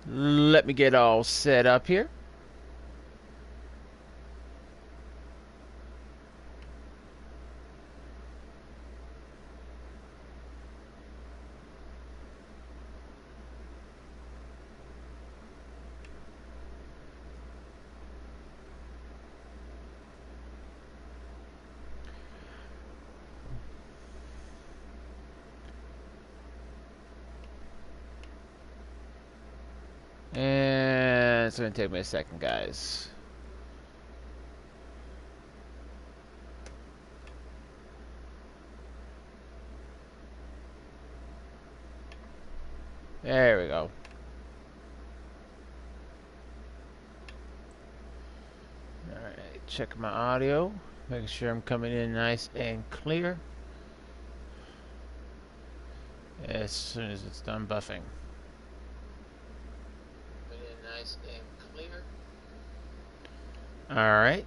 Let me get all set up here. And it's going to take me a second, guys. There we go. Alright, check my audio. Making sure I'm coming in nice and clear. As soon as it's done buffing. Coming in nice and clear. Alright.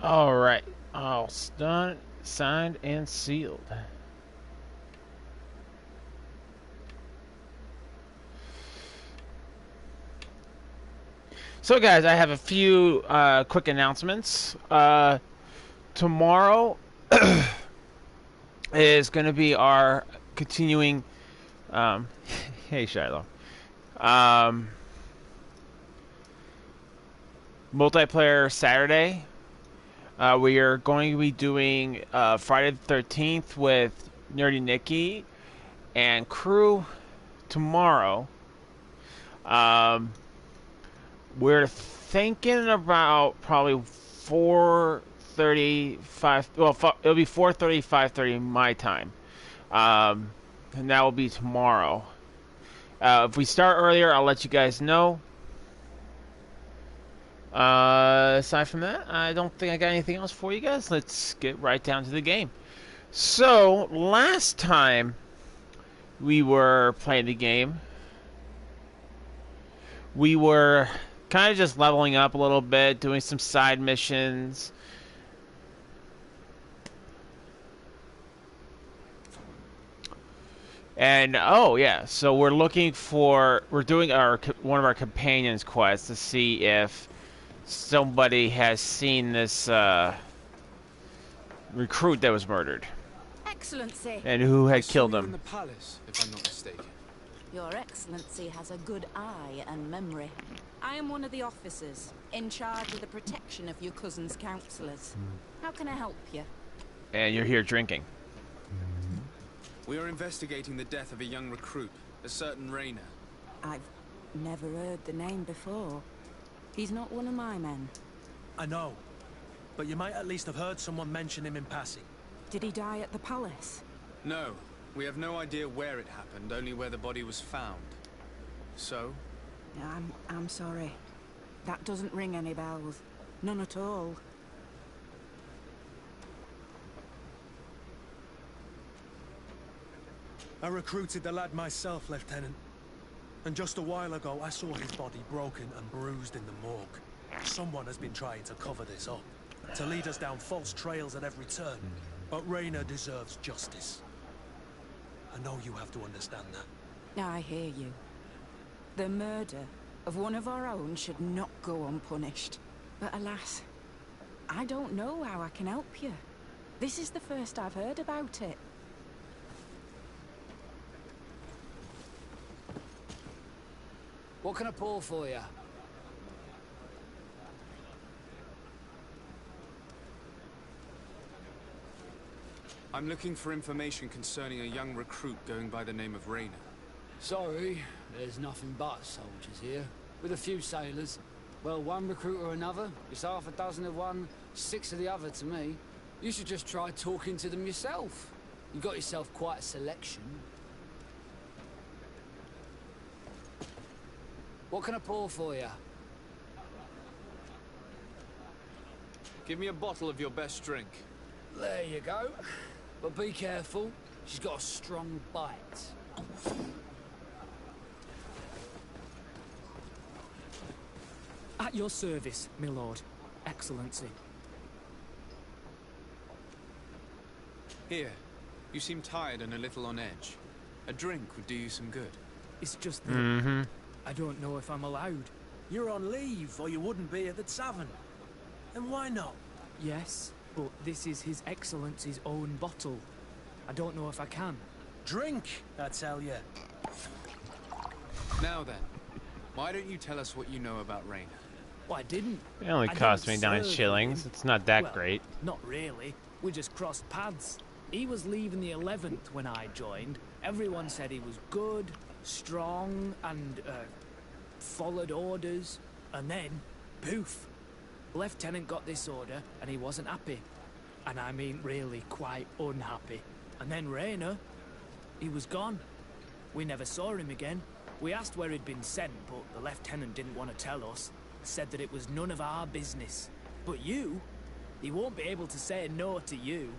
Alright, all done, signed, and sealed. So guys, I have a few quick announcements. Tomorrow is going to be our continuing... hey Shiloh. Multiplayer Saturday. We are going to be doing Friday the 13th with Nerdy Nikki and crew tomorrow. We're thinking about probably 4:35. Well, it'll be 4:30, 5:30 my time, and that will be tomorrow. If we start earlier, I'll let you guys know. Aside from that, I don't think I got anything else for you guys. Let's get right down to the game. So, last time we were playing the game, we were kind of just leveling up a little bit, doing some side missions. And oh yeah, so we're doing one of our companions quests to see if somebody has seen this recruit that was murdered. Excellency. And who had killed him. In the palace, if I'm not mistaken. Your Excellency has a good eye and memory. I am one of the officers in charge of the protection of your cousin's counselors. How can I help you? And you're here drinking. We are investigating the death of a young recruit, a certain Rainer. I've never heard the name before. He's not one of my men. I know, but you might at least have heard someone mention him in passing. Did he die at the palace? No, we have no idea where it happened, only where the body was found. So? I'm sorry. That doesn't ring any bells. None at all. I recruited the lad myself, Lieutenant. And just a while ago, I saw his body broken and bruised in the morgue. Someone has been trying to cover this up, to lead us down false trails at every turn. But Rainer deserves justice. I know you have to understand that. I hear you. The murder of one of our own should not go unpunished. But alas, I don't know how I can help you. This is the first I've heard about it. What can I pull for you? I'm looking for information concerning a young recruit going by the name of Rayner. Sorry, there's nothing but soldiers here. With a few sailors. Well, one recruit or another. It's half a dozen of one, 6 of the other to me. You should just try talking to them yourself. You got yourself quite a selection. What can I pour for you? Give me a bottle of your best drink. There you go. But be careful. She's got a strong bite. At your service, my lord. Excellency. Here. You seem tired and a little on edge. A drink would do you some good. It's just that I don't know if I'm allowed. You're on leave, or you wouldn't be at the tavern. And why not? Yes, but this is His Excellency's own bottle. I don't know if I can. Drink, I tell you. Now then, why don't you tell us what you know about Rayner? Well, I didn't. It only I cost me didn't 9 serve shillings. him. It's not that Well, great. Not really. We just crossed paths. He was leaving the 11th when I joined. Everyone said he was good, strong, and followed orders. And then, poof. Lieutenant got this order, and he wasn't happy. And I mean really quite unhappy. And then Rayner, he was gone. We never saw him again. We asked where he'd been sent, but the lieutenant didn't want to tell us. Said that it was none of our business. But you, he won't be able to say no to you.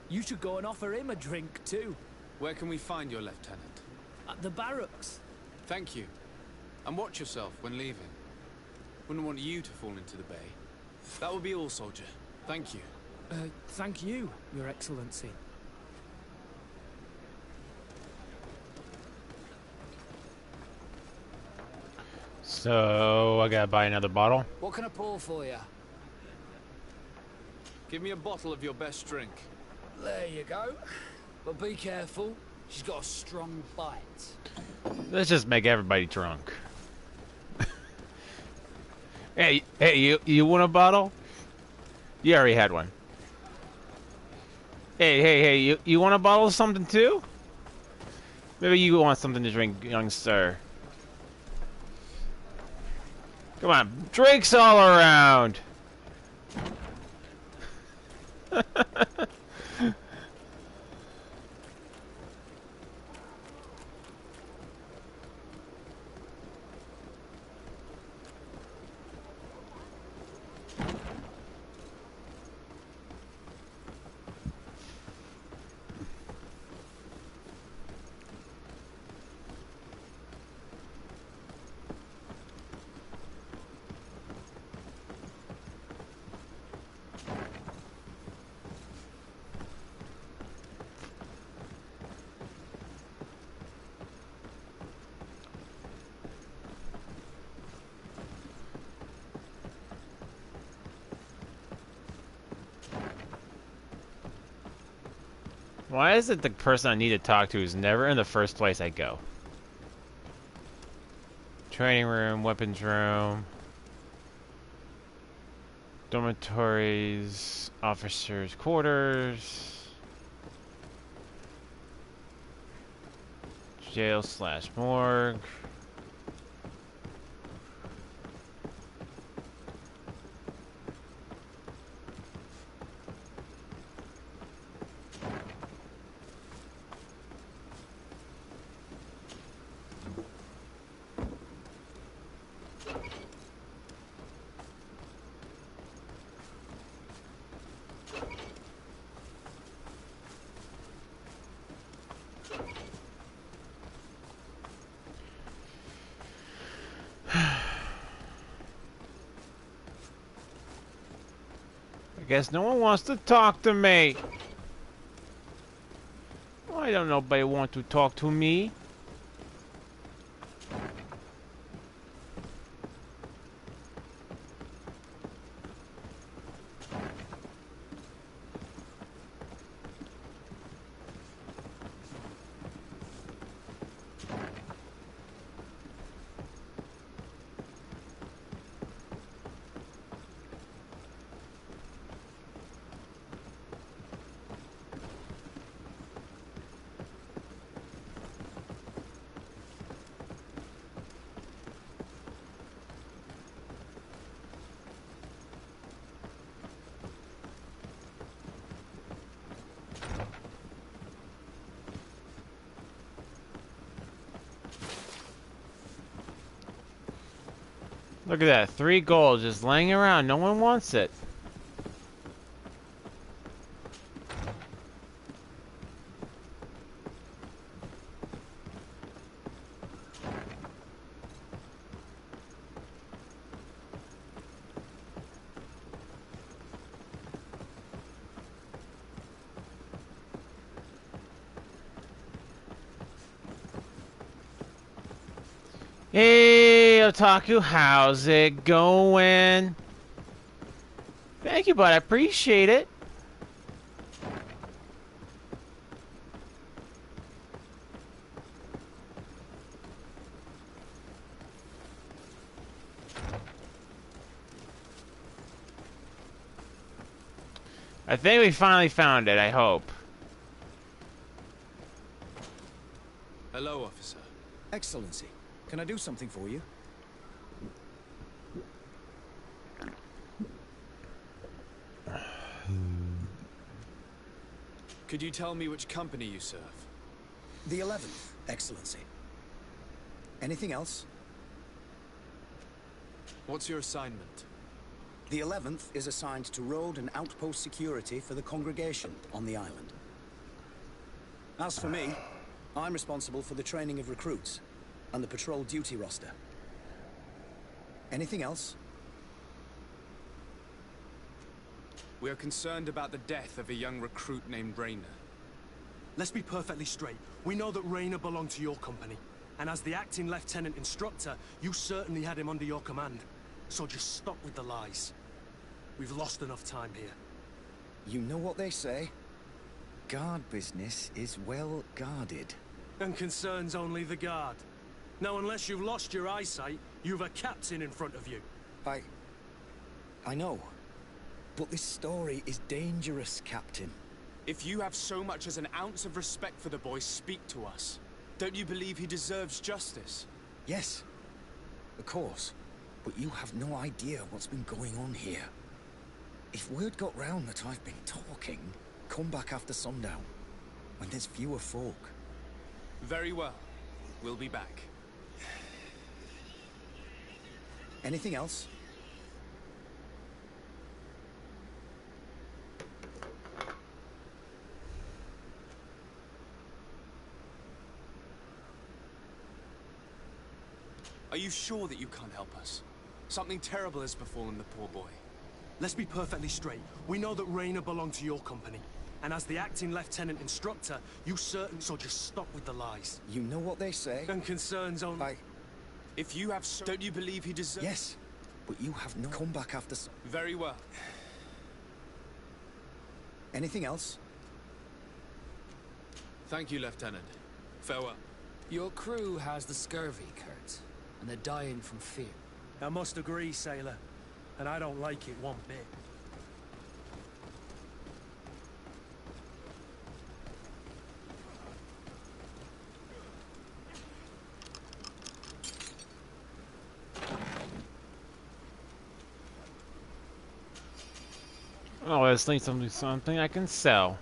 You should go and offer him a drink too. Where can we find your lieutenant? At the barracks. Thank you. And watch yourself when leaving. Wouldn't want you to fall into the bay. That will be all, soldier. Thank you. Thank you, Your Excellency. So I gotta buy another bottle. What can I pour for you? Give me a bottle of your best drink. There you go. But be careful. She's got a strong bite. Let's just make everybody drunk. Hey, you want a bottle? You already had one. Hey, you want a bottle of something too? Maybe you want something to drink, young sir. Come on, drinks all around. Why is it the person I need to talk to is never in the first place I go? Training room, weapons room, dormitories, officers' quarters, jail/morgue. I guess no one wants to talk to me. Why don't nobody want to talk to me? Look at that. 3 gold just laying around. No one wants it. Hey, Otaku, how's it going? Thank you, bud. I appreciate it. I think we finally found it, I hope. Hello, officer. Excellency, can I do something for you? Could you tell me which company you serve? The 11th, Excellency. Anything else? What's your assignment? The 11th is assigned to road and outpost security for the congregation on the island. As for me, I'm responsible for the training of recruits and the patrol duty roster. Anything else? We are concerned about the death of a young recruit named Rainer. Let's be perfectly straight. We know that Rainer belonged to your company. And as the acting lieutenant instructor, you certainly had him under your command. So just stop with the lies. We've lost enough time here. You know what they say? Guard business is well guarded. And concerns only the guard. Now, unless you've lost your eyesight, you've a captain in front of you. I know. But this story is dangerous, Captain. If you have so much as an ounce of respect for the boy, speak to us. Don't you believe he deserves justice? Yes, of course. But you have no idea what's been going on here. If word got round that I've been talking, come back after sundown, when there's fewer folk. Very well. We'll be back. Anything else? Are you sure that you can't help us? Something terrible has befallen the poor boy. Let's be perfectly straight. We know that Rainer belonged to your company. And as the acting lieutenant instructor, you certain... So just stop with the lies. You know what they say? And concerns only... If you have so... Don't you believe he deserves... Yes, but you have no... Come back after... Very well. Anything else? Thank you, Lieutenant. Farewell. Your crew has the scurvy, Kurt, and they're dying from fear. I must agree, sailor. And I don't like it one bit. Oh, let's need something I can sell.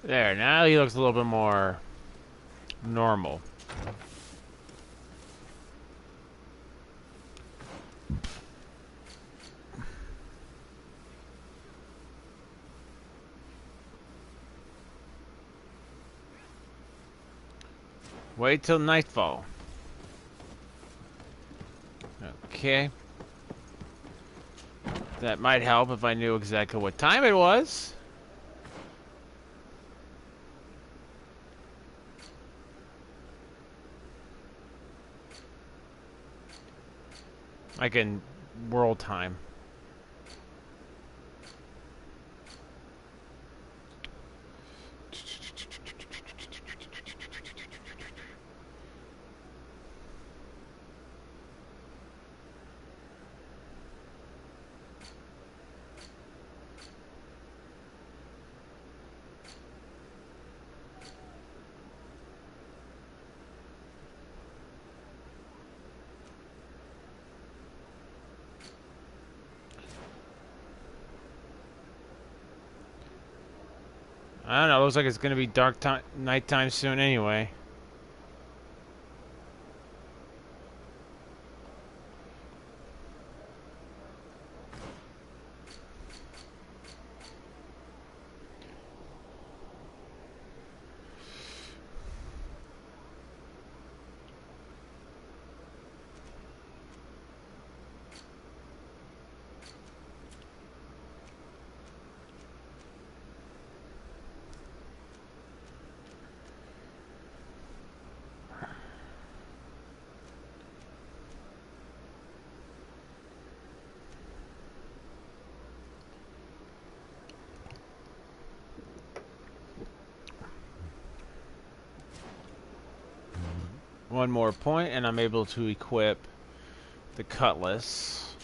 There, now he looks a little bit more normal. Wait till nightfall. Okay. That might help if I knew exactly what time it was. Like in world time. I don't know, looks like it's gonna be nighttime soon anyway. One more point and I'm able to equip the cutlass.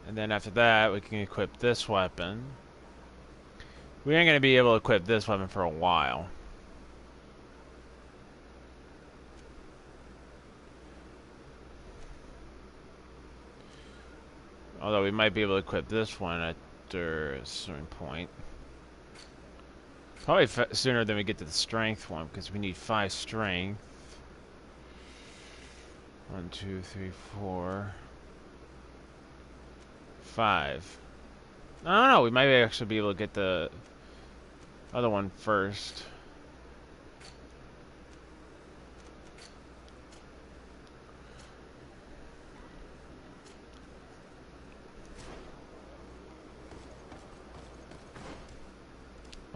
And then after that we can equip this weapon. We ain't gonna be able to equip this weapon for a while. Although we might be able to equip this one after a certain point. Probably sooner than we get to the strength one, because we need 5 strength. 1, 2, 3, 4, 5. I don't know, we might actually be able to get the other one first.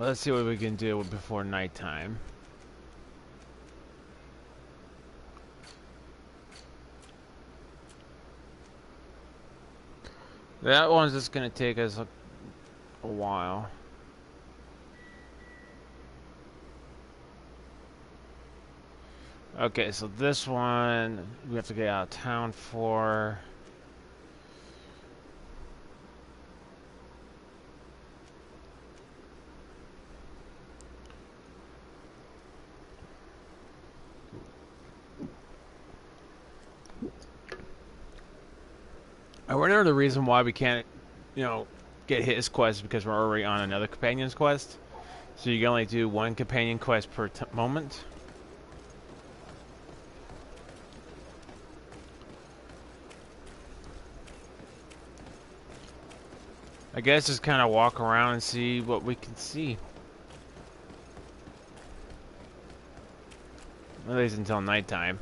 Let's see what we can do before nighttime. That one's just gonna take us a while. Okay, so this one we have to get out of town for. I wonder the reason why we can't, you know, get his quest because we're already on another companion's quest. So you can only do one companion quest per moment. I guess just kind of walk around and see what we can see. At least until nighttime.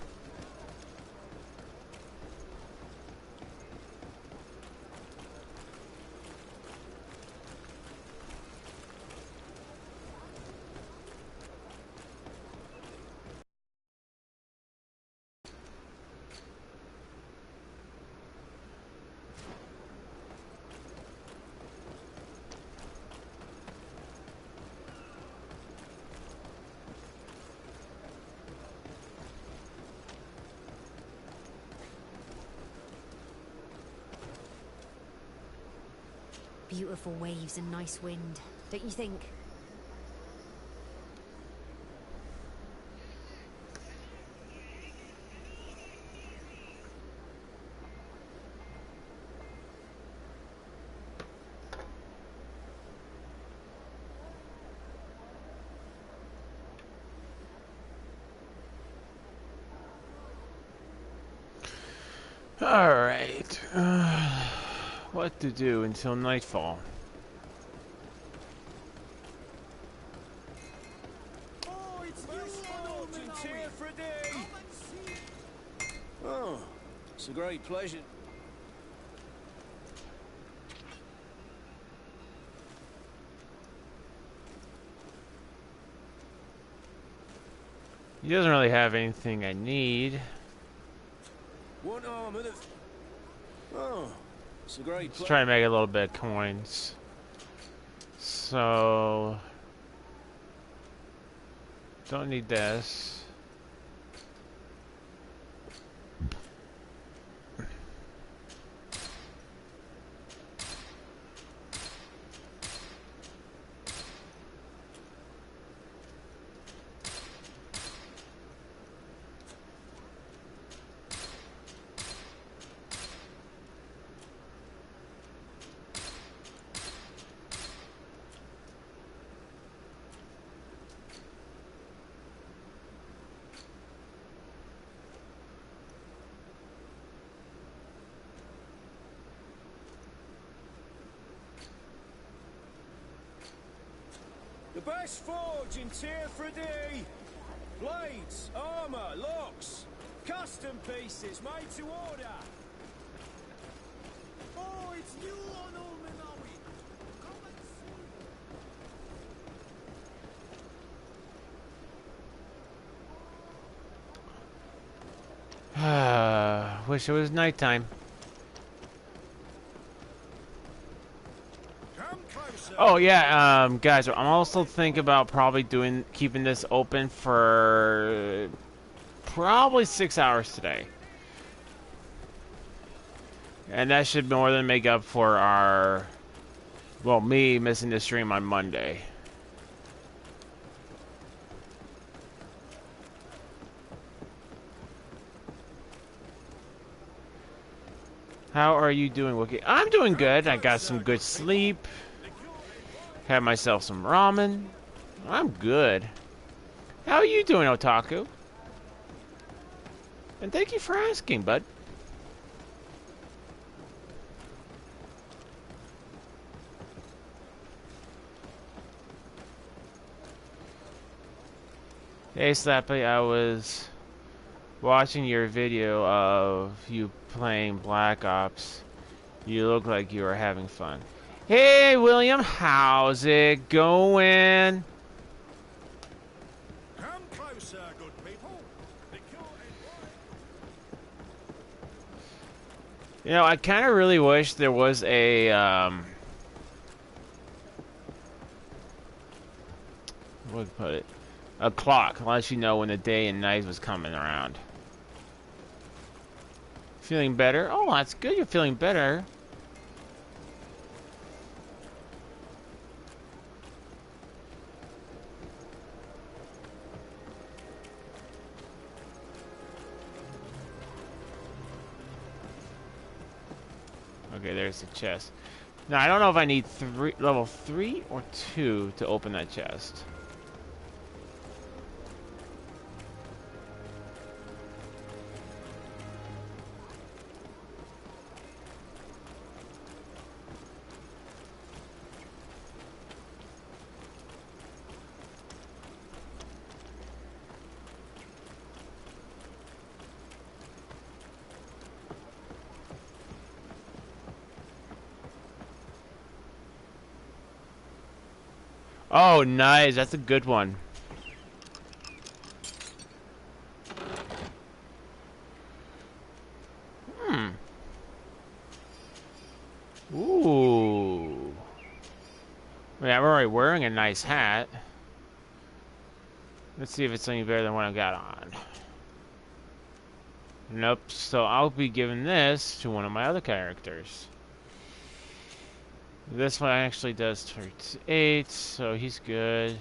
Beautiful waves and nice wind, don't you think? Alright. What to do until nightfall? Oh, it's a great pleasure. He doesn't really have anything I need. One arm and a... Oh, it's a great Let's place. try to make a little bit of coins. So... Don't need this. The best forge in Tier 3D. Blades, armor, locks, custom pieces made to order. Oh, it's you on Ulminawi. Come and see. Wish it was nighttime. Oh yeah, guys, I'm also thinking about probably keeping this open for probably 6 hours today. And that should more than make up for our, well, me missing the stream on Monday. How are you doing, Wookiee? I'm doing good. I got some good sleep. Had myself some ramen. I'm good. How are you doing, Otaku? And thank you for asking, bud. Hey, Slappy, I was watching your video of you playing Black Ops. You look like you were having fun. Hey, William, how's it going? Come closer, good people. You know, I kind of really wish there was a, what would put it? A clock, lets you know when the day and night was coming around. Feeling better? Oh, that's good. You're feeling better. Okay, there's the chest. Now, I don't know if I need level 3 or 2 to open that chest. Oh, nice. That's a good one. Ooh. Yeah, I'm already wearing a nice hat. Let's see if it's any better than what I've got on. Nope. So I'll be giving this to one of my other characters. This one actually does 38, so he's good.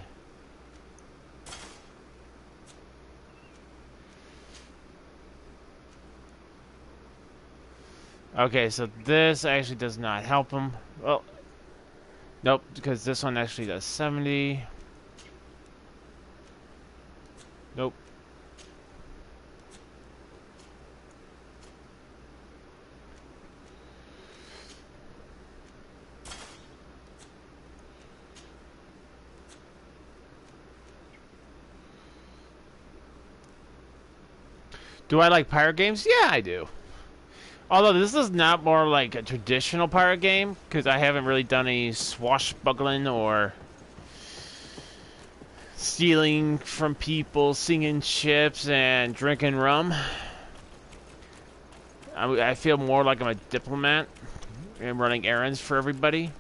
Okay, so this actually does not help him. Well, nope, because this one actually does 70. Nope. Do I like pirate games? Yeah, I do. Although this is not more like a traditional pirate game, because I haven't really done any swashbuckling or stealing from people, singing ships, and drinking rum. I feel more like I'm a diplomat and running errands for everybody.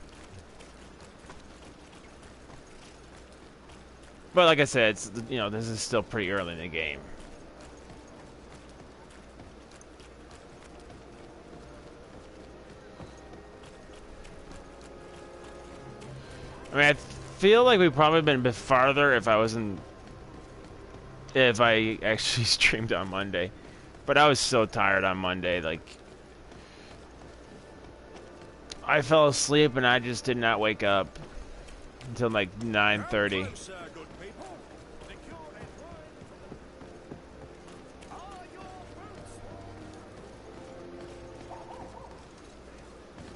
But like I said, it's, you know, this is still pretty early in the game. I mean, I feel like we've probably been a bit farther if I actually streamed on Monday. But I was so tired on Monday, like I fell asleep and I just did not wake up until like 9:30.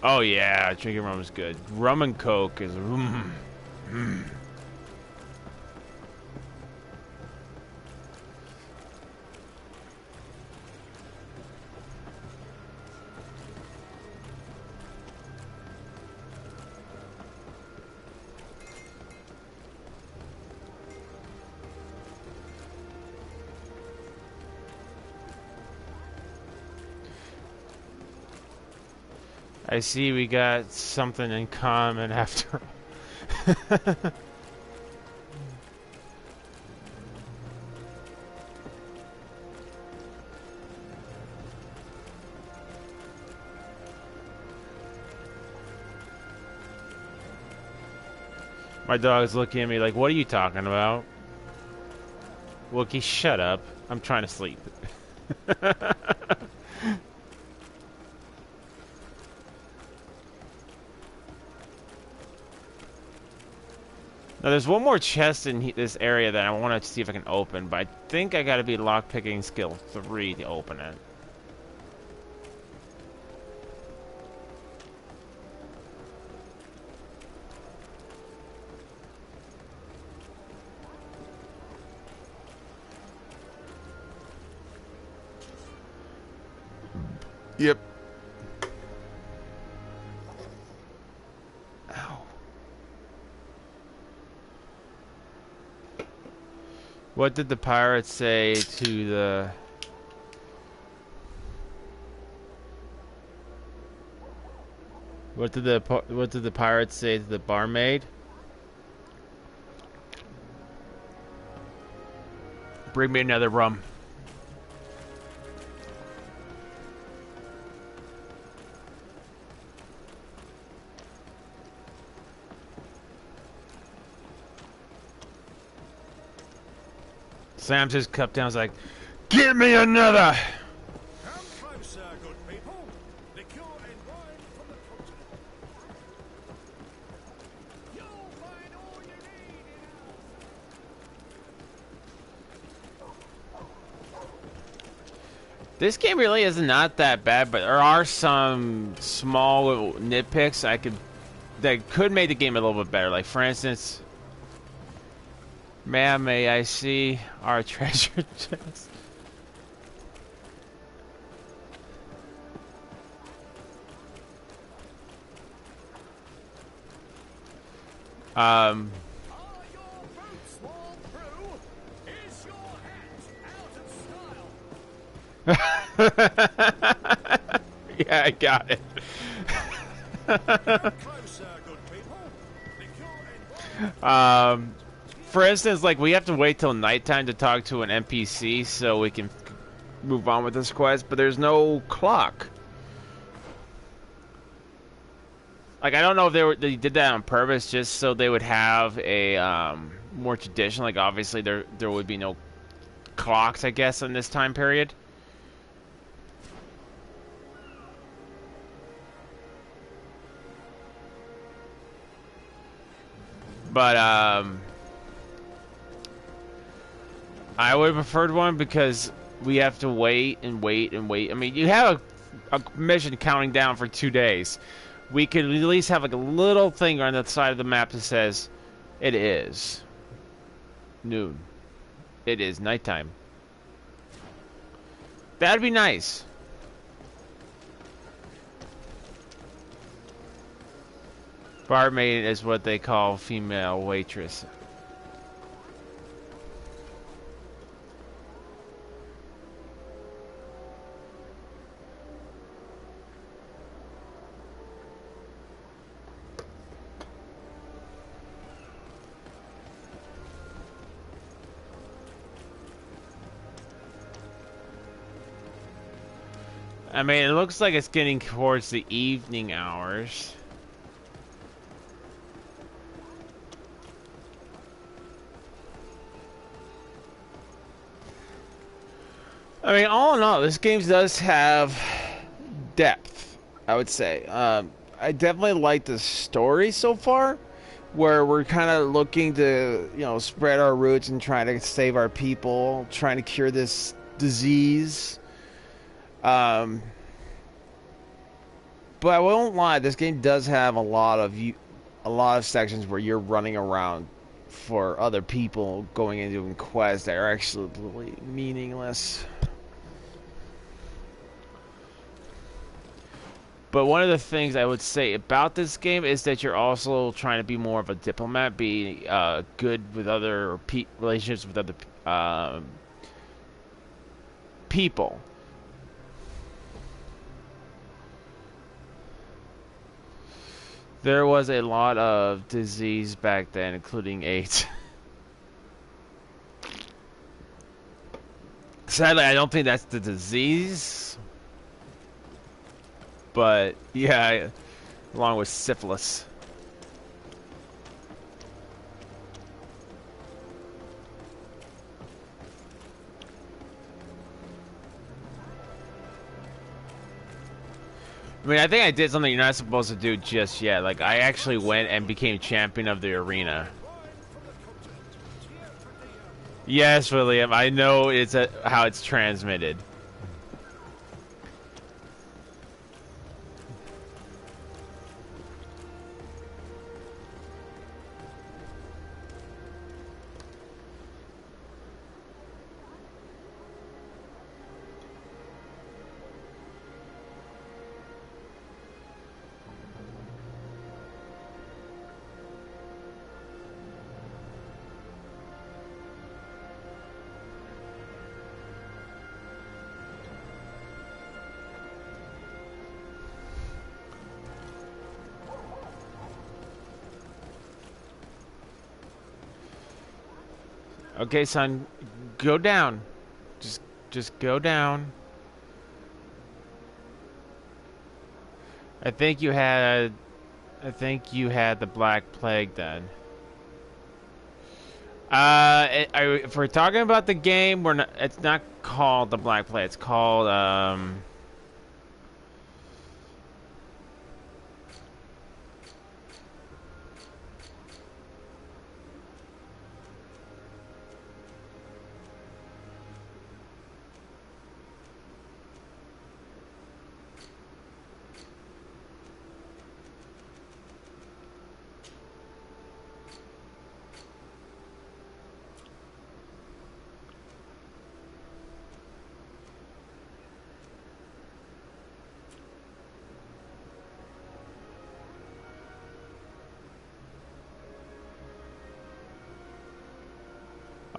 Oh yeah, drinking rum is good. Rum and Coke is I see we got something in common after all. My dog's looking at me like, what are you talking about? Wookie, shut up. I'm trying to sleep. Now, there's one more chest in this area that I want to see if I can open, but I think I gotta be lockpicking skill 3 to open it. Yep. Ow. What did the pirates say to the... What did the pirates say to the barmaid? Bring me another rum. Slams his cup down. Is like, give me another. Come closer, good people. Liqueur and wine from the continent. You'll find all you need in This game really is not that bad, but there are some small nitpicks that could make the game a little bit better. Like, for instance, ma'am, may I see our treasure chest? Are your boots worn through? Is your hat out of style? Yeah, I got it. Come closer, good people. Liqueur and wine. For instance, like, we have to wait till nighttime to talk to an NPC so we can move on with this quest, but there's no clock. Like, I don't know if they did that on purpose just so they would have a more traditional, like, obviously there would be no clocks, I guess, in this time period. But I would have preferred one because we have to wait and wait and wait. I mean, you have a mission counting down for 2 days. We could at least have like a little thing on the side of the map that says, it is noon. It is nighttime. That'd be nice. Barmaid is what they call female waitress. I mean, it looks like it's getting towards the evening hours. I mean, all in all, this game does have depth, I would say. I definitely like the story so far, where we're kind of looking to, you know, spread our roots and trying to save our people, trying to cure this disease. But I won't lie, this game does have a lot of sections where you're running around for other people going and doing quests that are absolutely meaningless. But one of the things I would say about this game is that you're also trying to be more of a diplomat, be good with other relationships with other people. There was a lot of disease back then, including AIDS. Sadly, I don't think that's the disease. But, yeah, along with syphilis. I mean, I think I did something you're not supposed to do just yet. Like, I actually went and became champion of the arena. Yes, William, I know it's how it's transmitted. Okay, son, go down. Just go down. I think you had the Black Plague then. If we're talking about the game, we're not. It's not called the Black Plague. It's called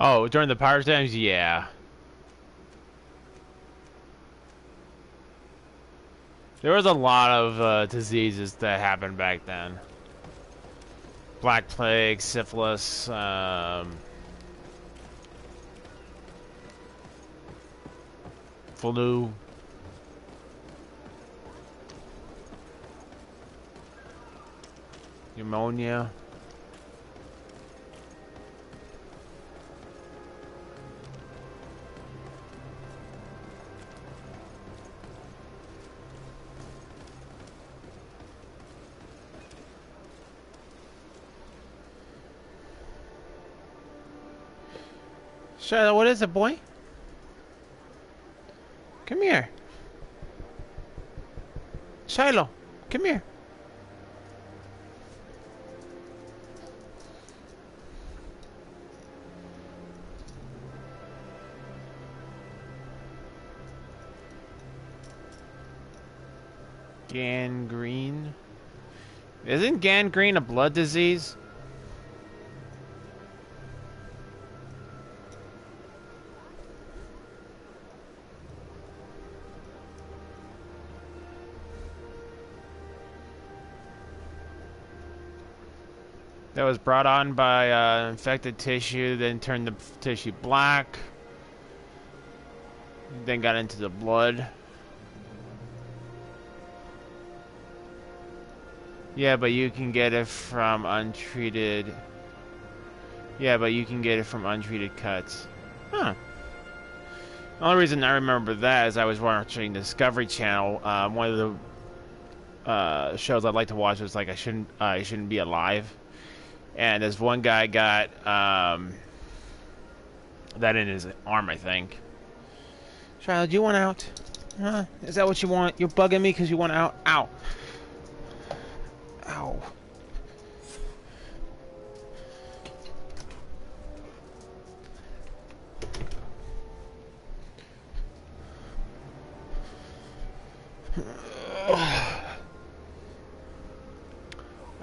oh, during the Pirate times, yeah. There was a lot of diseases that happened back then. Black Plague, syphilis, flu. Pneumonia. Charlotte, what is it, boy? Come here. Shiloh, come here. Gangrene. Isn't gangrene a blood disease? That was brought on by infected tissue, then turned the tissue black, then got into the blood. Yeah, but you can get it from untreated. Yeah, but you can get it from untreated cuts. Huh. The only reason I remember that is I was watching Discovery Channel. One of the shows I'd like to watch was like I shouldn't be alive, and this one guy got that in his arm, I think. Shiloh, do you want out? Huh? Is that what you want? You're bugging me because you want out? Ow. Ow.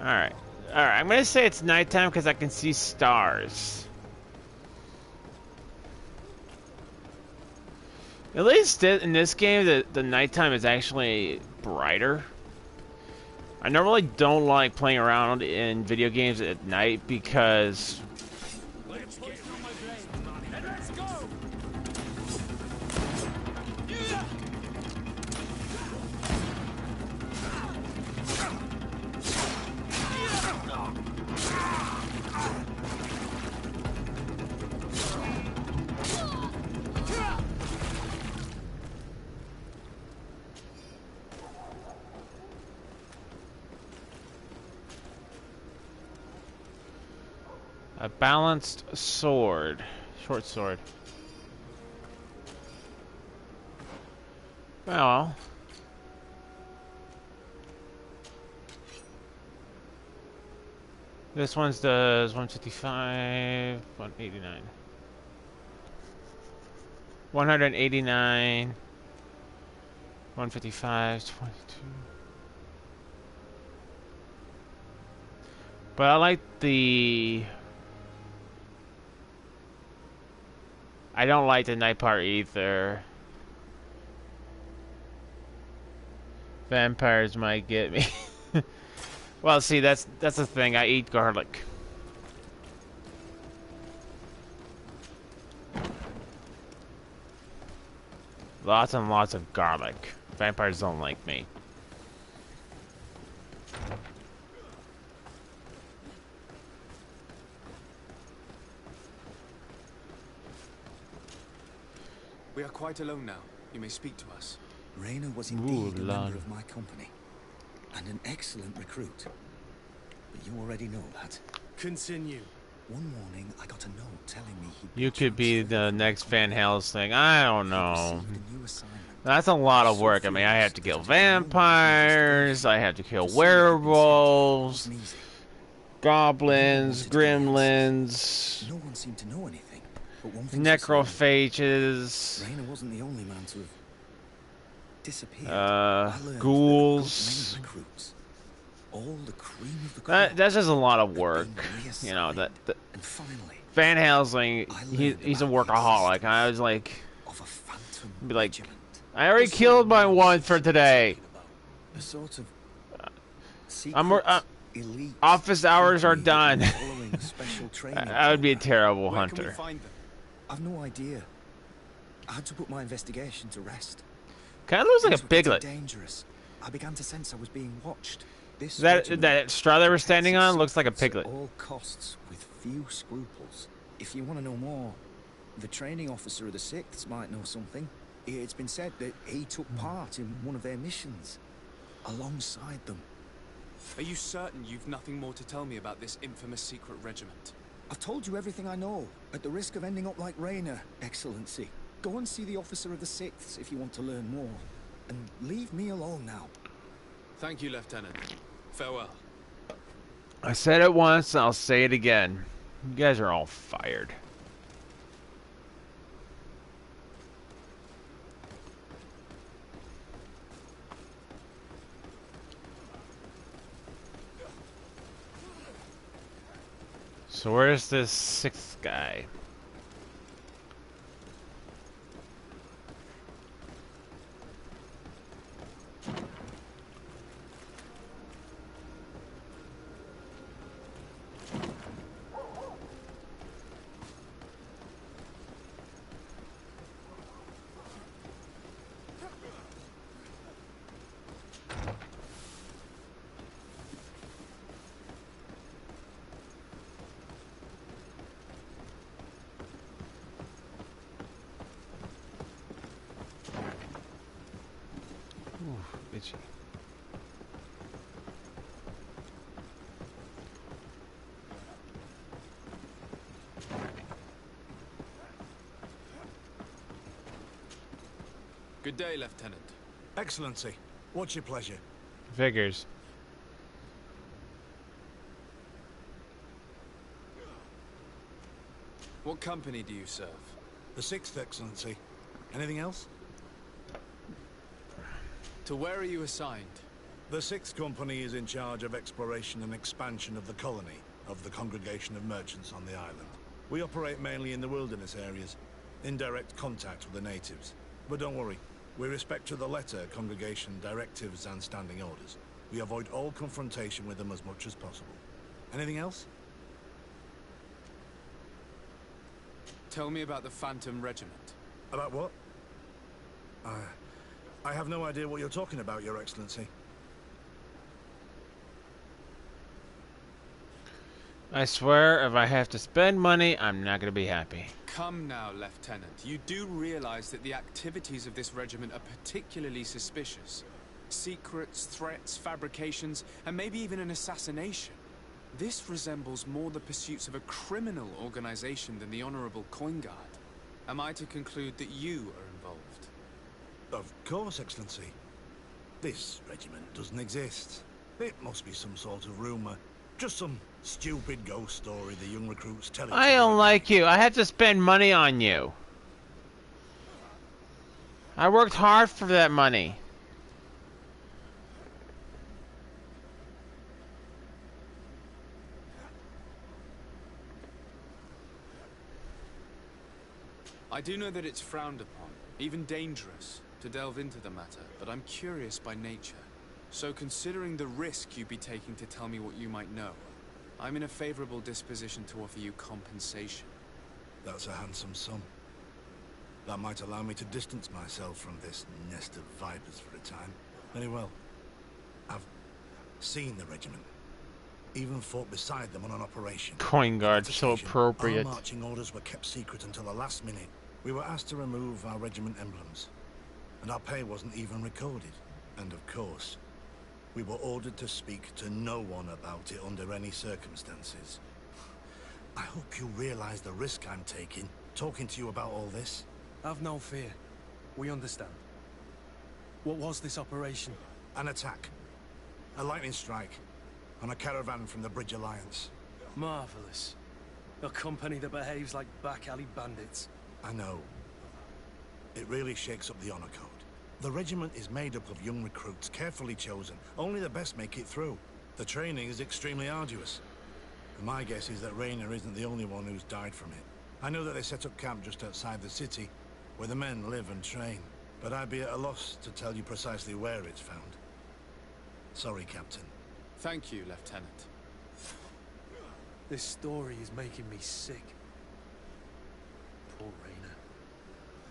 Alright. Alright, I'm gonna say it's nighttime because I can see stars. At least in this game, the nighttime is actually brighter. I normally don't like playing around in video games at night because... A balanced sword. Short sword. Well. This one's does 155, 189. 189. 155, 22. But I like the... I don't like the night part either. Vampires might get me. Well, see, that's the thing. I eat garlic. Lots and lots of garlic. Vampires don't like me. We are quite alone now. You may speak to us. Raynor was indeed a member of my company, and an excellent recruit. But you already know that. Continue. One morning, I got a note telling me You could be the next Van Helsing. I don't know. That's a lot of work. I mean, I have to kill vampires. I have to kill werewolves, goblins, gremlins. No one seemed to know anything. But one thing Necrophages. Raynor wasn't the only man to have disappeared. Ghouls. Recruits. All the cream of the crop. That's just a lot of work. You know, that and finally, Van Helsing, he's a workaholic. I was like, be like, I already killed my one for today. A sort of elite office hours are done. I would be a terrible hunter. I've no idea. I had to put my investigation to rest. Kind of looks like a piglet. Dangerous. I began to sense I was being watched. That straw they were standing on looks like a piglet. At all costs, with few scruples. If you want to know more, the training officer of the Sixths might know something. It's been said that he took part in one of their missions, alongside them. Are you certain you've nothing more to tell me about this infamous secret regiment? I've told you everything I know, at the risk of ending up like Raynor, Excellency. Go and see the officer of the Sixths if you want to learn more. And leave me alone now. Thank you, Lieutenant. Farewell. I said it once, and I'll say it again. You guys are all fired. So where's this sixth guy? Good day, Lieutenant. Excellency, what's your pleasure? Figures. What company do you serve? The 6th, Excellency. Anything else? To where are you assigned? The 6th Company is in charge of exploration and expansion of the colony of the Congregation of Merchants on the island. We operate mainly in the wilderness areas, in direct contact with the natives. But don't worry, we respect to the letter Congregation directives and standing orders. We avoid all confrontation with them as much as possible. Anything else? Tell me about the Phantom Regiment. About what? I have no idea what you're talking about, Your Excellency. I swear, if I have to spend money, I'm not gonna be happy. Come now, Lieutenant. You do realize that the activities of this regiment are particularly suspicious. Secrets, threats, fabrications, and maybe even an assassination. This resembles more the pursuits of a criminal organization than the Honorable Coin Guard. Am I to conclude that you are involved? Of course, Excellency. This regiment doesn't exist. It must be some sort of rumor. Just some stupid ghost story the young recruits tell each other. I don't like you. I have to spend money on you. I worked hard for that money. I do know that it's frowned upon, even dangerous, to delve into the matter, but I'm curious by nature. So considering the risk you'd be taking to tell me what you might know, I'm in a favorable disposition to offer you compensation. That's a handsome sum. That might allow me to distance myself from this nest of vipers for a time. Very well. I've seen the regiment. Even fought beside them on an operation. Coin guard, so appropriate. Our marching orders were kept secret until the last minute. We were asked to remove our regiment emblems. And our pay wasn't even recorded. And of course, we were ordered to speak to no one about it under any circumstances. I hope you realize the risk I'm taking, talking to you about all this. Have no fear. We understand. What was this operation? An attack. A lightning strike. On a caravan from the Bridge Alliance. Marvelous. A company that behaves like back-alley bandits. I know. It really shakes up the honor code. The regiment is made up of young recruits, carefully chosen. Only the best make it through. The training is extremely arduous. And my guess is that Raynor isn't the only one who's died from it. I know that they set up camp just outside the city, where the men live and train. But I'd be at a loss to tell you precisely where it's found. Sorry, Captain. Thank you, Lieutenant. This story is making me sick. Poor Raynor.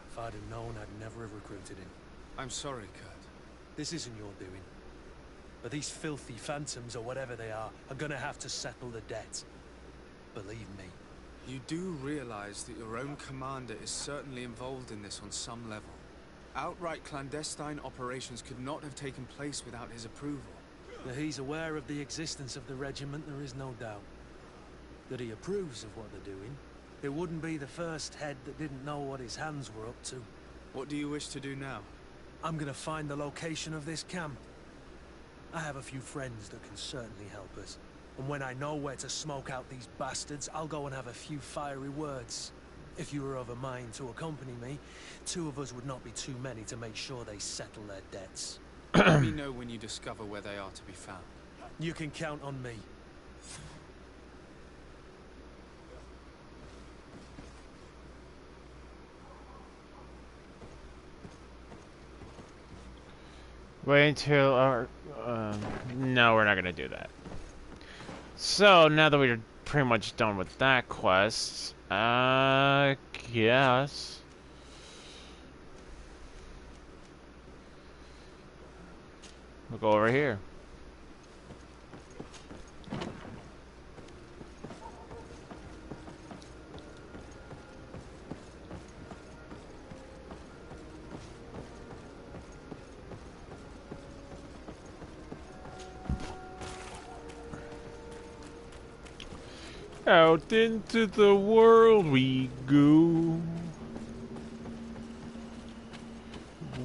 If I'd have known, I'd never have recruited him. I'm sorry, Kurt. This isn't your doing. But these filthy phantoms, or whatever they are gonna have to settle the debt. Believe me. You do realize that your own commander is certainly involved in this on some level. Outright clandestine operations could not have taken place without his approval. That he's aware of the existence of the regiment, there is no doubt. That he approves of what they're doing. It wouldn't be the first head that didn't know what his hands were up to. What do you wish to do now? I'm gonna find the location of this camp. I have a few friends that can certainly help us. And when I know where to smoke out these bastards, I'll go and have a few fiery words. If you were of a mind to accompany me, 2 of us would not be too many to make sure they settle their debts. Let me know when you discover where they are to be found. You can count on me. Wait until our... no, we're not gonna do that. So, now that we're pretty much done with that quest, guess... we'll go over here. Out into the world we go.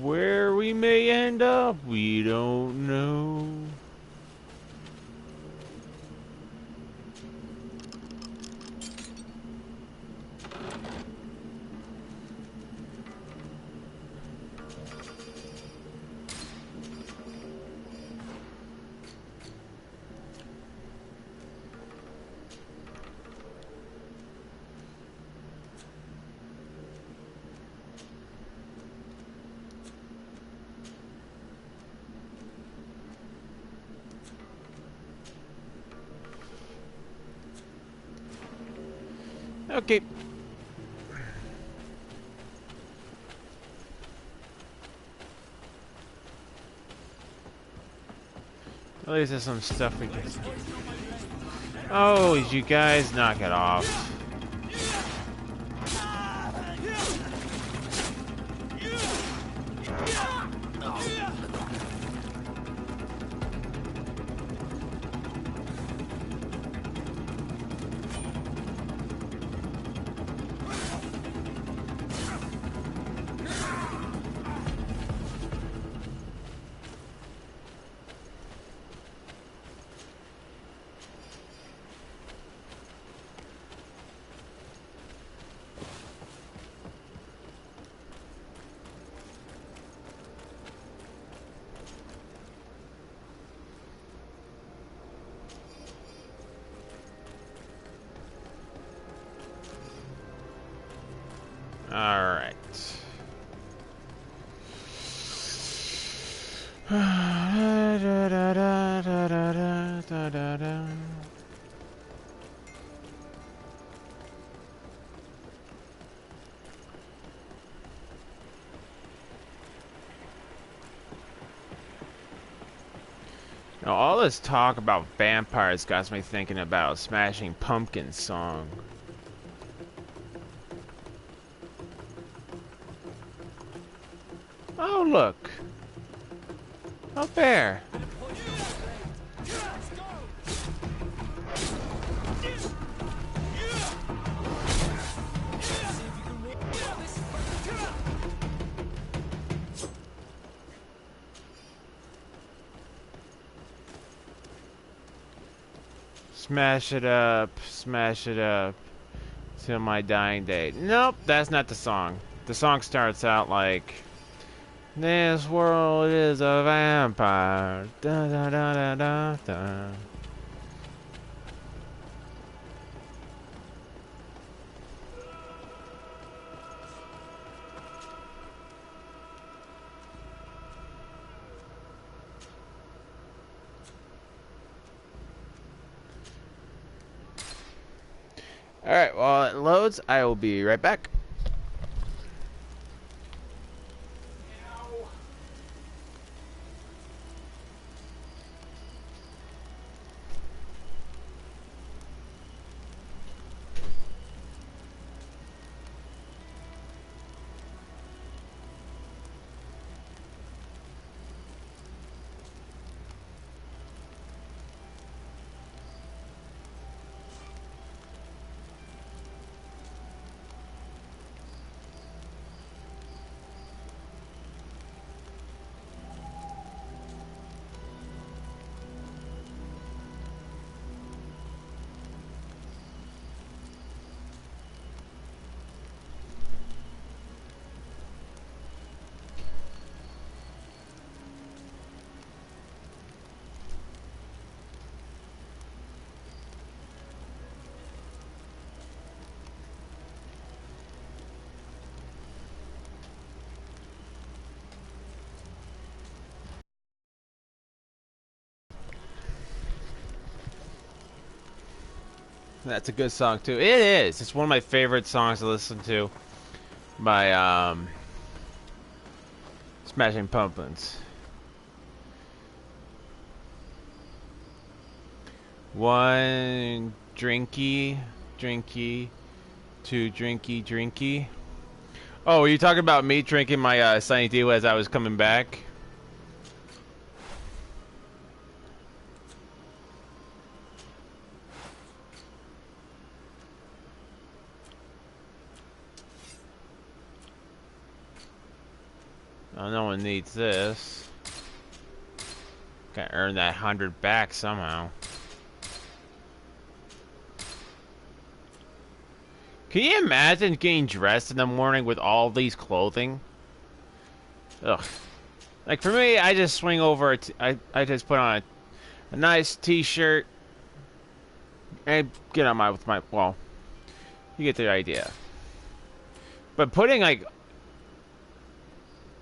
Where we may end up, we don't know. Okay. At least there's some stuff we can. Oh, you guys, knock it off. All right. Now, all this talk about vampires got me thinking about Smashing Pumpkins song. Oh, look. A bear. Smash it up, till my dying day. Nope, that's not the song. The song starts out like, this world is a vampire. Da da da da da da. Alright, while it loads, I will be right back. That's a good song too. It is. It's one of my favorite songs to listen to by Smashing Pumpkins. One drinky, two drinky. Oh, are you talking about me drinking my Sunny D as I was coming back? Oh, no one needs this. Gotta earn that 100 back somehow. Can you imagine getting dressed in the morning with all these clothing? Ugh. Like for me, I just swing over. I just put on a nice T-shirt and get on with my. Well, you get the idea. But putting like,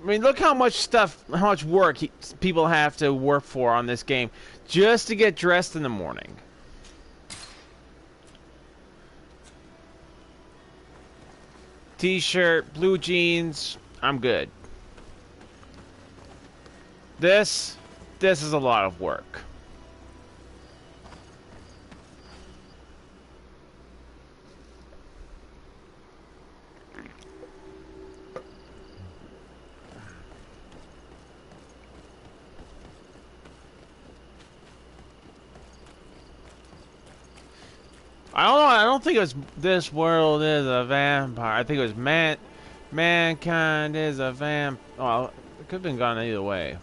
I mean, look how much stuff, how much work people have to work for on this game just to get dressed in the morning. T-shirt, blue jeans, I'm good. This is a lot of work. I don't know. I don't think it was this world is a vampire. I think it was mankind is a vamp. Well, it could have been gone either way.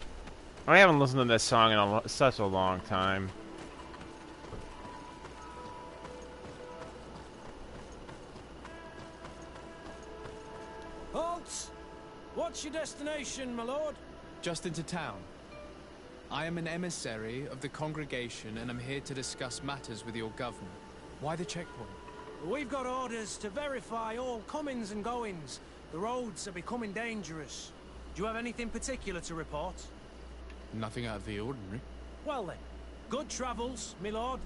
I haven't listened to this song in such a long time. Halt! What's your destination, my lord? Just into town. I am an emissary of the congregation and I'm here to discuss matters with your governor. Why the checkpoint? We've got orders to verify all comings and goings. The roads are becoming dangerous. Do you have anything particular to report? Nothing out of the ordinary. Well then, good travels, my lord.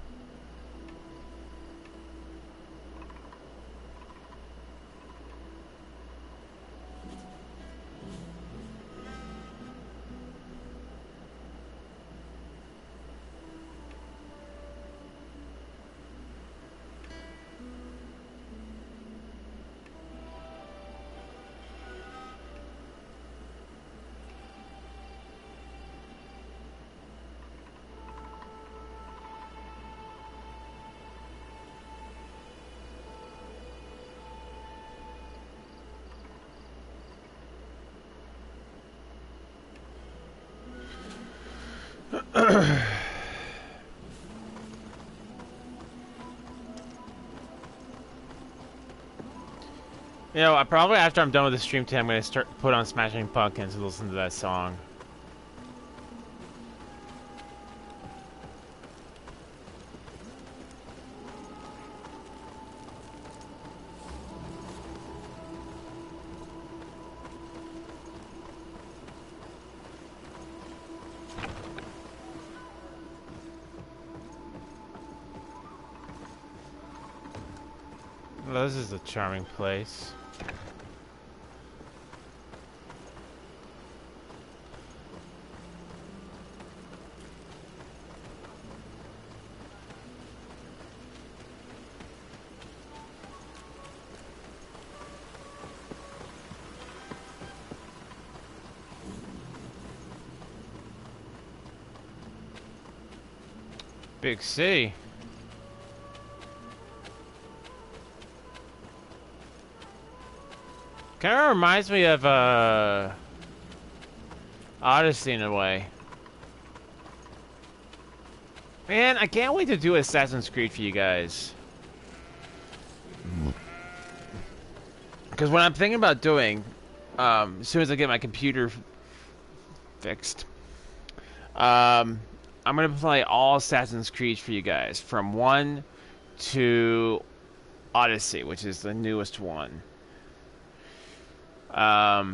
You know, I probably after I'm done with the stream today, I'm gonna put on Smashing Pumpkins and listen to that song. Well, this is a charming place. Big city. Kind of reminds me of Odyssey in a way. Man, I can't wait to do Assassin's Creed for you guys. Because what I'm thinking about doing, as soon as I get my computer fixed, I'm gonna play all Assassin's Creed for you guys, from 1 to Odyssey, which is the newest one. I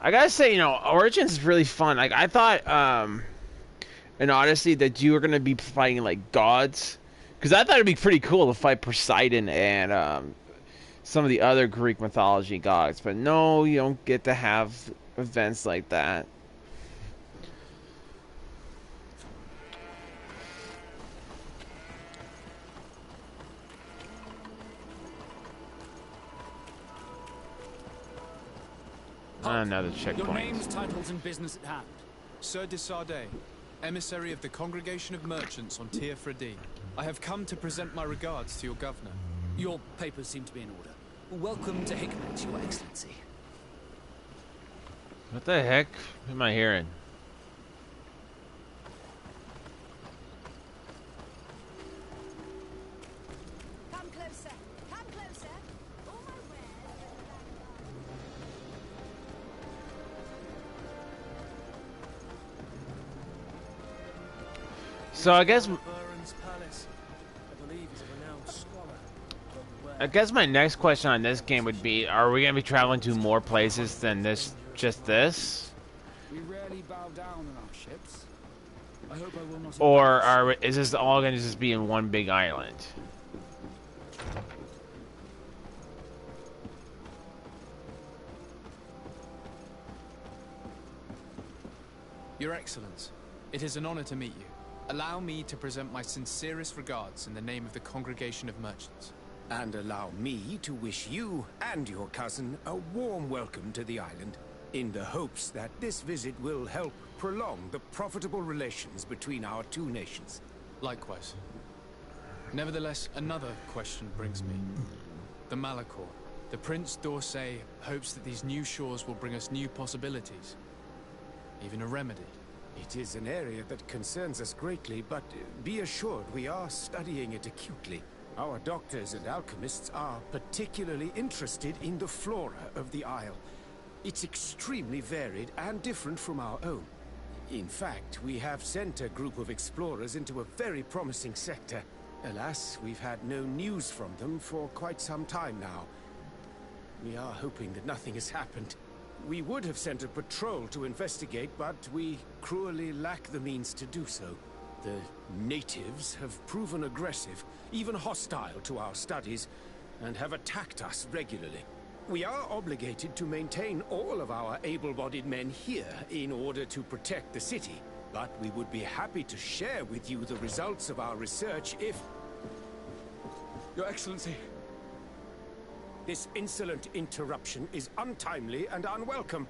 gotta say, you know, Origins is really fun. Like, I thought, in Odyssey that you were gonna be fighting, like, gods. Because I thought it'd be pretty cool to fight Poseidon and, some of the other Greek mythology gods. But no, you don't get to have events like that. Another checkpoint. Your names, titles, and business at hand. Sir de Sardet, emissary of the Congregation of Merchants on Tier Fredi. I have come to present my regards to your governor. Your papers seem to be in order. Welcome to Hickman, Your Excellency. What the heck am I hearing? Come closer. Come closer. All my wares. So I guess Buren's palace. I believe he's a renowned scholar. But where? I guess my next question on this game would be: are we gonna be traveling to more places than this? Just this? We rarely bow down on our ships. I hope I will not. Or is this all going to just be in one big island? Your Excellence, it is an honor to meet you. Allow me to present my sincerest regards in the name of the Congregation of Merchants. And allow me to wish you and your cousin a warm welcome to the island, in the hopes that this visit will help prolong the profitable relations between our two nations. Likewise. Nevertheless, another question brings me. The Malachor. The Prince d'Orsay hopes that these new shores will bring us new possibilities. Even a remedy. It is an area that concerns us greatly, but be assured we are studying it acutely. Our doctors and alchemists are particularly interested in the flora of the Isle. It's extremely varied and different from our own. In fact, we have sent a group of explorers into a very promising sector. Alas, we've had no news from them for quite some time now. We are hoping that nothing has happened. We would have sent a patrol to investigate, but we cruelly lack the means to do so. The natives have proven aggressive, even hostile to our studies, and have attacked us regularly. We are obligated to maintain all of our able-bodied men here in order to protect the city, but we would be happy to share with you the results of our research if... Your Excellency. This insolent interruption is untimely and unwelcome.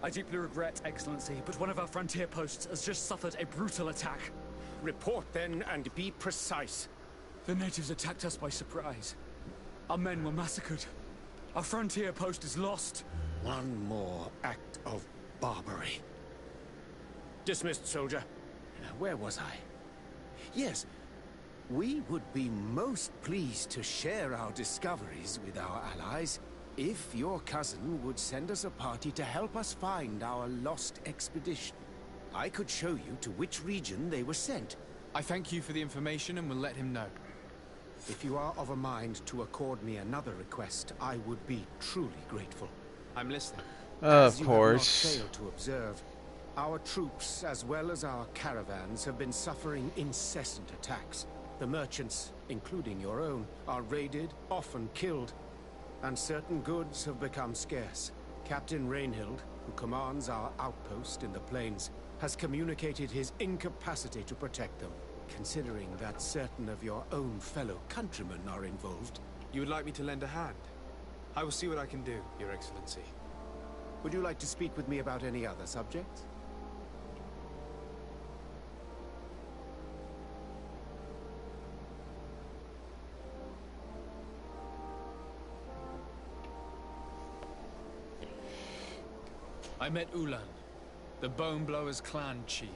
I deeply regret, Excellency, but one of our frontier posts has just suffered a brutal attack. Report then and be precise. The natives attacked us by surprise. Our men were massacred. Our frontier post is lost. One more act of barbarity. Dismissed, soldier. Where was I? Yes. We would be most pleased to share our discoveries with our allies if your cousin would send us a party to help us find our lost expedition. I could show you to which region they were sent. I thank you for the information and will let him know. If you are of a mind to accord me another request, I would be truly grateful. I'm listening. Of You course. have not failed to observe. Our troops, as well as our caravans, have been suffering incessant attacks. The merchants, including your own, are raided, often killed, and certain goods have become scarce. Captain Rainhild, who commands our outpost in the plains, has communicated his incapacity to protect them. Considering that certain of your own fellow countrymen are involved. You would like me to lend a hand? I will see what I can do, Your Excellency. Would you like to speak with me about any other subjects? I met Ulan, the Boneblower's clan chief,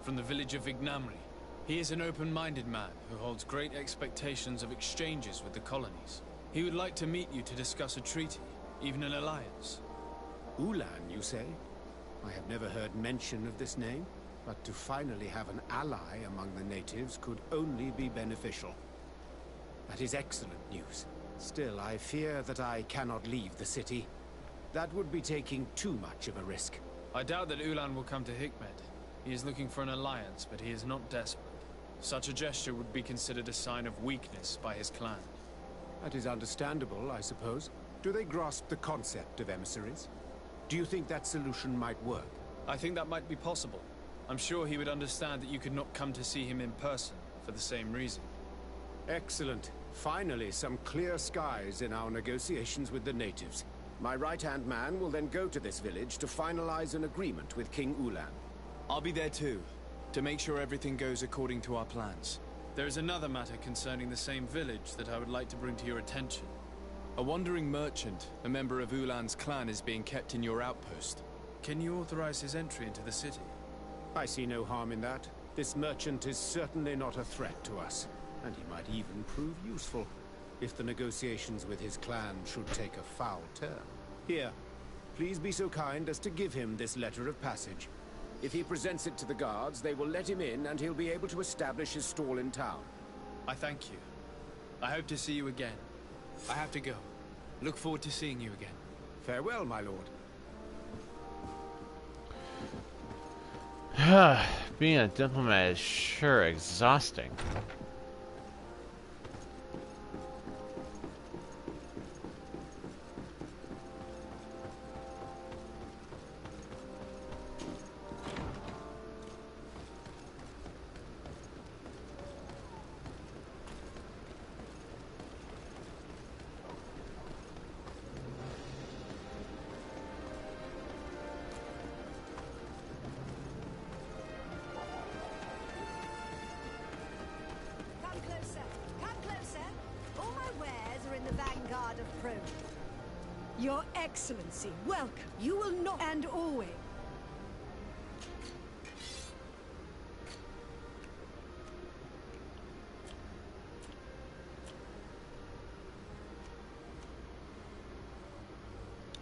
from the village of Vignamri. He is an open-minded man who holds great expectations of exchanges with the colonies. He would like to meet you to discuss a treaty, even an alliance. Ulan, you say? I have never heard mention of this name, but to finally have an ally among the natives could only be beneficial. That is excellent news. Still, I fear that I cannot leave the city. That would be taking too much of a risk. I doubt that Ulan will come to Hikmet. He is looking for an alliance, but he is not desperate. Such a gesture would be considered a sign of weakness by his clan. That is understandable, I suppose. Do they grasp the concept of emissaries? Do you think that solution might work? I think that might be possible. I'm sure he would understand that you could not come to see him in person for the same reason. Excellent. Finally, some clear skies in our negotiations with the natives. My right-hand man will then go to this village to finalize an agreement with King Ulan. I'll be there too, to make sure everything goes according to our plans. There is another matter concerning the same village that I would like to bring to your attention. A wandering merchant, a member of Ulan's clan, is being kept in your outpost. Can you authorize his entry into the city? I see no harm in that. This merchant is certainly not a threat to us, and he might even prove useful if the negotiations with his clan should take a foul turn. Here, please be so kind as to give him this letter of passage. If he presents it to the guards, they will let him in and he'll be able to establish his stall in town. I thank you. I hope to see you again. I have to go. Look forward to seeing you again. Farewell, my lord. Being a diplomat is sure exhausting. Come closer. Come closer. All my wares are in the vanguard of Pro. Your Excellency, welcome. You will not and always.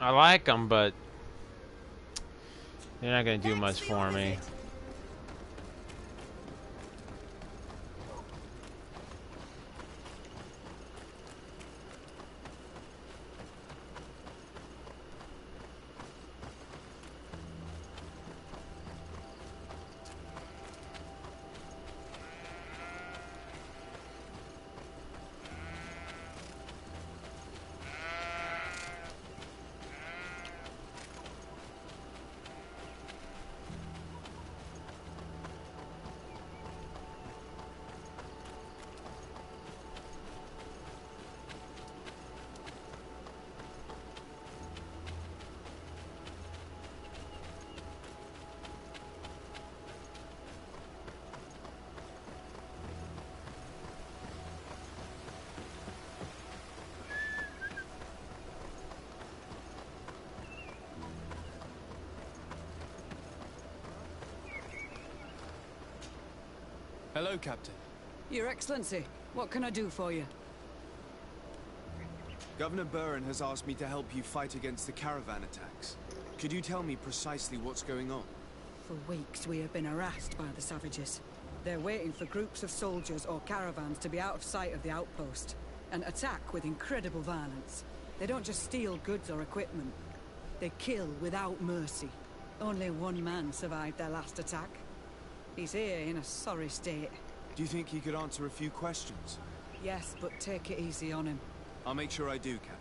I like them, but they're not going to do much for me. Hello, Captain. Your Excellency, what can I do for you? Governor Buren has asked me to help you fight against the caravan attacks. Could you tell me precisely what's going on? For weeks we have been harassed by the savages. They're waiting for groups of soldiers or caravans to be out of sight of the outpost, and attack with incredible violence. They don't just steal goods or equipment. They kill without mercy. Only one man survived their last attack. He's here in a sorry state. Do you think he could answer a few questions? Yes, but take it easy on him. I'll make sure I do, Captain.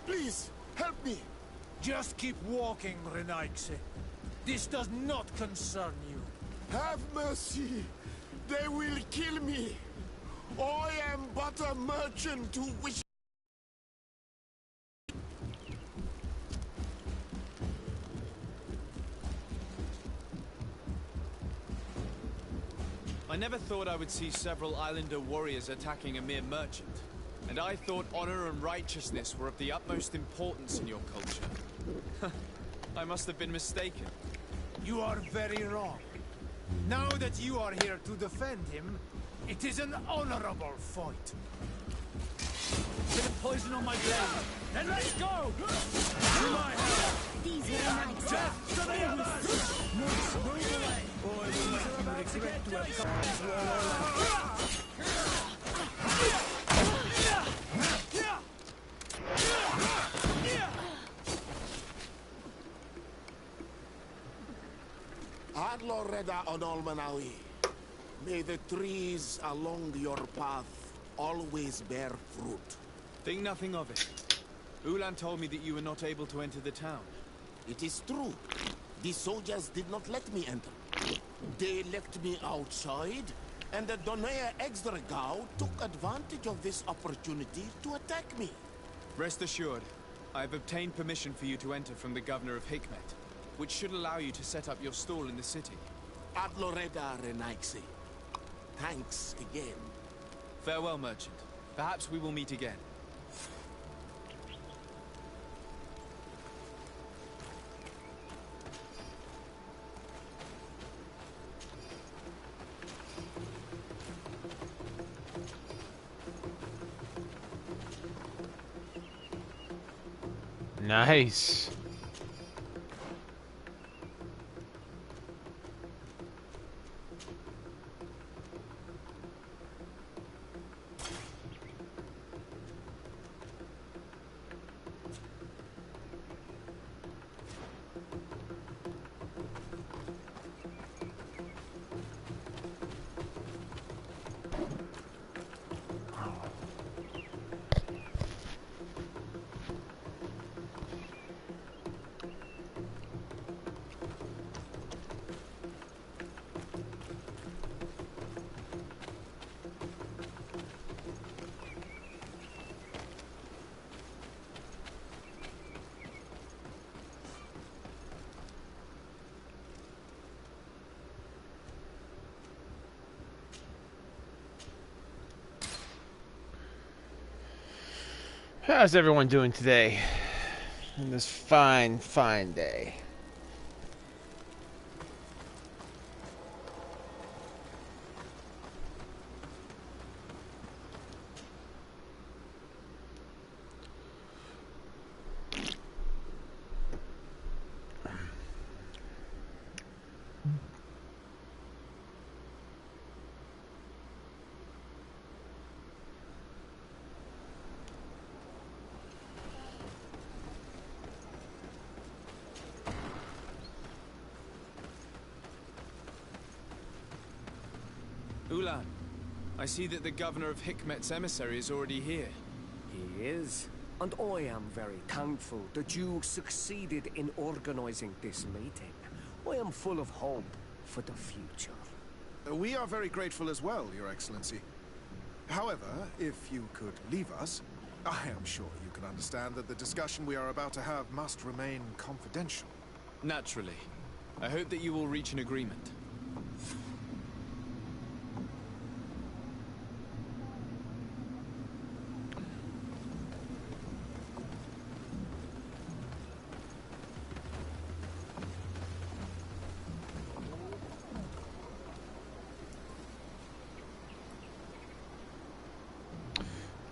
Please, help me! Just keep walking, Renaigse. This does not concern you. Have mercy! They will kill me! I am but a merchant who wishes... I never thought I would see several Islander warriors attacking a mere merchant. And I thought honor and righteousness were of the utmost importance in your culture. I must have been mistaken. You are very wrong. Now that you are here to defend him, it is an honorable fight. Bit of poison on my blade. Then let's go! To my help! These are nice. Death to the others! Move away! Boy, we must regret to have come to all our life. Ad Loreda on Olmanawi. May the trees along your path always bear fruit. Think nothing of it. Ulan told me that you were not able to enter the town. It is true. The soldiers did not let me enter. They left me outside, and the Donaya Exdragao took advantage of this opportunity to attack me. Rest assured, I have obtained permission for you to enter from the governor of Hikmet, which should allow you to set up your stall in the city. Ad Loreda Renaixi. Thanks again. Farewell, merchant. Perhaps we will meet again. Nice. How's everyone doing today? On this fine, fine day. Ulan, I see that the governor of Hikmet's emissary is already here. He is, and I am very thankful that you succeeded in organizing this meeting. I am full of hope for the future. We are very grateful as well, Your Excellency. However, if you could leave us, I am sure you can understand that the discussion we are about to have must remain confidential. Naturally. I hope that you will reach an agreement.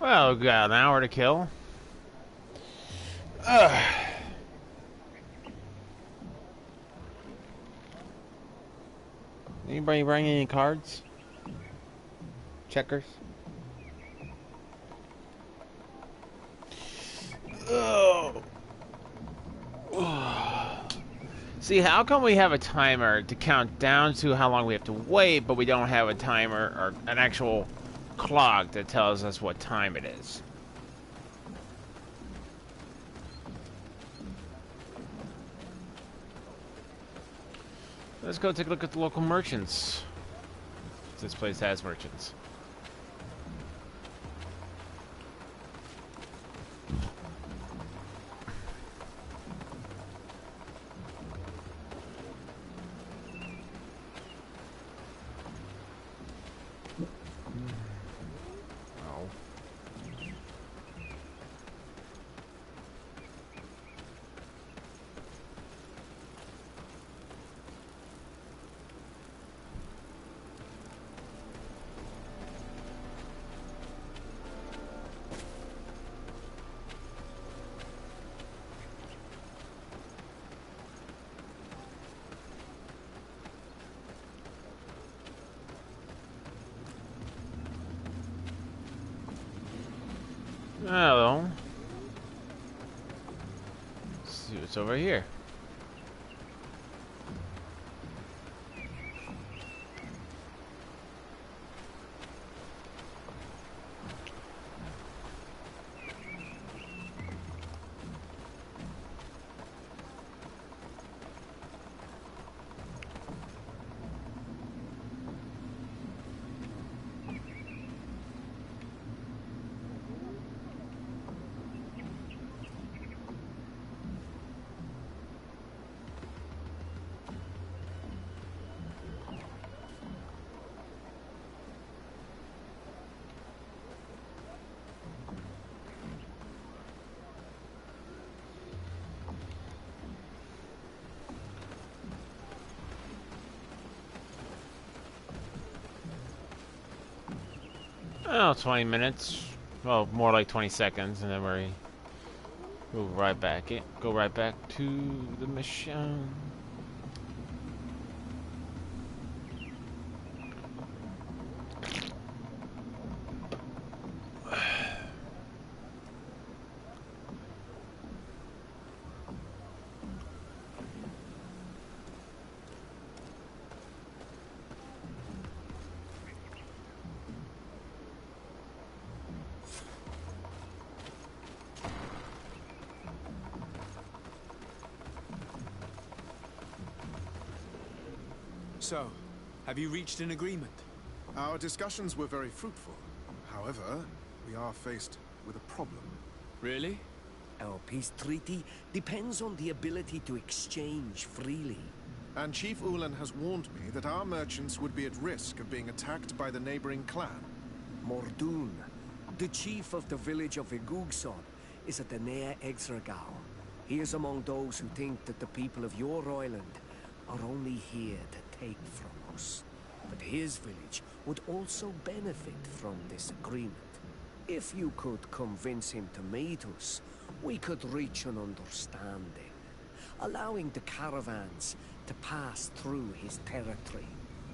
Well, we got an hour to kill. Ugh. Anybody bring any cards? Checkers? Oh. See, how come we have a timer to count down to how long we have to wait, but we don't have a timer or an actual clock that tells us what time it is? Let's go take a look at the local merchants. This place has merchants. Hello. Let's see what's over here. Oh, 20 minutes. Well, more like 20 seconds, and then we go right back. Go right back to the mission. So, have you reached an agreement? Our discussions were very fruitful. However, we are faced with a problem. Really? Our peace treaty depends on the ability to exchange freely. And Chief Ulan has warned me that our merchants would be at risk of being attacked by the neighboring clan. Mordoon, the chief of the village of Igugson, is at the Nea Exregao. He is among those who think that the people of your island are only here to take from us. But his village would also benefit from this agreement. If you could convince him to meet us, we could reach an understanding, allowing the caravans to pass through his territory.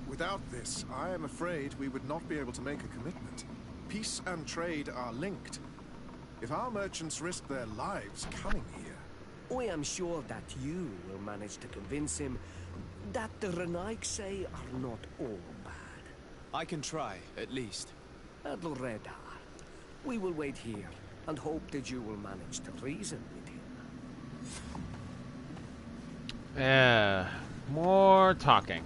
Without this, I am afraid we would not be able to make a commitment. Peace and trade are linked. If our merchants risk their lives coming here... I am sure that you will manage to convince him that the Renaigse are not all bad. I can try, at least. Adloreda, we will wait here and hope that you will manage to reason with him. Yeah, more talking.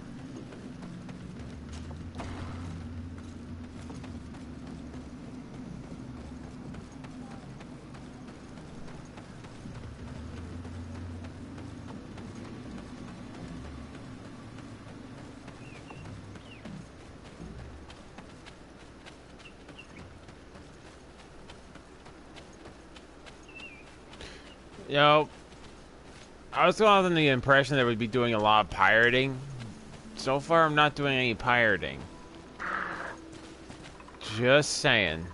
You know, I was under the impression that we'd be doing a lot of pirating. So far, I'm not doing any pirating. Just saying.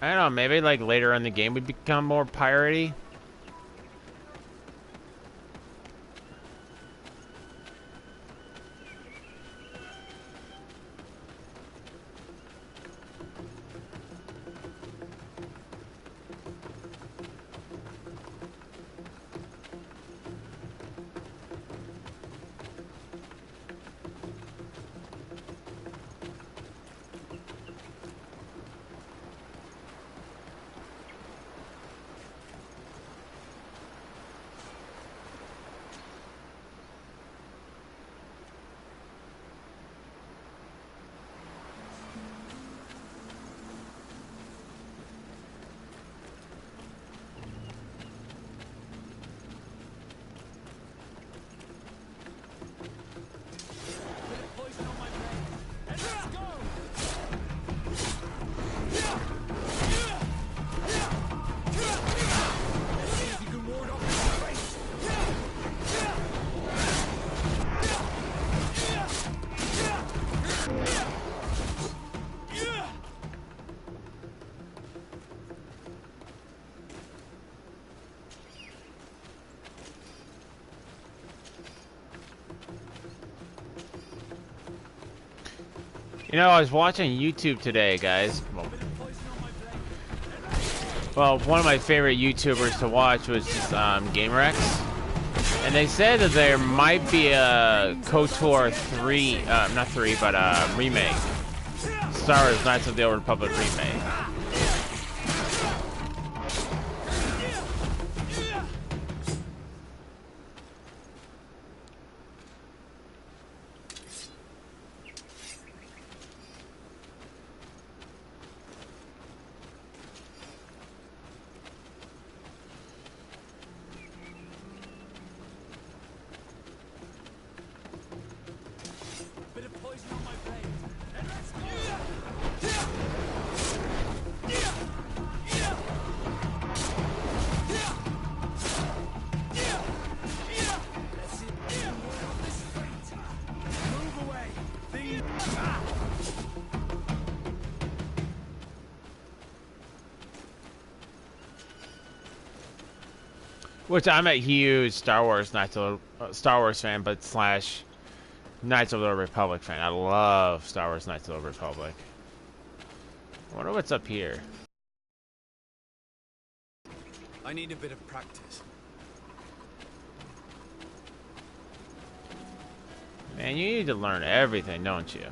I don't know, maybe like later in the game we become more piratey. You know, I was watching YouTube today, guys. Well, one of my favorite YouTubers to watch was just GameRex. And they said that there might be a KOTOR 3, not 3, but remake. Star Wars Knights of the Old Republic remake. Which I'm a huge Star Wars fan, but slash Knights of the Republic fan. I love Star Wars Knights of the Republic. I wonder what's up here. I need a bit of practice. Man, you need to learn everything, don't you?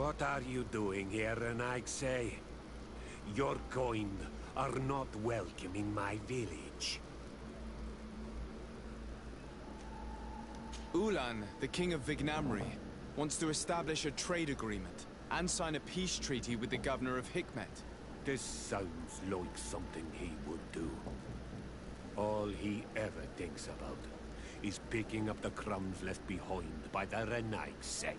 What are you doing here, Renaigse? Your kind are not welcome in my village. Ulan, the king of Vignamri, wants to establish a trade agreement and sign a peace treaty with the governor of Hikmet. This sounds like something he would do. All he ever thinks about is picking up the crumbs left behind by the Renaigse.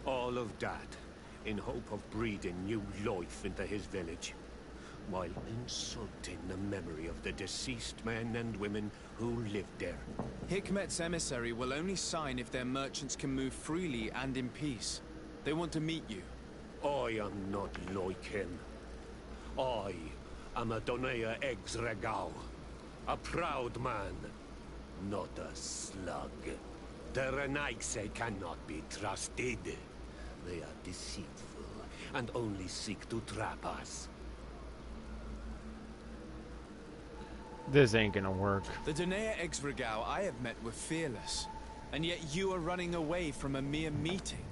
All of that in hope of breathing new life into his village, while insulting the memory of the deceased men and women who lived there. Hikmet's emissary will only sign if their merchants can move freely and in peace. They want to meet you. I am not like him. I am a Donea Exregao, a proud man, not a slug. The Renaigse cannot be trusted. They are deceitful and only seek to trap us. This ain't gonna work. The Donea Exregao I have met were fearless, and yet you are running away from a mere meeting.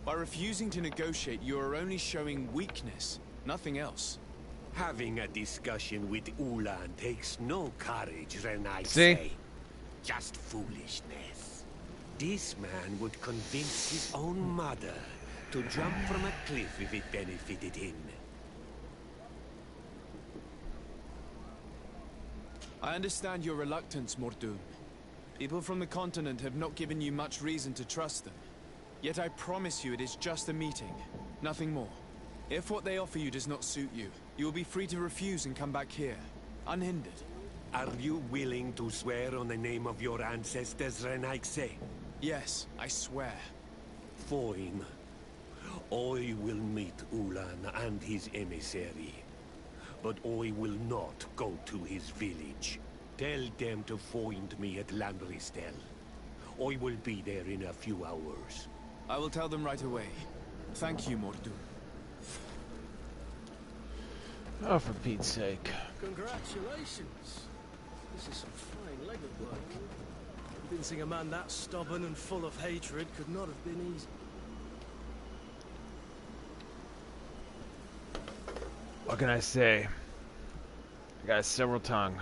By refusing to negotiate, you are only showing weakness, nothing else. Having a discussion with Ulan takes no courage, Renaigse. See? Just foolishness. This man would convince his own mother to jump from a cliff if it benefited him. I understand your reluctance, Mordoun. People from the continent have not given you much reason to trust them. Yet I promise you it is just a meeting, nothing more. If what they offer you does not suit you, you will be free to refuse and come back here, unhindered. Are you willing to swear on the name of your ancestors, Renaigse? Yes, I swear. Fine. I will meet Ulan and his emissary. But I will not go to his village. Tell them to find me at Landristel. I will be there in a few hours. I will tell them right away. Thank you, Mordoun. Oh, for Pete's sake. Congratulations. This is some fine leg of work. Convincing a man that stubborn and full of hatred could not have been easy. What can I say? I got a silver tongue.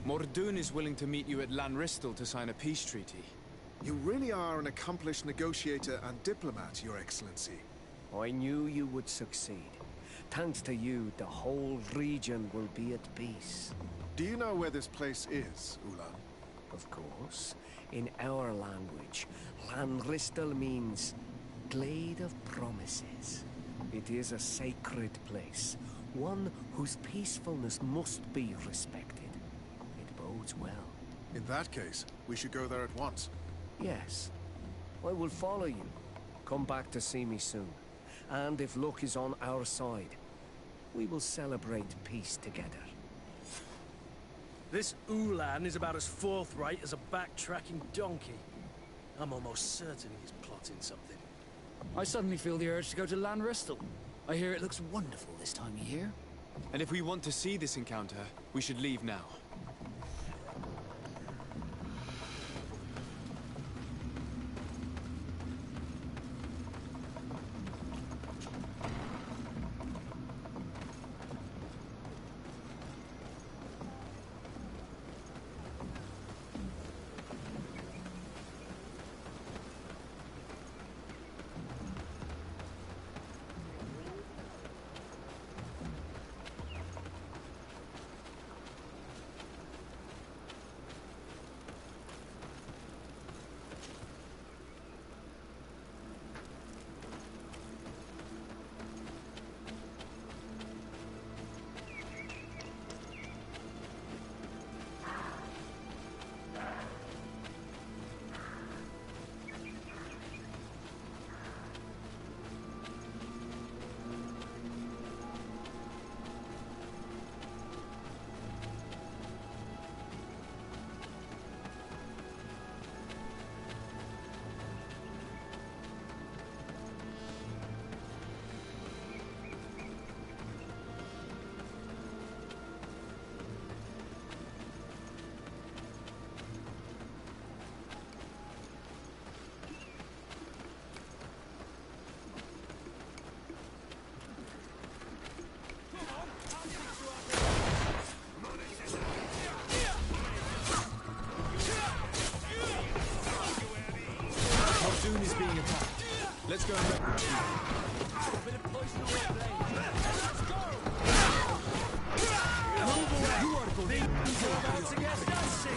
Mordoun is willing to meet you at Lanristel to sign a peace treaty. You really are an accomplished negotiator and diplomat, Your Excellency. I knew you would succeed. Thanks to you, the whole region will be at peace. Do you know where this place is, Ulan? Of course. In our language, Lanristel means Glade of Promises. It is a sacred place, one whose peacefulness must be respected. It bodes well. In that case, we should go there at once. Yes. I will follow you. Come back to see me soon. And if luck is on our side, we will celebrate peace together. This Ulan is about as forthright as a backtracking donkey. I'm almost certain he's plotting something. I suddenly feel the urge to go to Lanristel. I hear it looks wonderful this time of year. And if we want to see this encounter, we should leave now. Let's go and wreck the chief. A bit of poison on my blade. Let's go! Move away! You are going to about to get dusty!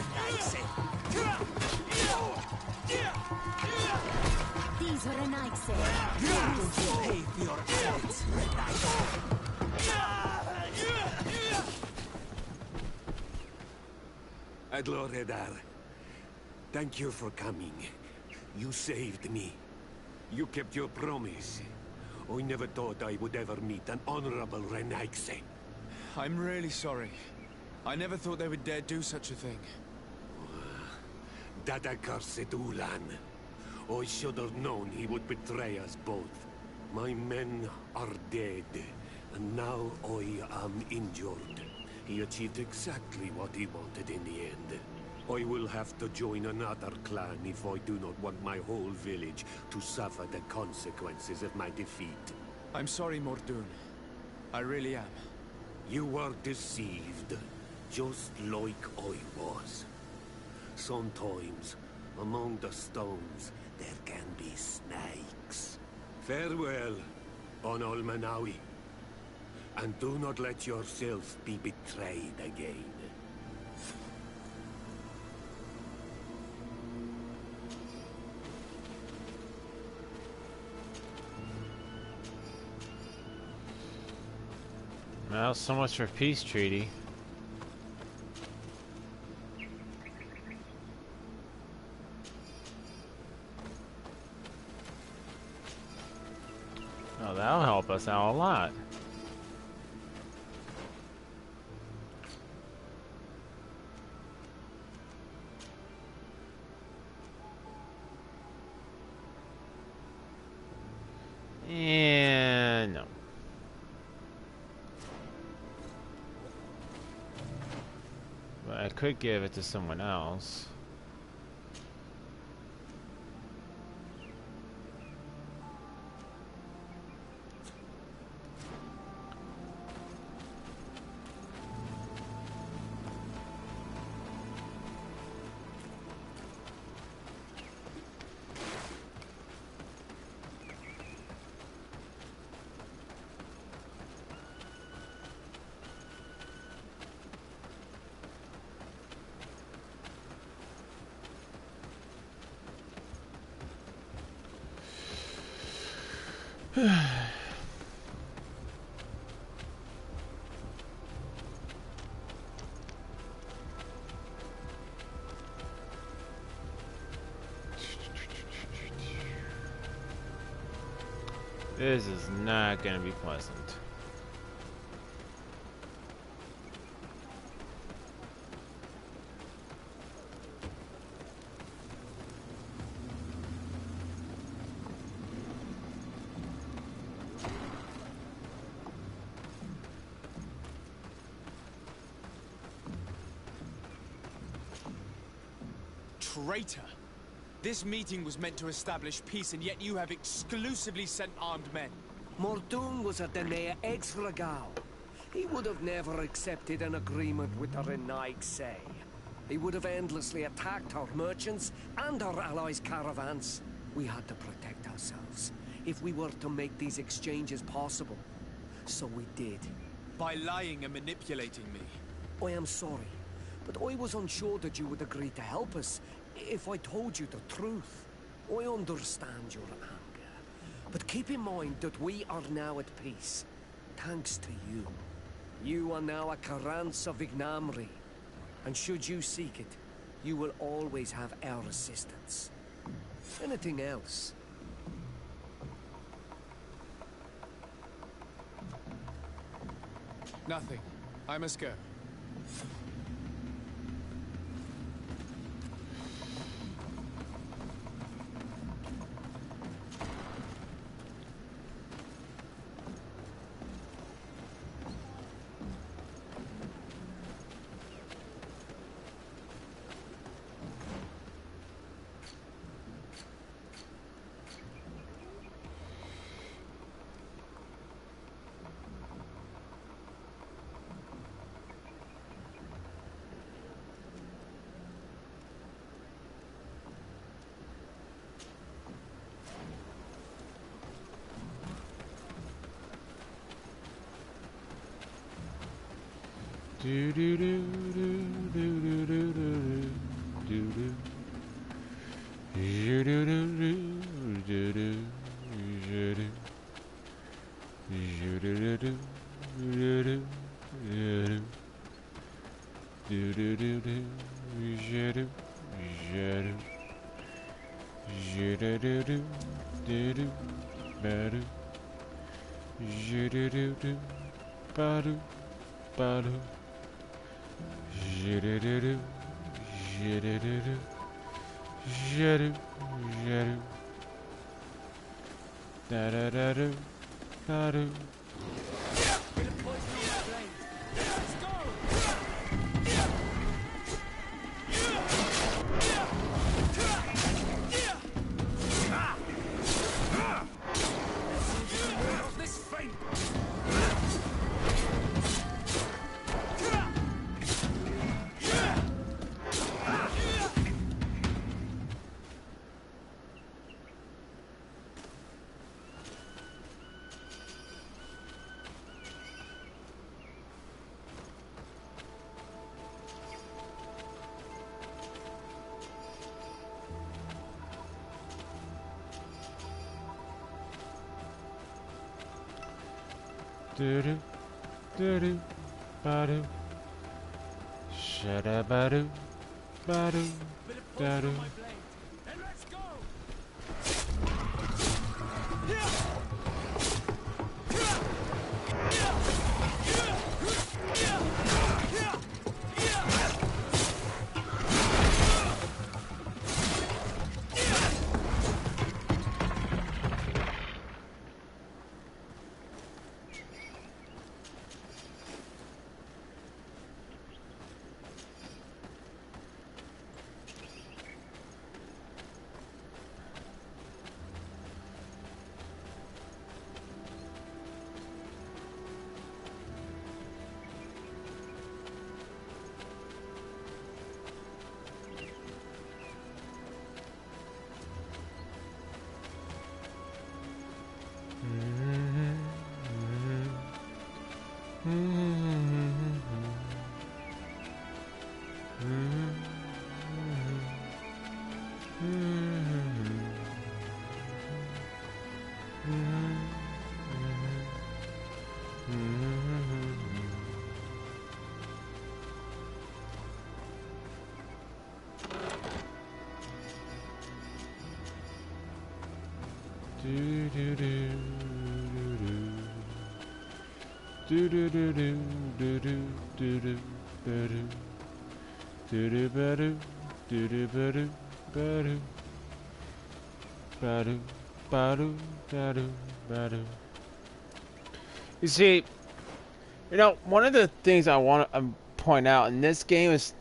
These were a night's You are going to pay for your sins, Red Knight. Adloredar, thank you for coming. You saved me. You kept your promise. I never thought I would ever meet an honorable Renaigse. I'm really sorry. I never thought they would dare do such a thing. That accursed Ulan. I should have known he would betray us both. My men are dead, and now I am injured. He achieved exactly what he wanted in the end. I will have to join another clan if I do not want my whole village to suffer the consequences of my defeat. I'm sorry, Mordoun. I really am. You were deceived, just like I was. Sometimes, among the stones, there can be snakes. Farewell, on Olmanawi. And do not let yourself be betrayed again. Well, so much for peace treaty. Oh, that'll help us out a lot. And no. But I could give it to someone else. This is not going to be pleasant. Traitor! This meeting was meant to establish peace, and yet you have exclusively sent armed men. Mordoun was a Denea ex-Regal. He would have never accepted an agreement with the Renaigse. He would have endlessly attacked our merchants and our allies' caravans. We had to protect ourselves if we were to make these exchanges possible. So we did. By lying and manipulating me. I am sorry, but I was unsure that you would agree to help us if I told you the truth. I understand your anger, but keep in mind that we are now at peace, thanks to you. You are now a Karants of Ignamri, and should you seek it, you will always have our assistance. Anything else? Nothing. I must go. Do do do do do do do do do. Do do do do do do do. Do do do do do do do. Do do do do do do. Do do do do do do. Ba-do. Do do do do. Ba-do. Ba-do. Do do do do. Do do do do. Do do do. Da da da do. Da-do. Do-do, do-do, ba-do. Shada-ba-do, ba-do, da-do. You see, one of the things I want to point out in this game is,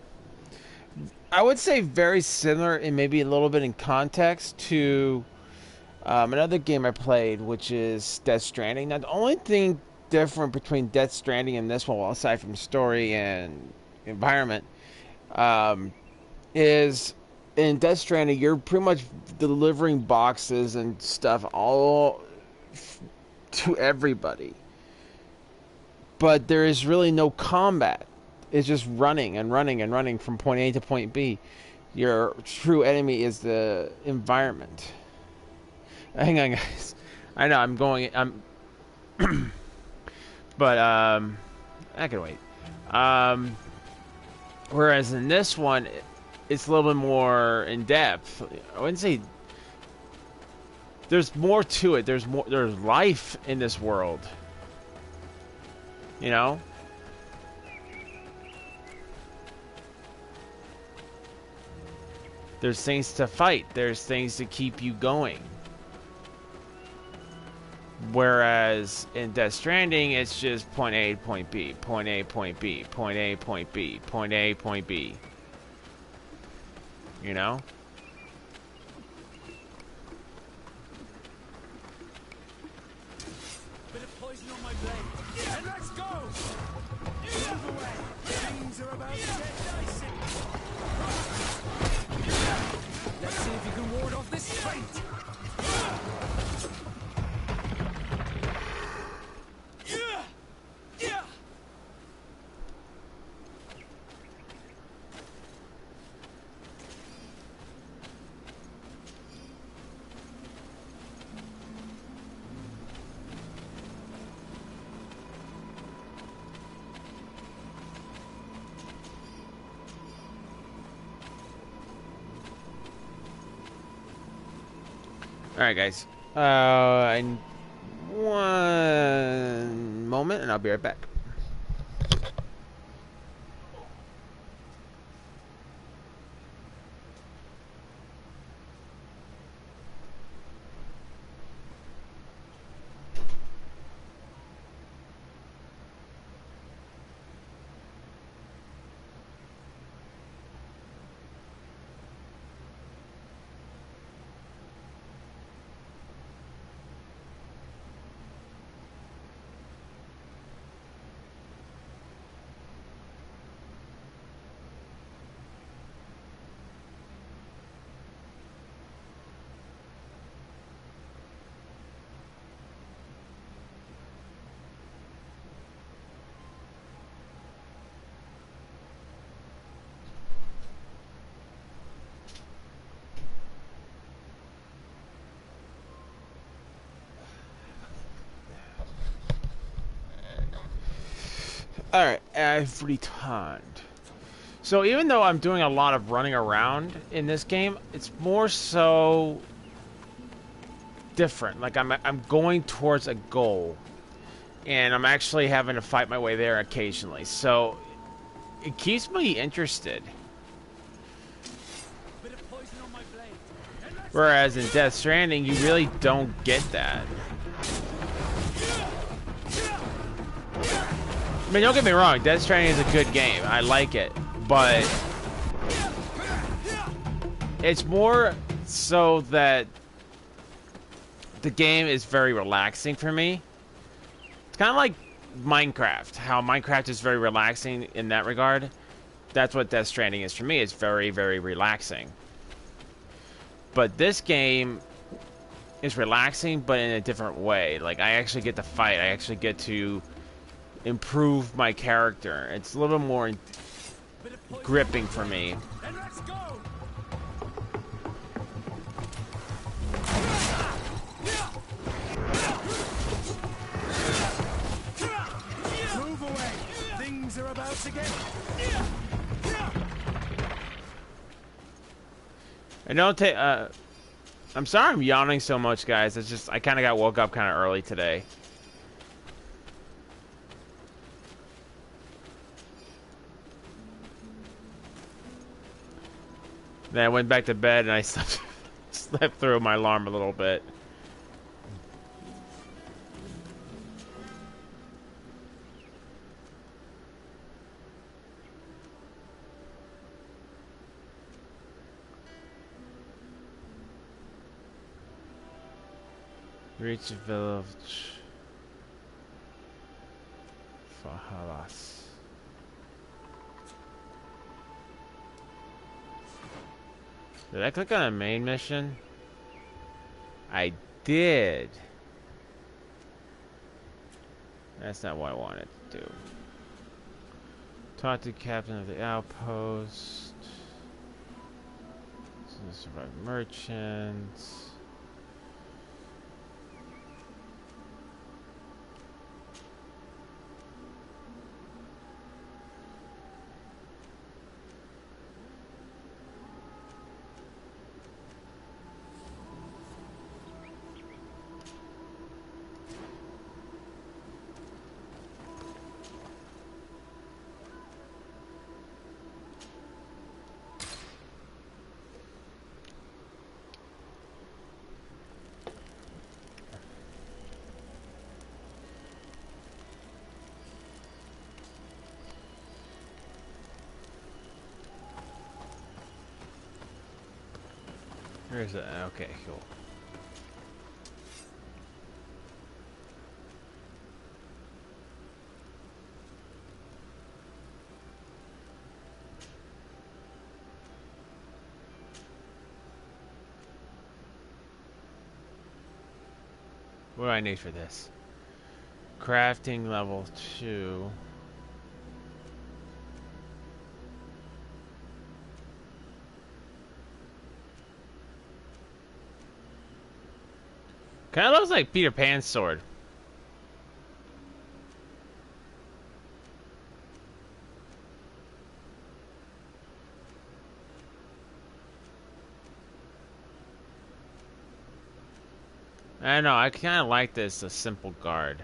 I would say, very similar and maybe a little bit in context to another game I played, which is Death Stranding. Now, the only thing different between Death Stranding and this one, well, aside from story and environment, is in Death Stranding, you're pretty much delivering boxes and stuff all to everybody. But there is really no combat. It's just running and running and running from point A to point B. Your true enemy is the environment. Hang on, guys. I know I'm but I can wait. Whereas in this one, it's a little bit more in depth. I wouldn't say there's more to it. There's life in this world. There's things to fight. There's things to keep you going. Whereas in Death Stranding, it's just point A, point B, point A, point B, point A, point B, point A, point B. Bit of poison on my blade. And let's go! Move away. Things are about to get dicey. Let's see if you can ward off this fate. Alright, guys. In one moment, and I'll be right back. Alright, I've returned. So even though I'm doing a lot of running around in this game, it's more so different. Like I'm going towards a goal, and I'm actually having to fight my way there occasionally. So it keeps me interested. Whereas in Death Stranding, you really don't get that. I mean, don't get me wrong, Death Stranding is a good game. I like it, but it's more so that the game is very relaxing for me. It's kind of like Minecraft, how Minecraft is very relaxing in that regard. That's what Death Stranding is for me. It's very, very relaxing. But this game is relaxing, but in a different way. Like, I actually get to fight. I actually get to improve my character. It's a little more gripping for me. Move away. Things are about to get. I don't take. I'm sorry I'm yawning so much, guys. It's just I kind of got woke up kind of early today. Then I went back to bed and I slept through my alarm a little bit. Reach the village. Fahalas. Did I click on a main mission? I did. That's not what I wanted to do. Talk to the captain of the outpost. Survive merchants. Where's that? Okay, cool. What do I need for this? Crafting level 2. Kinda looks like Peter Pan's sword. I don't know, I kind of like this, a simple guard.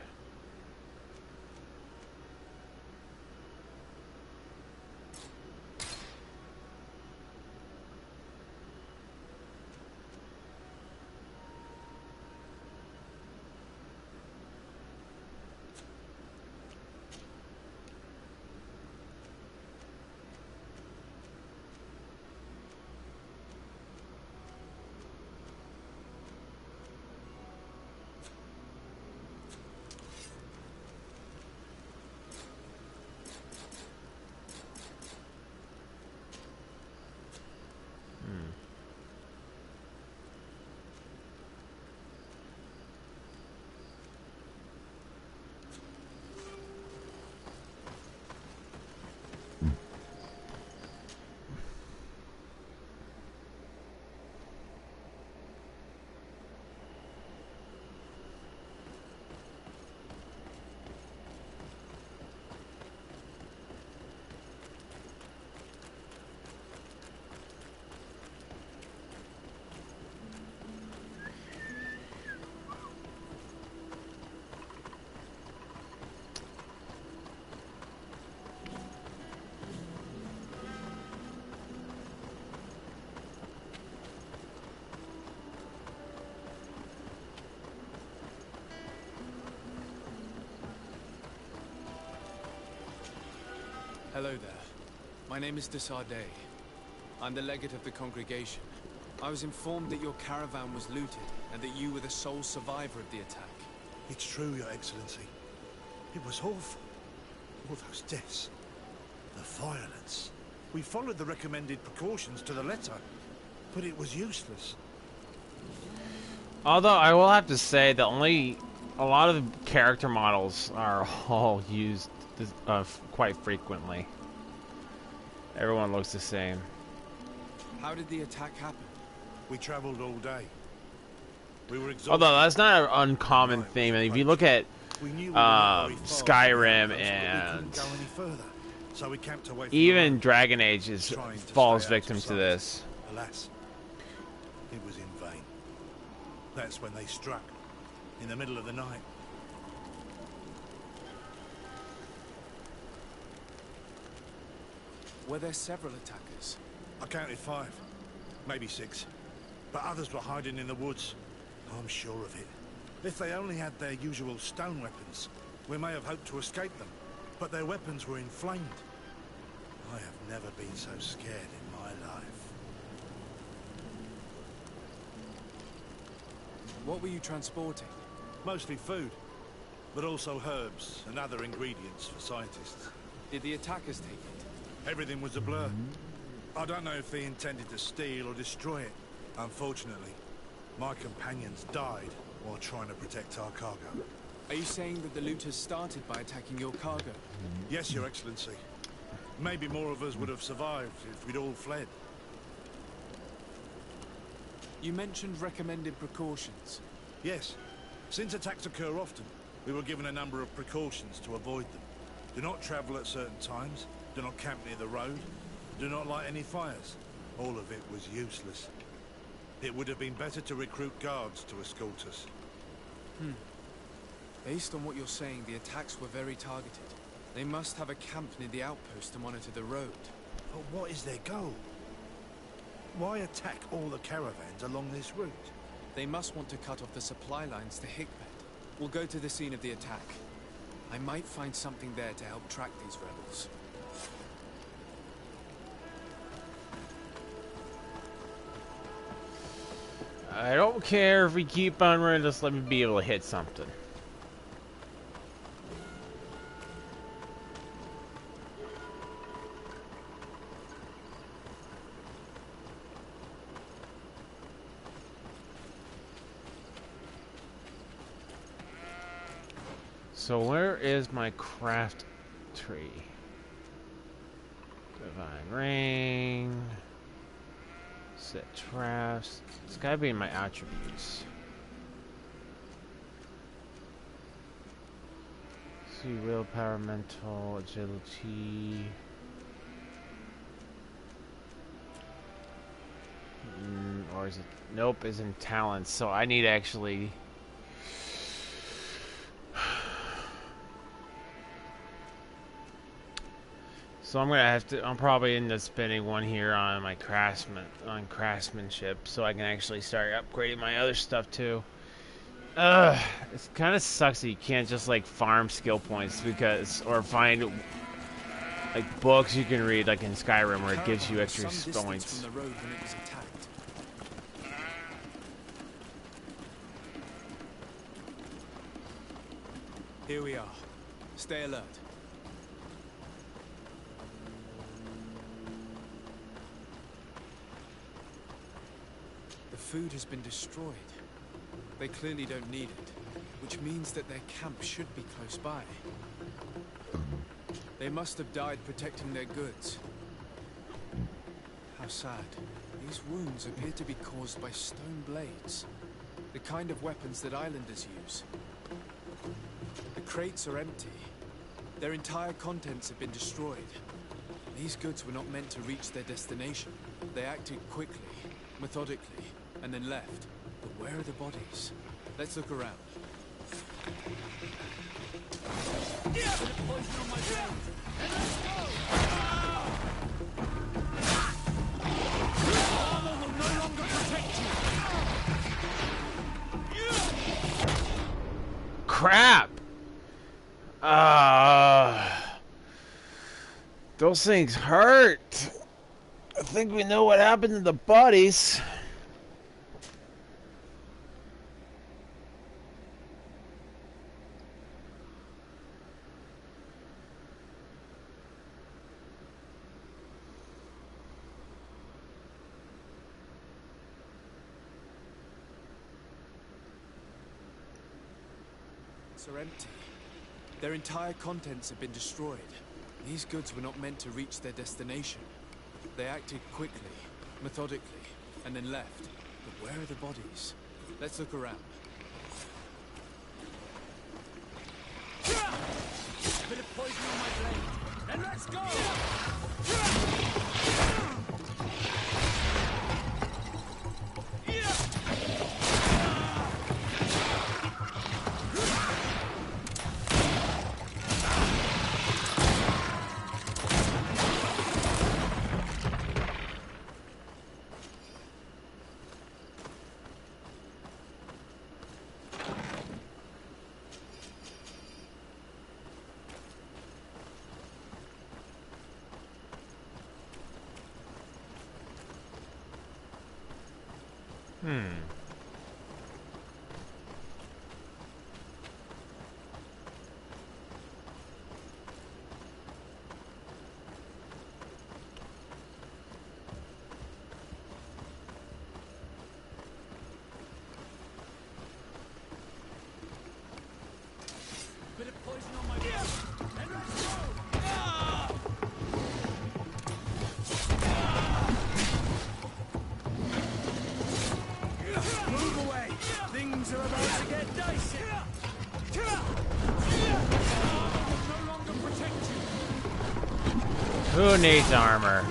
Hello there. My name is Desardet. I'm the legate of the congregation. I was informed that your caravan was looted, and that you were the sole survivor of the attack. It's true, Your Excellency. It was awful. All those deaths. The violence. We followed the recommended precautions to the letter, but it was useless. Although I will have to say that a lot of the character models are all used quite frequently. Everyone looks the same. How did the attack happen? We traveled all day. We were exhausted. Although that's not an uncommon theme. And if you look at Skyrim and so we camped away from even Dragon Age falls victim to this. Alas, it was in vain. That's when they struck, in the middle of the night. Were there several attackers? I counted 5, maybe 6. But others were hiding in the woods. I'm sure of it. If they only had their usual stone weapons, we may have hoped to escape them. But their weapons were inflamed. I have never been so scared in my life. What were you transporting? Mostly food, but also herbs and other ingredients for scientists. Did the attackers take it? Everything was a blur. I don't know if they intended to steal or destroy it. Unfortunately, my companions died while trying to protect our cargo. Are you saying that the looters started by attacking your cargo? Yes, Your Excellency. Maybe more of us would have survived if we'd all fled. You mentioned recommended precautions. Yes. Since attacks occur often, we were given a number of precautions to avoid them. Do not travel at certain times. Do not camp near the road. Do not light any fires. All of it was useless. It would have been better to recruit guards to escort us. Based on what you're saying, the attacks were very targeted. They must have a camp near the outpost to monitor the road. But what is their goal? Why attack all the caravans along this route? They must want to cut off the supply lines to Hickbed. We'll go to the scene of the attack. I might find something there to help track these rebels. I don't care if we keep on running, just let me be able to hit something. So where is my craft tree? Divine Ring. Set traps. It's gotta be in my attributes. See, willpower, mental, agility. Or is it? Nope, is in talents. So I need to actually So I'm gonna have to. I'm probably end up spending one here on my craftsmanship, so I can actually start upgrading my other stuff too. It kind of sucks that you can't just like farm skill points or find like books you can read like in Skyrim where it gives you extra points. From the road when it was attacked. Here we are. Stay alert. The food has been destroyed. They clearly don't need it, which means that their camp should be close by. They must have died protecting their goods. How sad. These wounds appear to be caused by stone blades, the kind of weapons that islanders use. The crates are empty. Their entire contents have been destroyed. These goods were not meant to reach their destination. They acted quickly, methodically, and then left. But where are the bodies? Let's look around. Crap! Those things hurt. I think we know what happened to the bodies. Are empty. Their entire contents have been destroyed. These goods were not meant to reach their destination. They acted quickly, methodically, and then left. But where are the bodies? Let's look around. Bit of poison on my blade. And let's go! Who needs armor?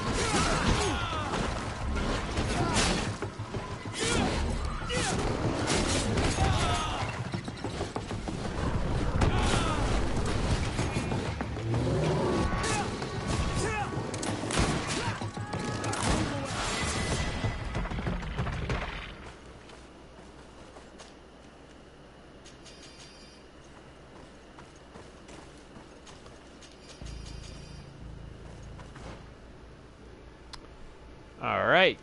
All right.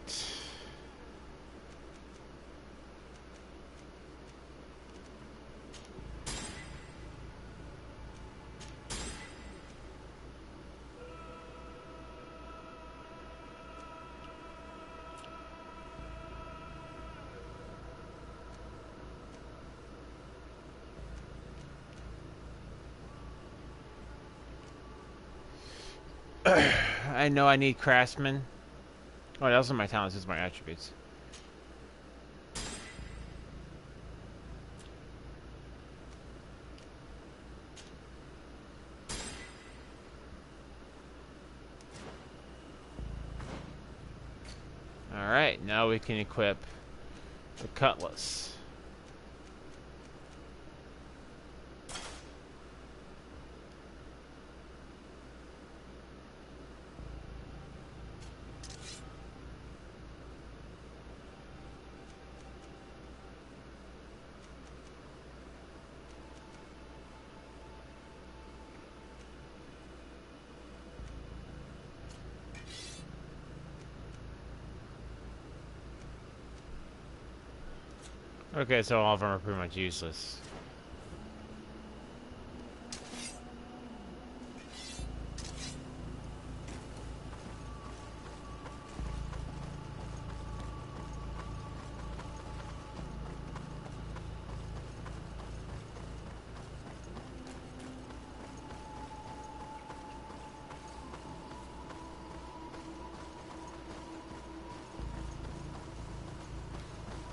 I know I need craftsman. Oh, those are my talents. These are my attributes. Alright, now we can equip the cutlass. Okay, so all of them are pretty much useless.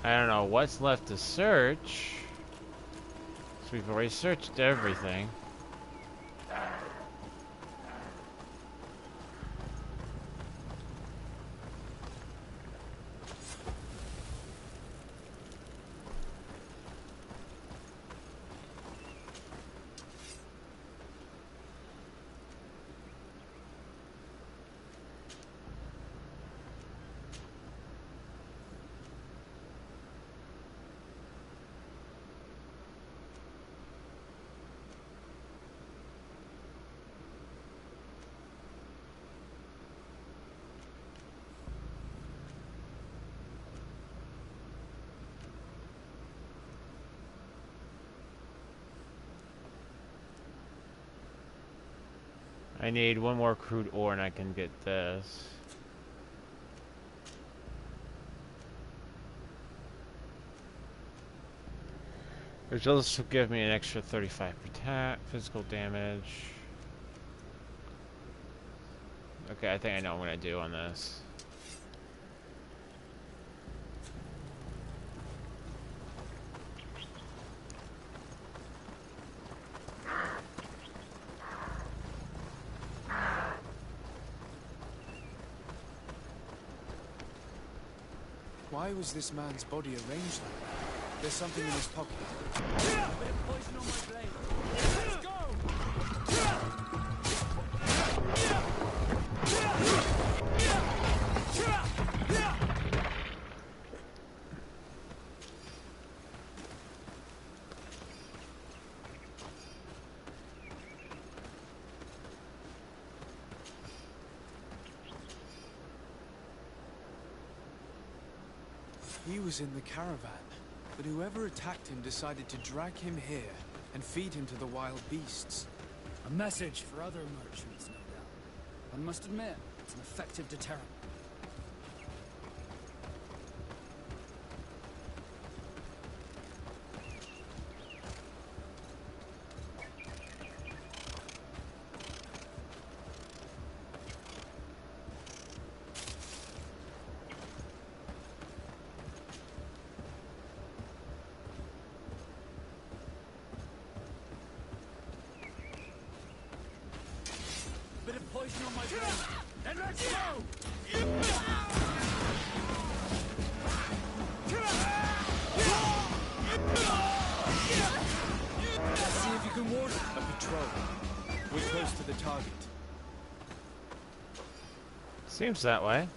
I don't know what's left to search. So we've already searched everything. I need one more crude ore and I can get this. Which will also give me an extra 35 physical damage. Okay, I think I know what I'm gonna do on this. Why was this man's body arranged like that? There's something in his pocket. Poison on my blade. Let's go! He was in the caravan, but whoever attacked him decided to drag him here and feed him to the wild beasts. A message for other merchants, no doubt. I must admit, it's an effective deterrent. Bit of poison on my blade. And let's go! See if you can ward it. A patrol. We're close to the target. Seems that way.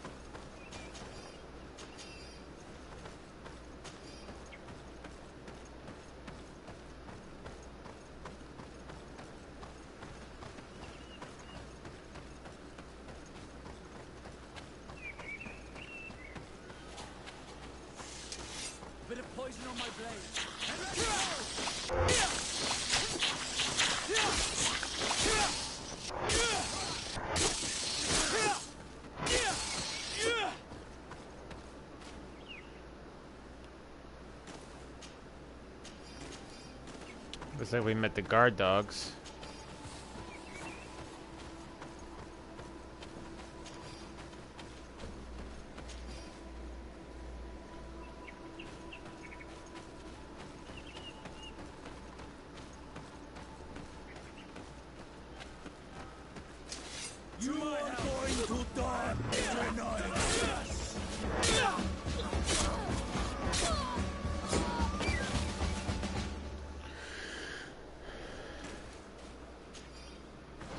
Bit of poison on my blade. And let's go! Looks like we met the guard dogs. You are going to die every night.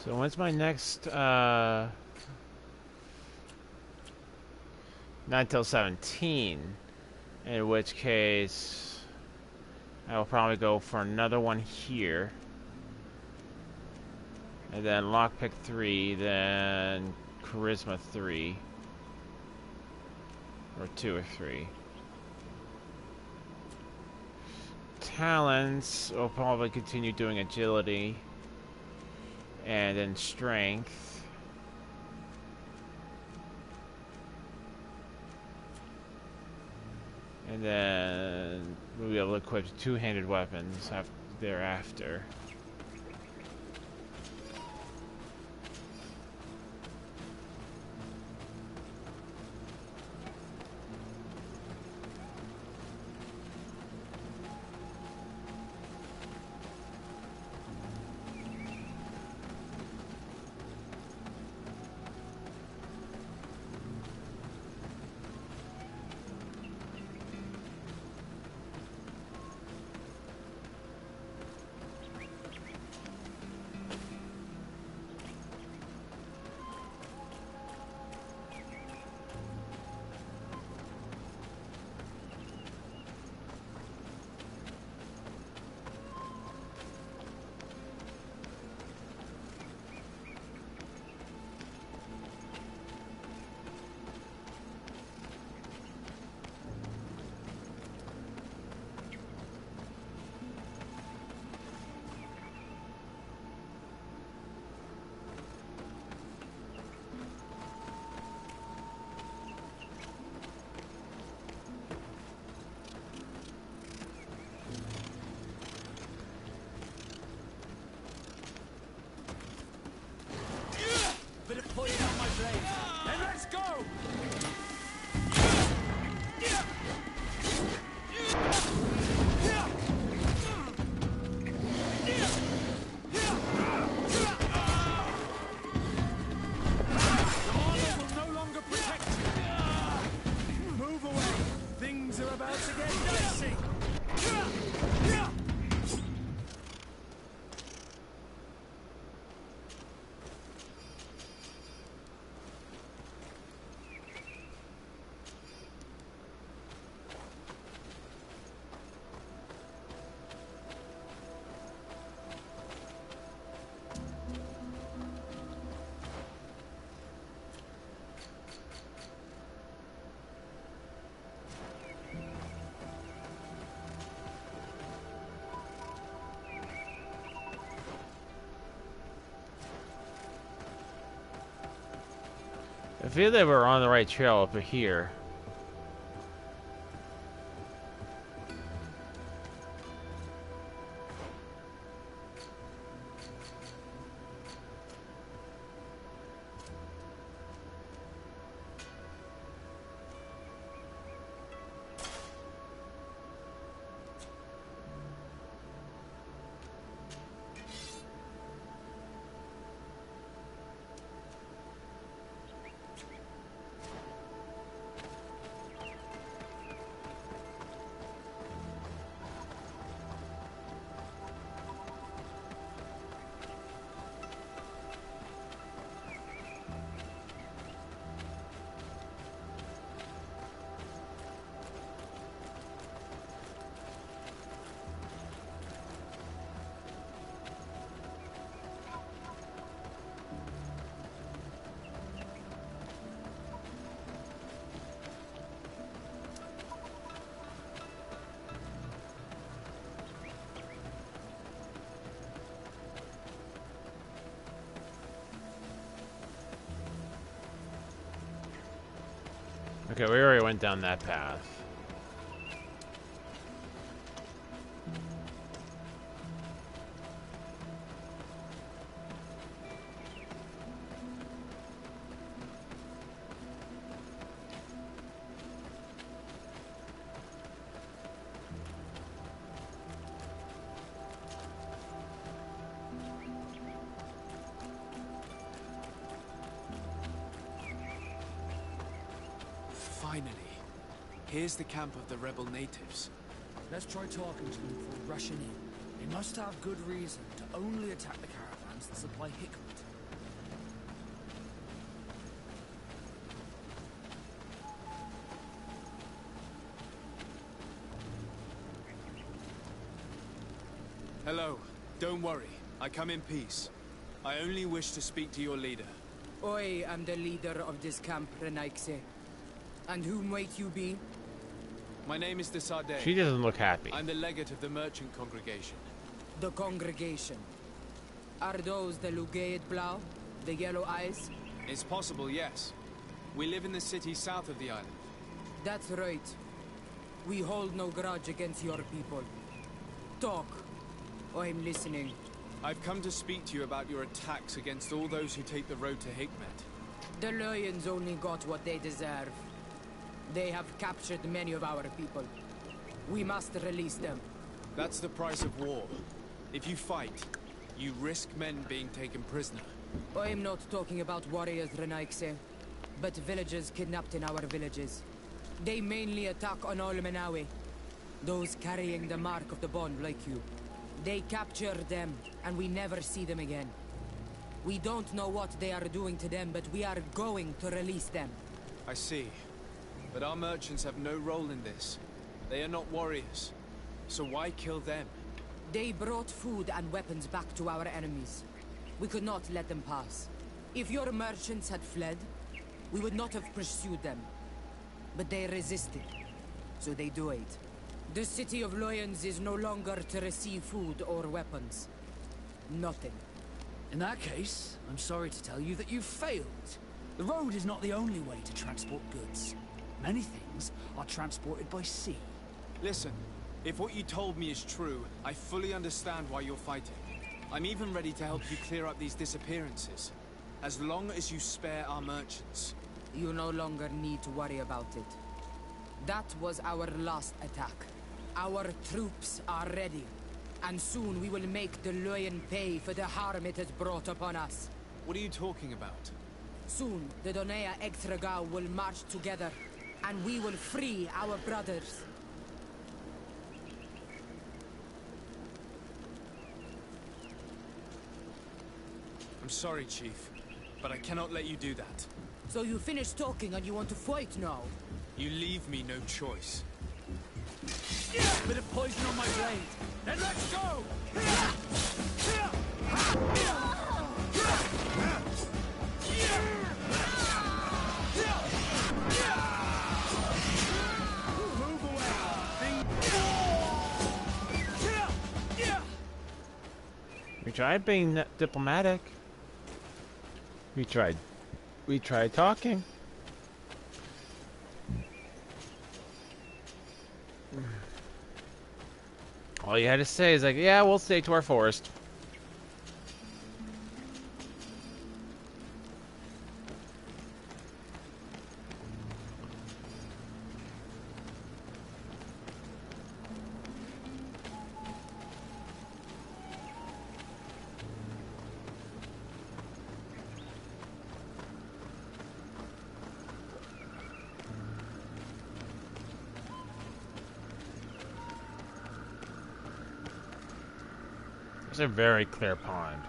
So when's my next, 9 till 17, in which case I will probably go for another one here, and then lockpick 3, then charisma 3, or 2 or 3. talents, we'll probably continue doing agility and then strength. And then we'll be able to equip two-handed weapons thereafter. Bit of poison on my blade. And let's go! Your armor will no longer protect you. Move away. Things are about to get dicey. I feel that we're on the right trail over here. Okay, we already went down that path. Finally. Here's the camp of the rebel natives. Let's try talking to them before rushing in. They must have good reason to only attack the caravans that supply Hikmet. Hello. Don't worry. I come in peace. I only wish to speak to your leader. I am the leader of this camp, Renaikse. And whom might you be? My name is Desade. She doesn't look happy. I'm the legate of the merchant congregation. The congregation. Are those the Lugaid Blau? The yellow eyes? It's possible, yes. We live in the city south of the island. That's right. We hold no grudge against your people. Talk. I'm listening. I've come to speak to you about your attacks against all those who take the road to Hikmet. The Lions only got what they deserve. They have captured many of our people. We must release them. That's the price of war. If you fight, you risk men being taken prisoner. I'm not talking about warriors, Renaikse, but villagers kidnapped in our villages. They mainly attack on all Menawe, those carrying the mark of the bond like you. They capture them, and we never see them again. We don't know what they are doing to them, but we are going to release them. I see. But our merchants have no role in this. They are not warriors. So why kill them? They brought food and weapons back to our enemies. We could not let them pass. If your merchants had fled, we would not have pursued them. But they resisted, so they died. The city of Loyans is no longer to receive food or weapons. Nothing. In that case, I'm sorry to tell you that you've failed. The road is not the only way to transport goods. Many things are transported by sea. Listen, if what you told me is true, I fully understand why you're fighting. I'm even ready to help you clear up these disappearances. As long as you spare our merchants. You no longer need to worry about it. That was our last attack. Our troops are ready. And soon we will make the Loyan pay for the harm it has brought upon us. What are you talking about? Soon, the Donea Extragao will march together, and we will free our brothers. I'm sorry, Chief, but I cannot let you do that. So you finished talking and you want to fight now? You leave me no choice. Bit of poison on my blade. Then let's go! Move away! We tried being diplomatic. We tried talking. All you had to say is like, yeah, we'll stay to our forest. It's a very clear pond.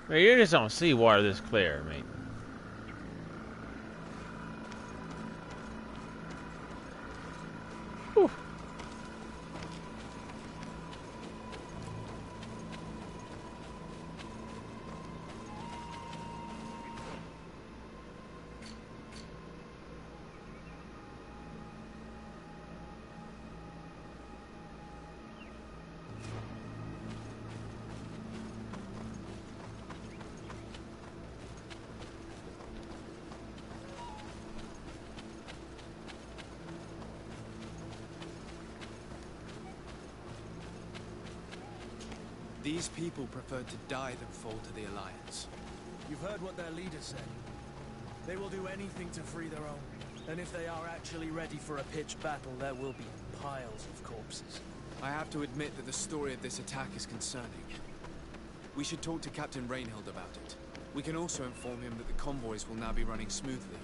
I mean, you just don't see water this clear. I mean, whew. These people preferred to die than fall to the Alliance. You've heard what their leader said. They will do anything to free their own. And if they are actually ready for a pitched battle, there will be piles of corpses. I have to admit that the story of this attack is concerning. We should talk to Captain Reinhild about it. We can also inform him that the convoys will now be running smoothly.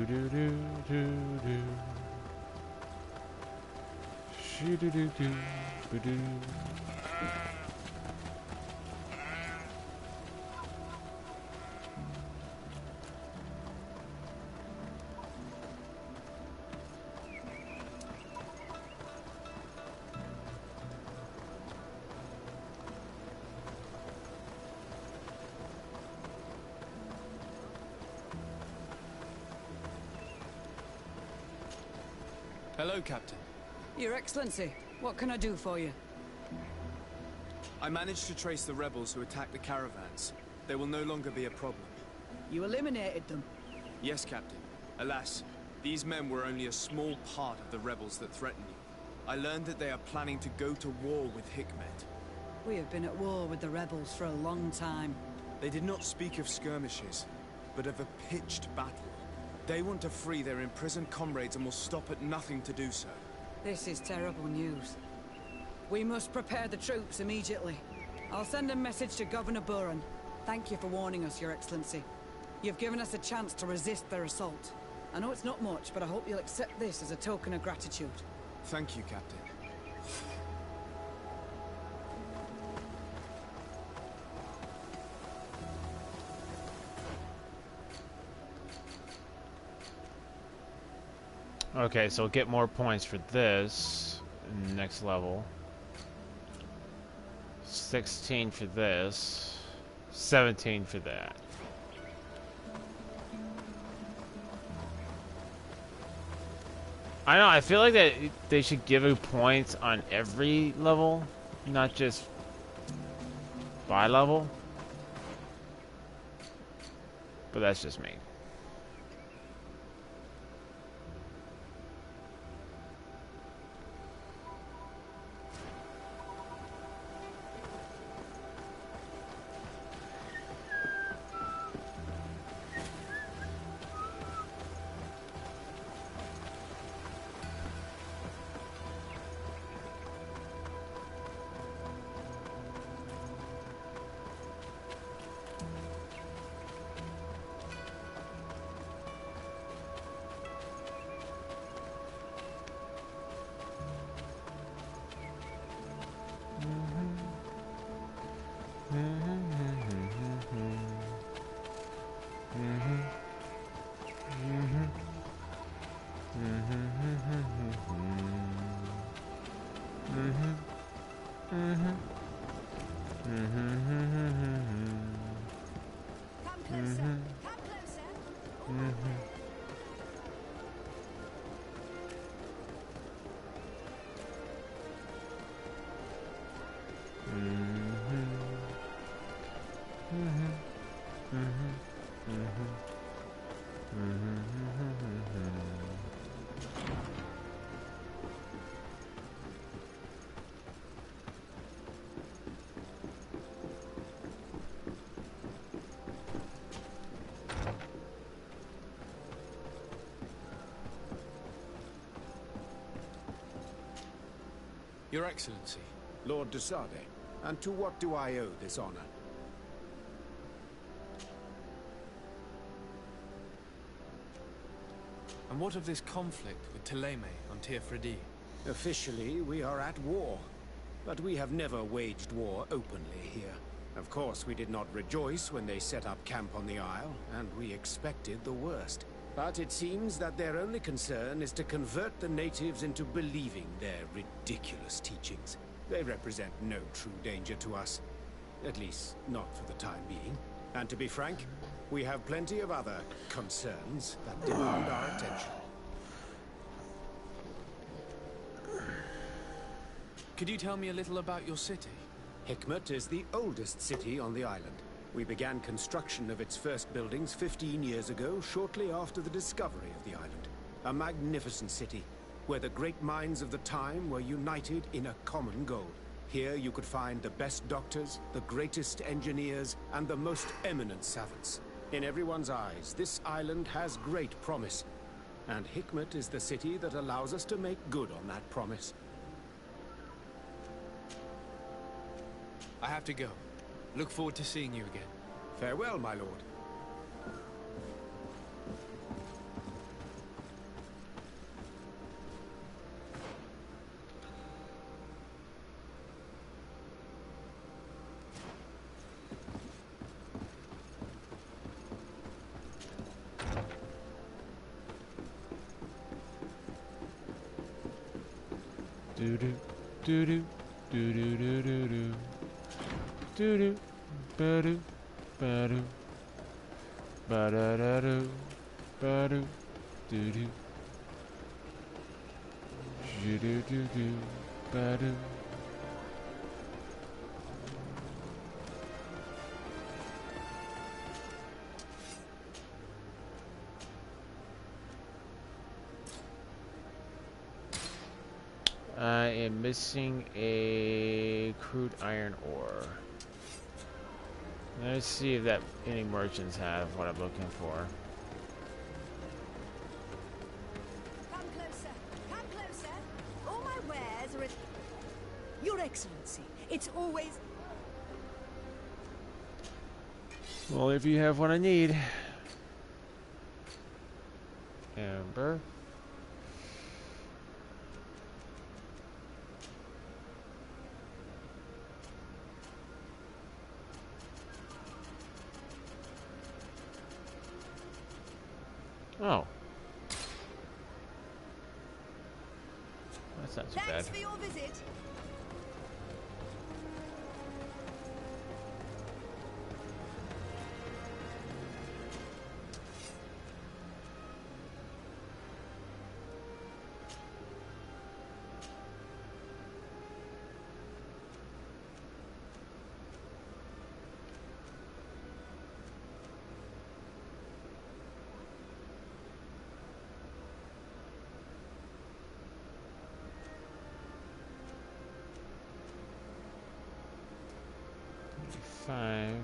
Do do do do do. Shoo do do do do do. Hello, Captain. Your Excellency, what can I do for you? I managed to trace the rebels who attacked the caravans. They will no longer be a problem. You eliminated them? Yes, Captain. Alas, these men were only a small part of the rebels that threaten you. I learned that they are planning to go to war with Hikmet. We have been at war with the rebels for a long time. They did not speak of skirmishes, but of a pitched battle. They want to free their imprisoned comrades and will stop at nothing to do so. This is terrible news. We must prepare the troops immediately. I'll send a message to Governor Buran. Thank you for warning us, Your Excellency. You've given us a chance to resist their assault. I know it's not much, but I hope you'll accept this as a token of gratitude. Thank you, Captain. Okay, so get more points for this next level. 16 for this. 17 for that. I know, I feel like that they should give you points on every level, not just by level. But that's just me. Your Excellency. Lord de Sade, and to what do I owe this honor? And what of this conflict with Thélème on Tir-Freddy? Officially, we are at war. But we have never waged war openly here. Of course, we did not rejoice when they set up camp on the Isle, and we expected the worst. But it seems that their only concern is to convert the natives into believing their ridiculous teachings. They represent no true danger to us. At least, not for the time being. And to be frank, we have plenty of other concerns that demand our attention. Could you tell me a little about your city? Hikmet is the oldest city on the island. We began construction of its first buildings 15 years ago, shortly after the discovery of the island. A magnificent city, where the great minds of the time were united in a common goal. Here you could find the best doctors, the greatest engineers, and the most eminent savants. In everyone's eyes, this island has great promise. And Hikmet is the city that allows us to make good on that promise. I have to go. Look forward to seeing you again. Farewell, my lord. Do do do do do do do do do do do ba do ba do ba da da do ba do do do do do do do ba do. I am missing a crude iron ore. Let's see if that any merchants have what I'm looking for. Come closer. Come closer. All my wares are in... Your Excellency, it's always... Well, if you have what I need. Amber. Oh. That's not too bad. Thanks for your visit. Five.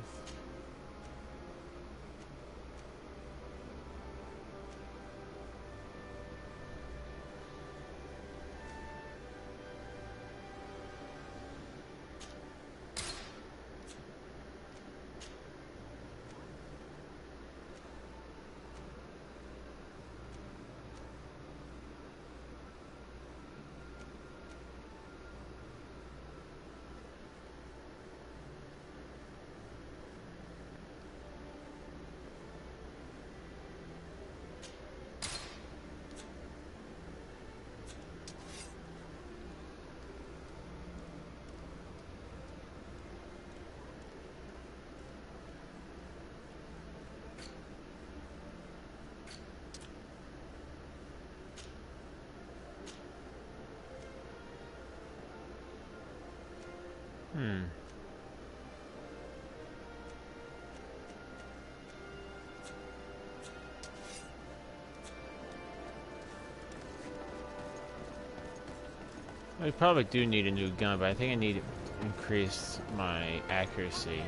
I probably do need a new gun, but I think I need to increase my accuracy.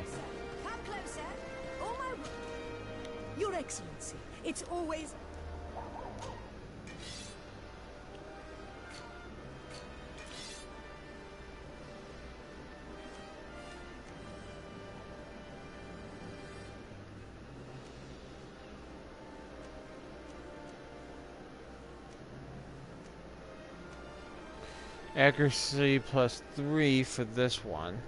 Come closer. All my... Your Excellency, it's always... Accuracy +3 for this one.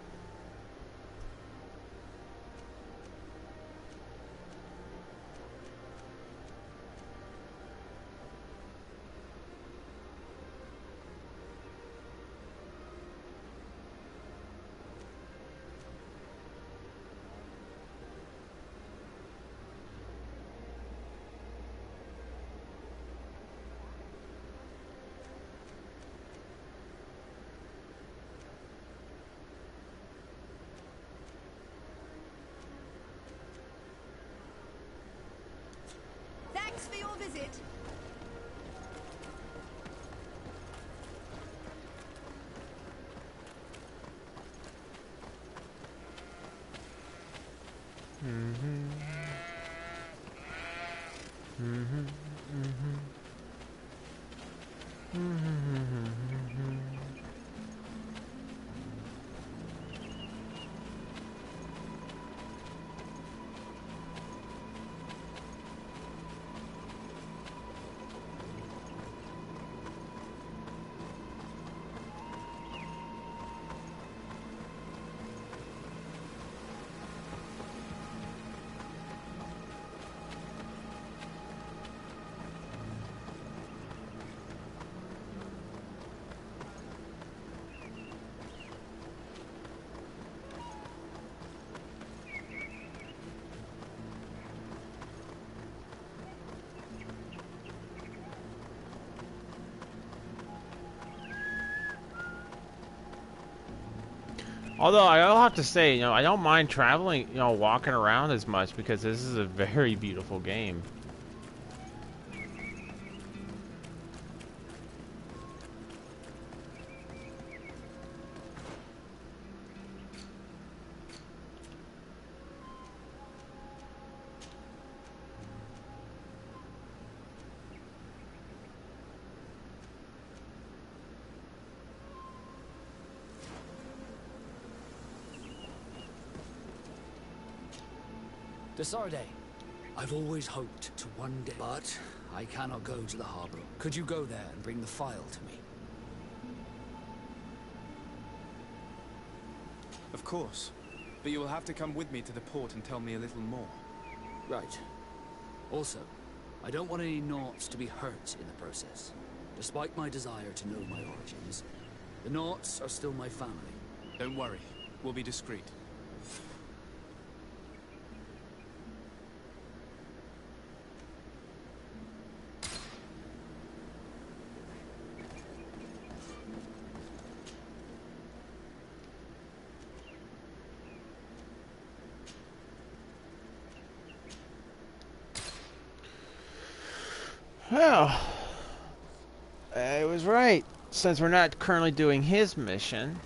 Thanks for your visit. Although I'll have to say, you know, I don't mind traveling, you know, walking around as much because this is a very beautiful game. Desarde, I've always hoped to one day, but I cannot go to the harbor. Could you go there and bring the file to me? Of course. But you will have to come with me to the port and tell me a little more. Right. Also, I don't want any Naughts to be hurt in the process. Despite my desire to know my origins, the Naughts are still my family. Don't worry. We'll be discreet. Well, I was right. Since we're not currently doing his mission.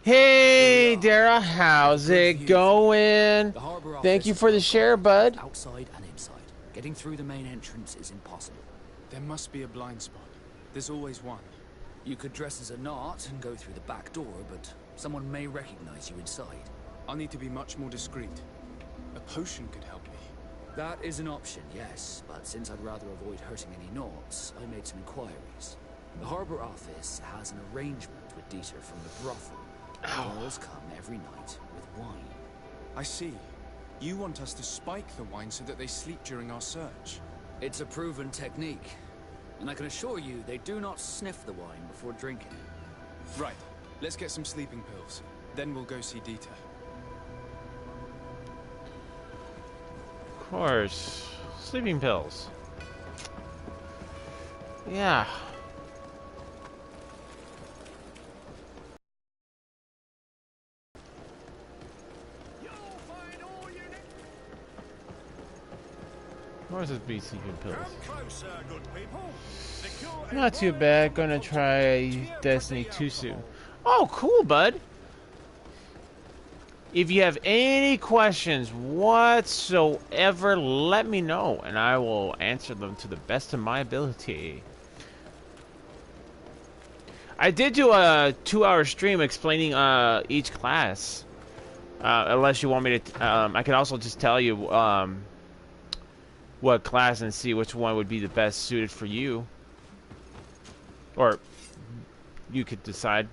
Hey, Dara, how's it going? Thank you for the share, bud. Outside and inside. Getting through the main entrance is impossible. There must be a blind spot. There's always one. You could dress as a Naut and go through the back door, but someone may recognize you inside. I'll need to be much more discreet. A potion could help me. That is an option, yes, but since I'd rather avoid hurting any Nauts, I made some inquiries. The harbor office has an arrangement with Dieter from the brothel. Girls come every night with wine. I see. You want us to spike the wine so that they sleep during our search. It's a proven technique. And I can assure you they do not sniff the wine before drinking it. Right. Let's get some sleeping pills. Then we'll go see Dieter. Of course. Sleeping pills. Yeah. Where's this be sleeping pills? Closer, good people. Not too bad. Gonna try Destiny too soon. Oh, cool, bud. If you have any questions whatsoever, let me know, and I will answer them to the best of my ability. I did do a 2-hour stream explaining each class. Unless you want me to, I can also just tell you what class and see which one would be the best suited for you. Or you could decide.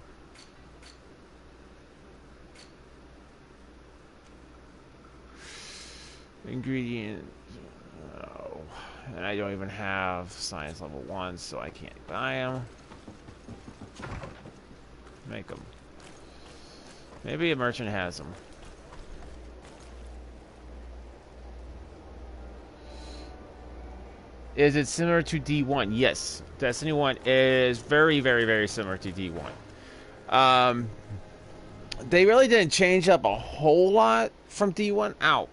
Ingredient. Oh, and I don't even have science level 1, so I can't buy them. Make them. Maybe a merchant has them. Is it similar to D1? Yes. Destiny 1 is very, very, very similar to D1. They really didn't change up a whole lot from D1. Ow.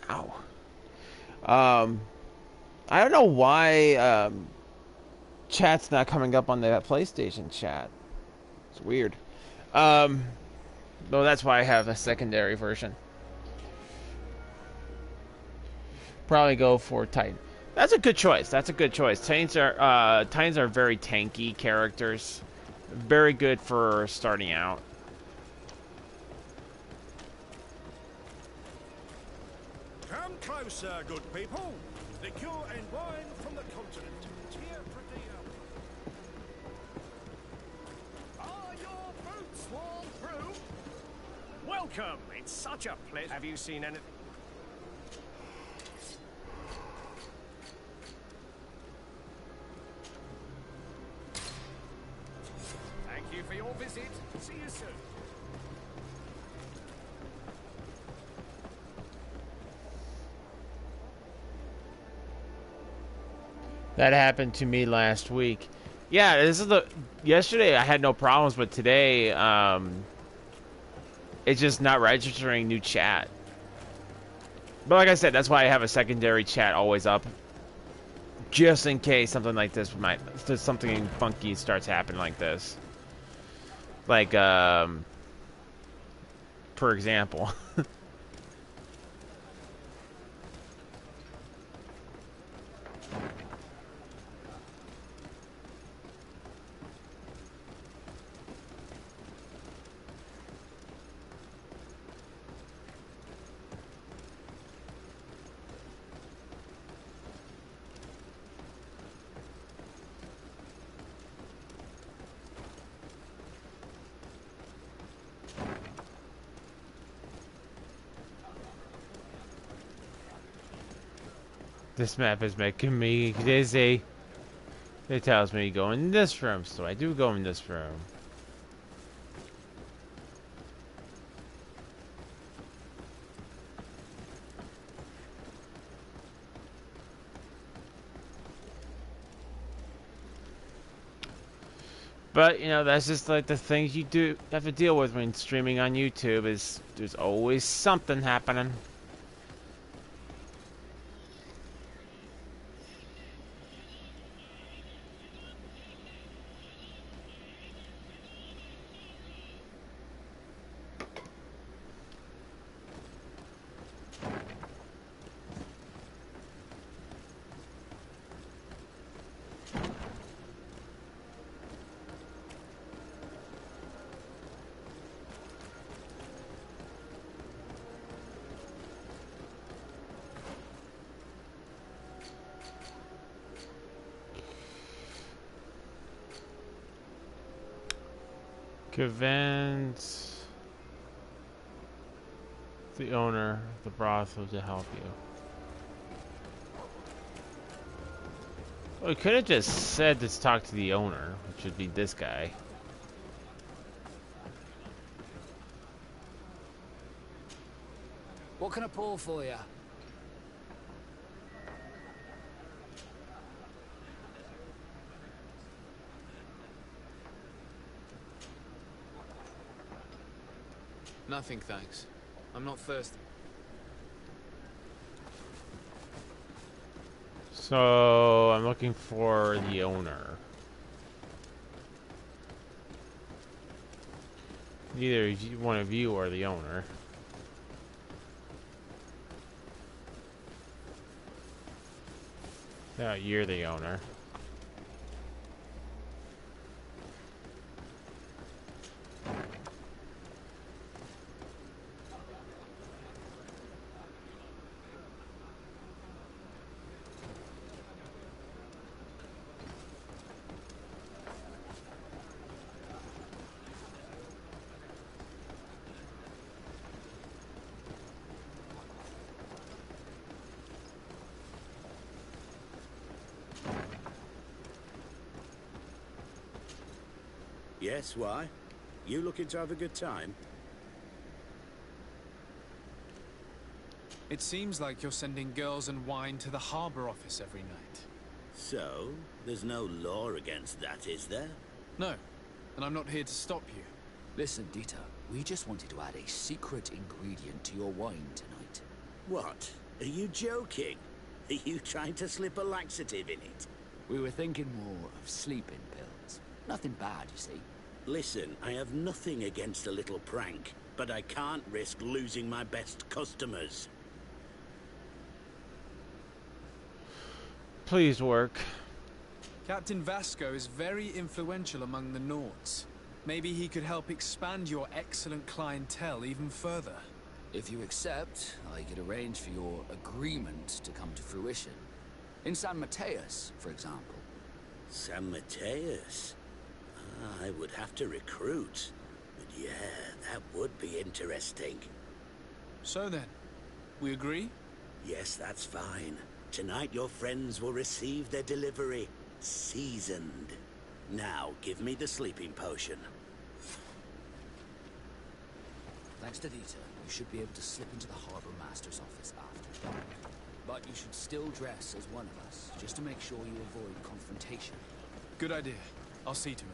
Ow. I don't know why chat's not coming up on the PlayStation chat. It's weird. Well, that's why I have a secondary version. Probably go for Titan. That's a good choice. That's a good choice. Titans are very tanky characters. Very good for starting out. Come closer, good people. Liqueur and wine from the continent. Cheer for Dino. Are your boots worn through? Welcome. It's such a pleasure. Have you seen anything? Thank you for your visit. See you soon. That happened to me last week. Yeah, this is yesterday I had no problems, but today it's just not registering new chat. But like I said, that's why I have a secondary chat always up, just in case something like this something funky starts happening like this. Like for example. This map is making me dizzy. It tells me to go in this room, so I do go in this room. But, you know, that's just like the things you do have to deal with when streaming on YouTube is there's always something happening. Convince the owner of the brothel to help you. Well, we could have just said let's talk to the owner, which would be this guy. What can I pour for you? Nothing, thanks. I'm not thirsty. So I'm looking for the owner. Either one of you or the owner. Yeah, you're the owner. Yes, why? You looking to have a good time? It seems like you're sending girls and wine to the harbor office every night. So, there's no law against that, is there? No, and I'm not here to stop you. Listen, Dieter, we just wanted to add a secret ingredient to your wine tonight. What? Are you joking? Are you trying to slip a laxative in it? We were thinking more of sleeping pills. Nothing bad, you see. Listen, I have nothing against a little prank, but I can't risk losing my best customers. Please work. Captain Vasco is very influential among the Nords. Maybe he could help expand your excellent clientele even further. If you accept, I could arrange for your agreement to come to fruition. In San Mateus, for example. San Mateus? I would have to recruit. But yeah, that would be interesting. So then, we agree? Yes, that's fine. Tonight your friends will receive their delivery. Seasoned. Now, give me the sleeping potion. Thanks to Dieter, you should be able to slip into the Harbor Master's office after dark. But you should still dress as one of us, just to make sure you avoid confrontation. Good idea. I'll see to it.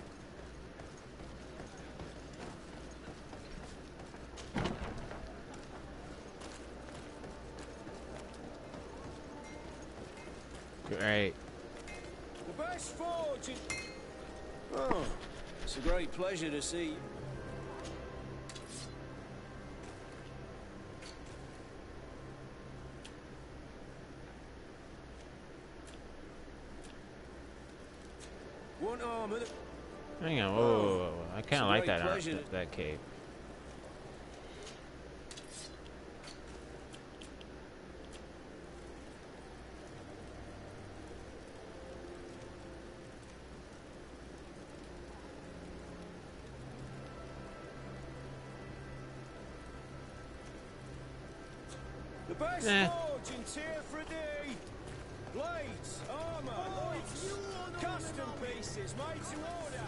Great. The best fortune. Oh, it's a great pleasure to see you. One arm of the... Hang on, whoa, whoa, whoa, whoa. I kind of like that cape. The best fortune's here for a day. Blades, armor, lights, custom pieces made to order.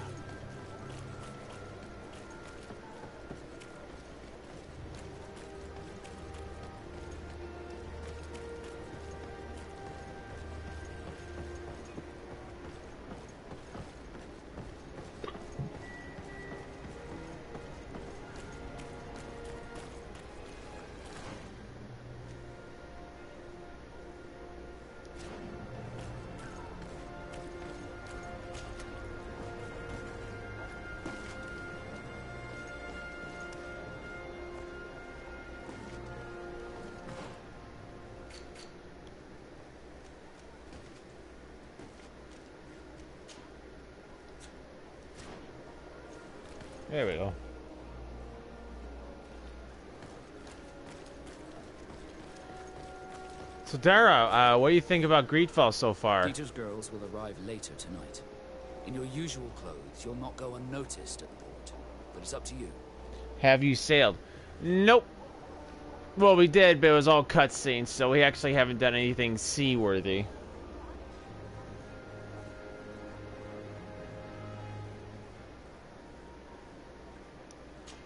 There we go. So Dara, what do you think about Greedfall so far? Dieter's girls will arrive later tonight. In your usual clothes, you'll not go unnoticed at the port. But it's up to you. Have you sailed? Nope. Well, we did, but it was all cutscenes, so we actually haven't done anything seaworthy.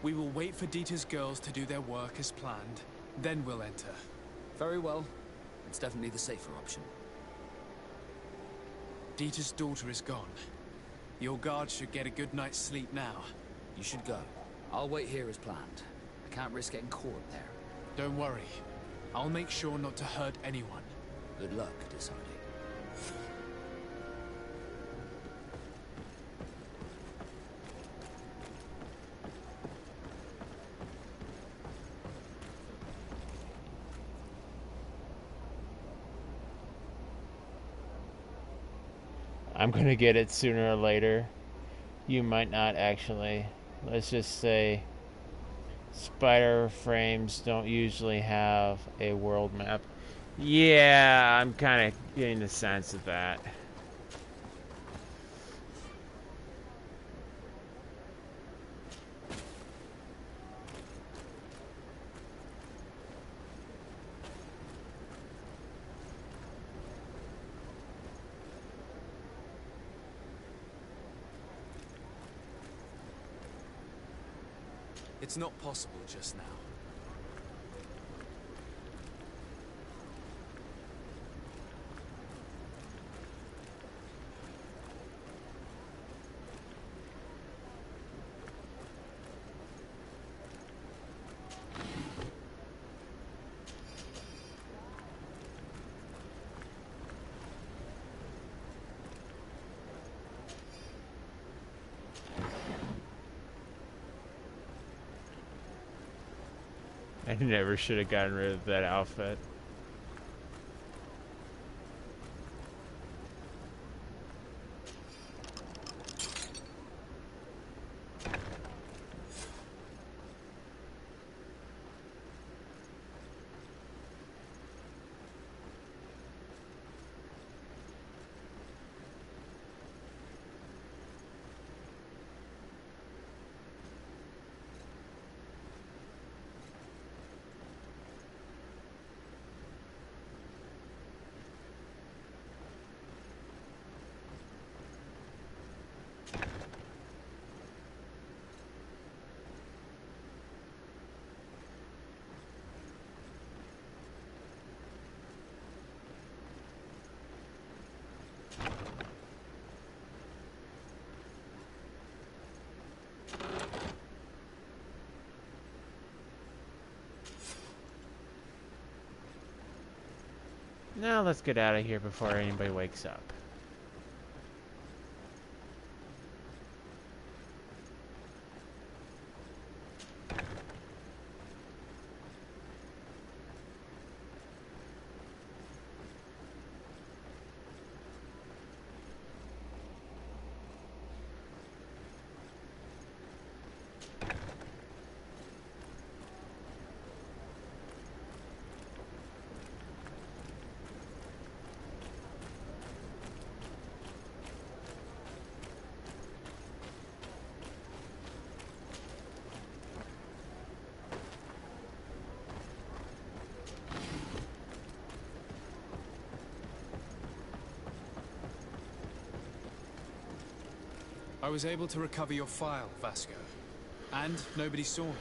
We will wait for Dieter's girls to do their work as planned, then we'll enter. Very well. It's definitely the safer option. Dieter's daughter is gone. Your guard should get a good night's sleep now. You should go. I'll wait here as planned. I can't risk getting caught there. Don't worry. I'll make sure not to hurt anyone. Good luck, Disardi. I'm gonna get it sooner or later. You might not actually. Let's just say spider frames don't usually have a world map. Yeah, I'm kind of getting the sense of that. It's not possible just now. I never should have gotten rid of that outfit. Now let's get out of here before anybody wakes up. I was able to recover your file, Vasco. And nobody saw me.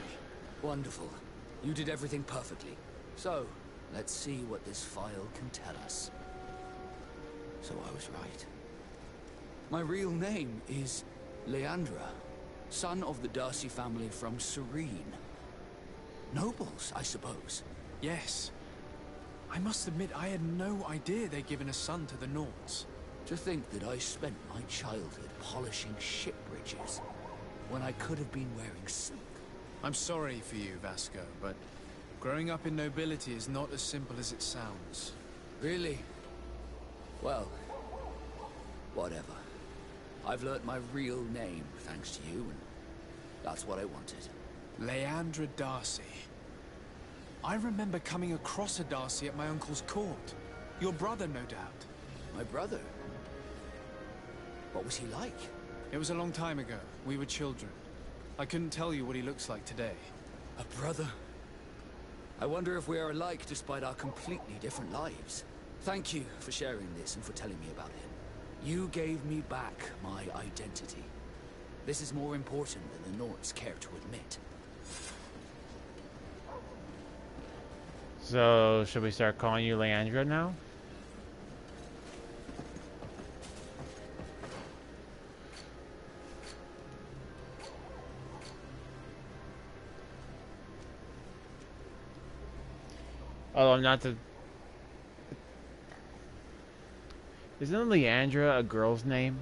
Wonderful. You did everything perfectly. So, let's see what this file can tell us. So I was right. My real name is Leandra, son of the Darcy family from Serene. Nobles, I suppose. Yes. I must admit, I had no idea they'd given a son to the Nords. To think that I spent my childhood polishing ship bridges when I could have been wearing silk. I'm sorry for you, Vasco, but growing up in nobility is not as simple as it sounds. Really? Well, whatever. I've learnt my real name thanks to you, and that's what I wanted. Leandra Darcy. I remember coming across a Darcy at my uncle's court. Your brother, no doubt. My brother? What was he like? It was a long time ago. We were children. I couldn't tell you what he looks like today. A brother? I wonder if we are alike despite our completely different lives. Thank you for sharing this and for telling me about him. You gave me back my identity. This is more important than the Nords care to admit. So, should we start calling you Leandra now? Although not the... Isn't Leandra a girl's name?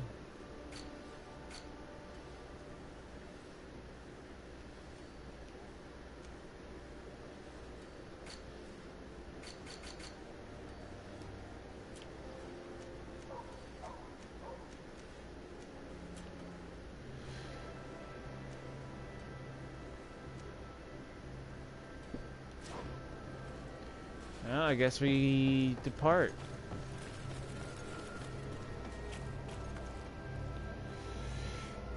Well, I guess we depart.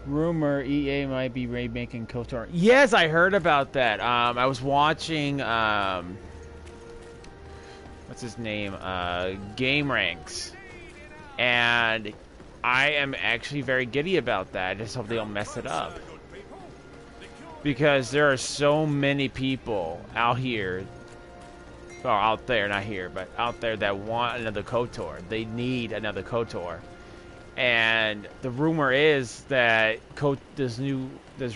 Rumor EA might be remaking KOTOR. Yes, I heard about that. I was watching what's his name? Game Ranks. And I am actually very giddy about that. I just hope they don't mess it up. Because there are so many people out here, or out there, not here, but out there that want another KOTOR. They need another KOTOR. And the rumor is that this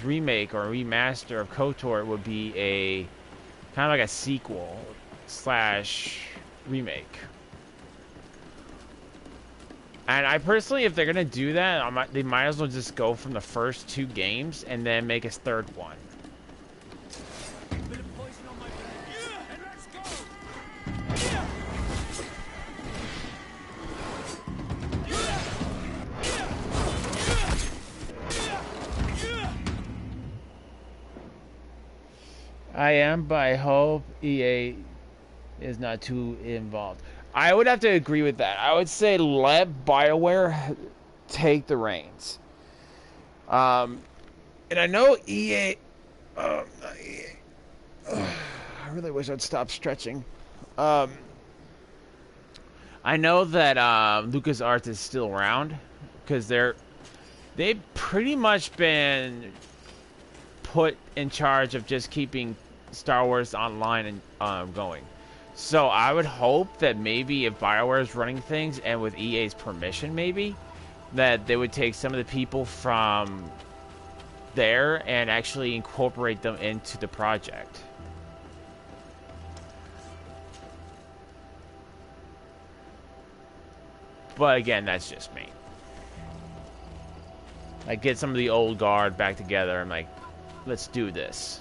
remake or remaster of KOTOR would be a kind of like a sequel / remake. And I personally, if they're gonna do that, they might as well just go from the first 2 games and then make a third one. I am, but I hope EA is not too involved. I would have to agree with that. I would say let BioWare take the reins. And I know EA. Not EA. I really wish I'd stop stretching. I know that LucasArts is still around because they've pretty much been put in charge of just keeping Star Wars online and going. So I would hope that maybe if BioWare is running things and with EA's permission, maybe that they would take some of the people from there and actually incorporate them into the project. But again, that's just me. Like, get some of the old guard back together and like, let's do this.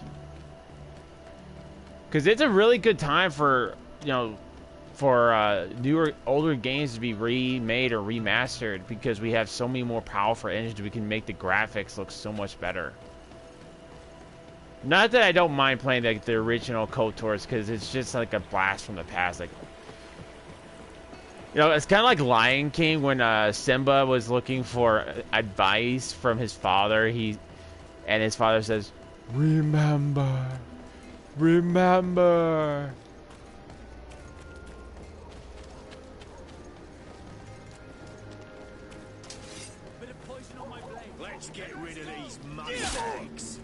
Because it's a really good time for, for newer, older games to be remade or remastered, because we have so many more powerful engines. We can make the graphics look so much better. Not that I don't mind playing like the original KOTORs, because it's just like a blast from the past. Like, it's kind of like Lion King when Simba was looking for advice from his father. And his father says, "Remember, remember." Let's get rid of these moneybags.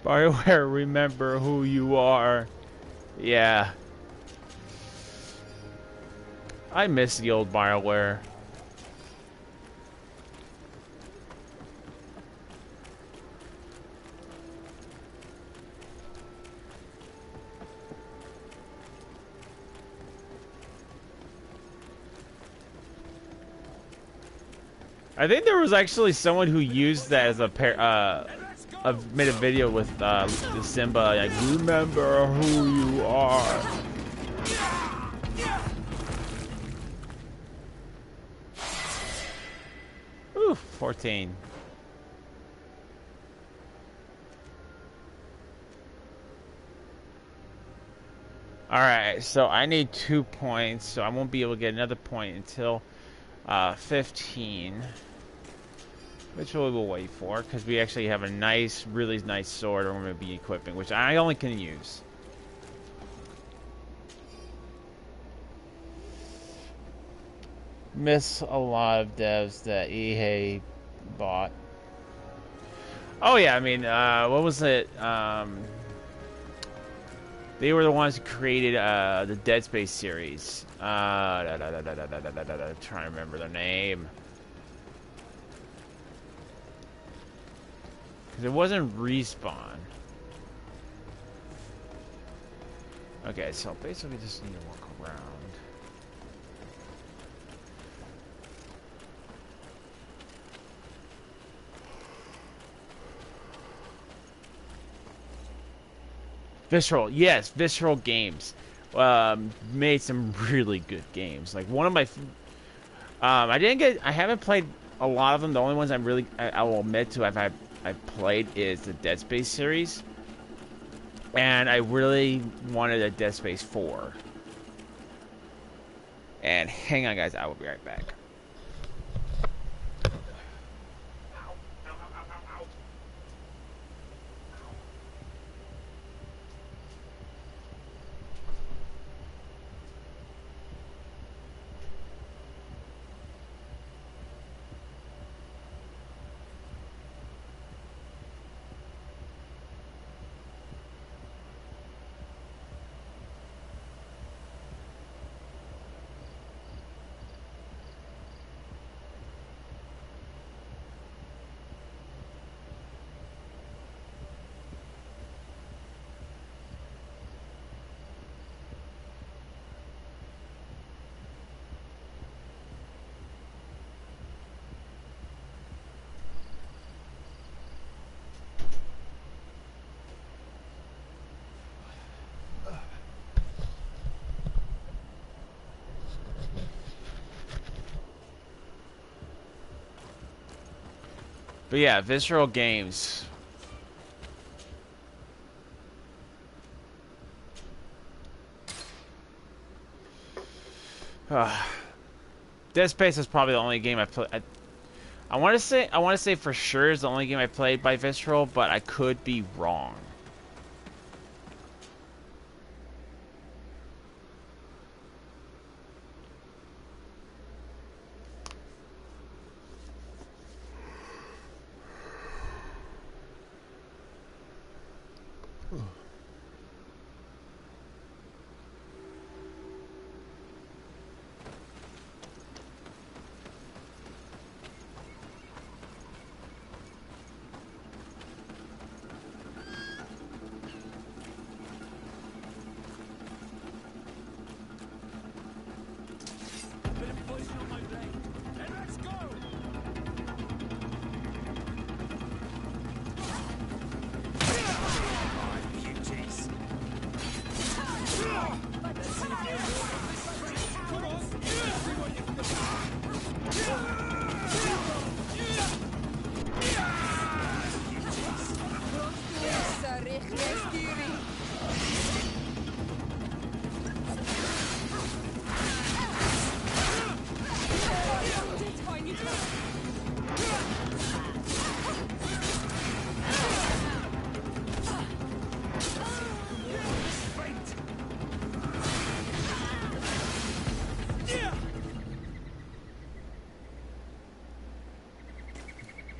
BioWare, remember who you are. Yeah. I miss the old BioWare. I think there was actually someone who used that as a pair. I've made a video with the Simba, like, remember who you are. Ooh, 14. Alright, so I need 2 points, so I won't be able to get another point until 15. Which we will wait for, because we actually have a nice, really nice sword we're going to be equipping, which I only can use. Miss a lot of devs that EA bought. Oh yeah, I mean, what was it? They were the ones who created the Dead Space series. Trying to remember their name. Because it wasn't Respawn. Okay, so basically we just need to walk around. Visceral, yes, Visceral Games. Made some really good games. Like one of my... I haven't played a lot of them. The only ones I will admit to I've played is the Dead Space series, and I really wanted a Dead Space 4. And hang on, guys, I will be right back. But yeah, Visceral Games. Dead Space is probably the only game I played. I want to say for sure is the only game I played by Visceral, but I could be wrong.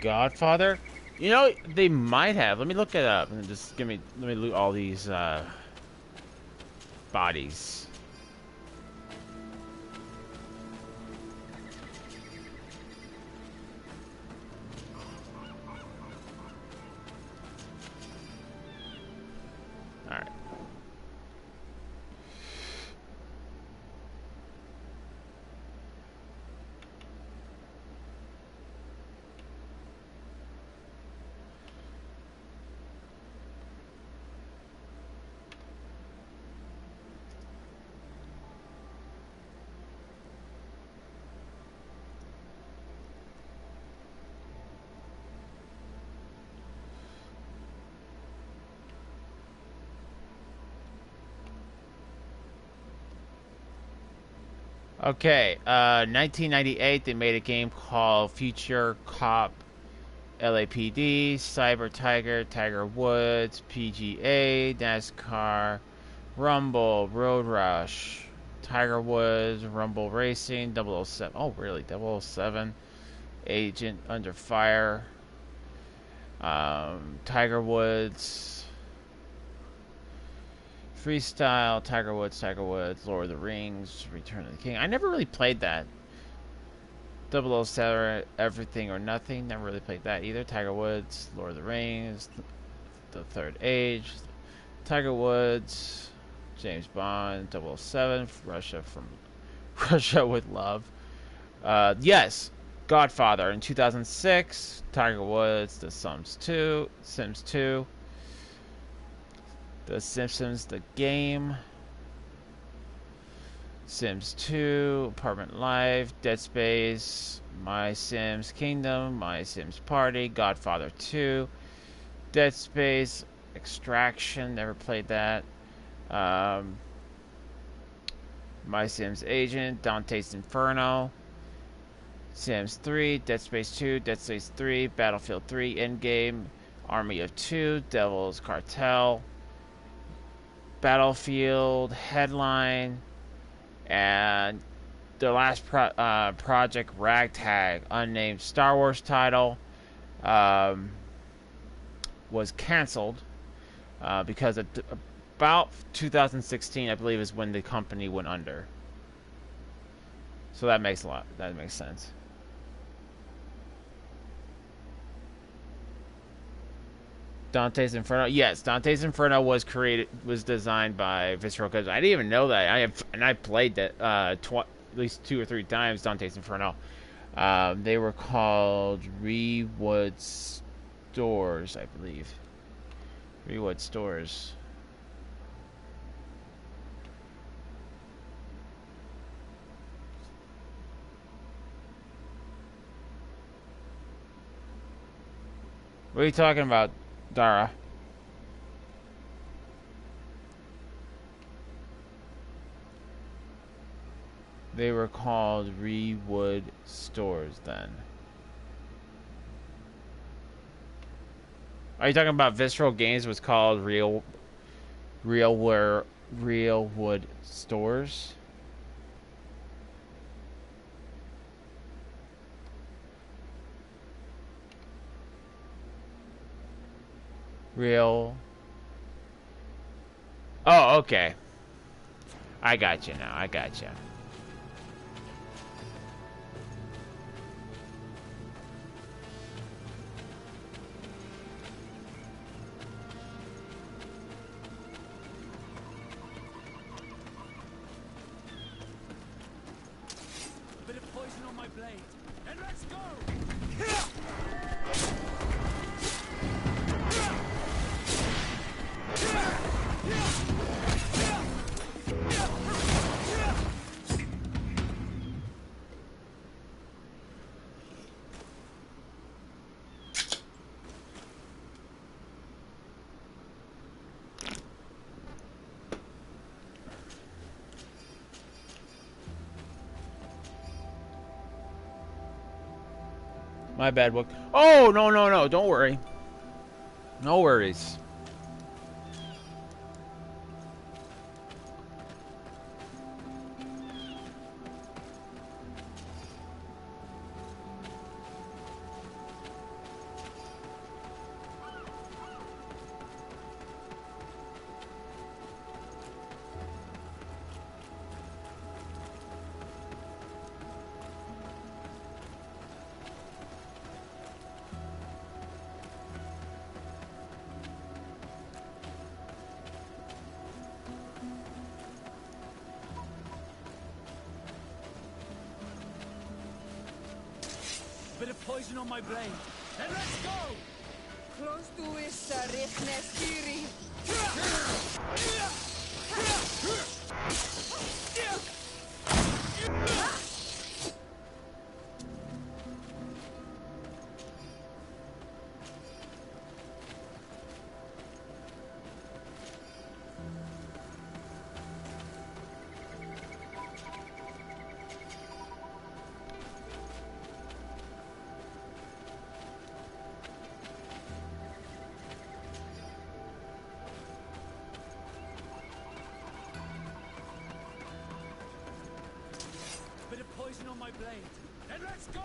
Godfather? You know, they might have. Let me look it up and just let me loot all these bodies. All right. Okay, 1998, they made a game called Future Cop LAPD, Cyber Tiger, Tiger Woods, PGA, NASCAR, Rumble, Road Rush, Tiger Woods, Rumble Racing, 007. Oh, really? 007, Agent Under Fire, Tiger Woods, Freestyle, Tiger Woods, Lord of the Rings, Return of the King. I never really played that. 007, Everything or Nothing. Never really played that either. Tiger Woods, Lord of the Rings, The Third Age, Tiger Woods, James Bond, 007, Russia with Love. Yes, Godfather in 2006, Tiger Woods, The Sims 2, The Simpsons, the game, Sims 2, Apartment Life, Dead Space, My Sims Kingdom, My Sims Party, Godfather 2, Dead Space, Extraction, never played that, My Sims Agent, Dante's Inferno, Sims 3, Dead Space 2, Dead Space 3, Battlefield 3, Endgame, Army of Two, Devil's Cartel, Battlefield, Headline, and the last project, Ragtag, unnamed Star Wars title, was canceled because about 2016, I believe, is when the company went under. So that makes sense. Dante's Inferno. Yes, Dante's Inferno was designed by Visceral, because I didn't even know that. I played that at least 2 or 3 times. Dante's Inferno. They were called Rewood Stores, I believe. Rewood Stores. What are you talking about, Dara? They were called Rewood stores then. Are you talking about Visceral Games was called Realwood stores? Real. Oh, okay. I got you now. I got you. Bit of poison on my blade. And let's go! My bad, book. Oh, no, no, no. Don't worry. No worries. Bit of poison on my blade. And let's go! Close to is Rifneskiri. Bit of poison on my blade. And let's go!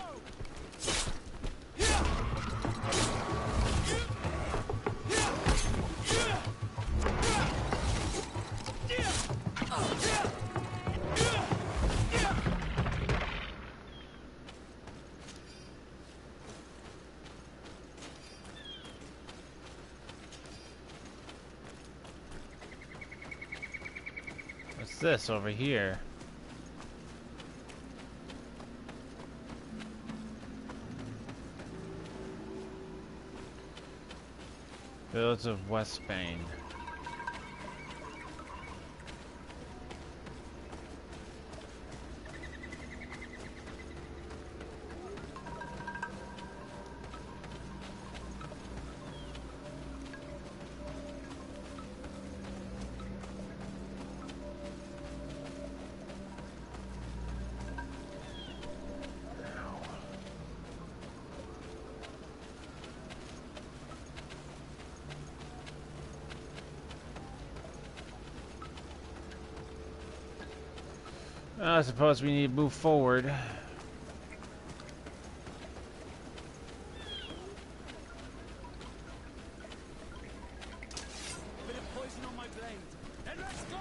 What's this over here? Village of West Spain. I suppose we need to move forward. Bit of poison on my blade. And let's go!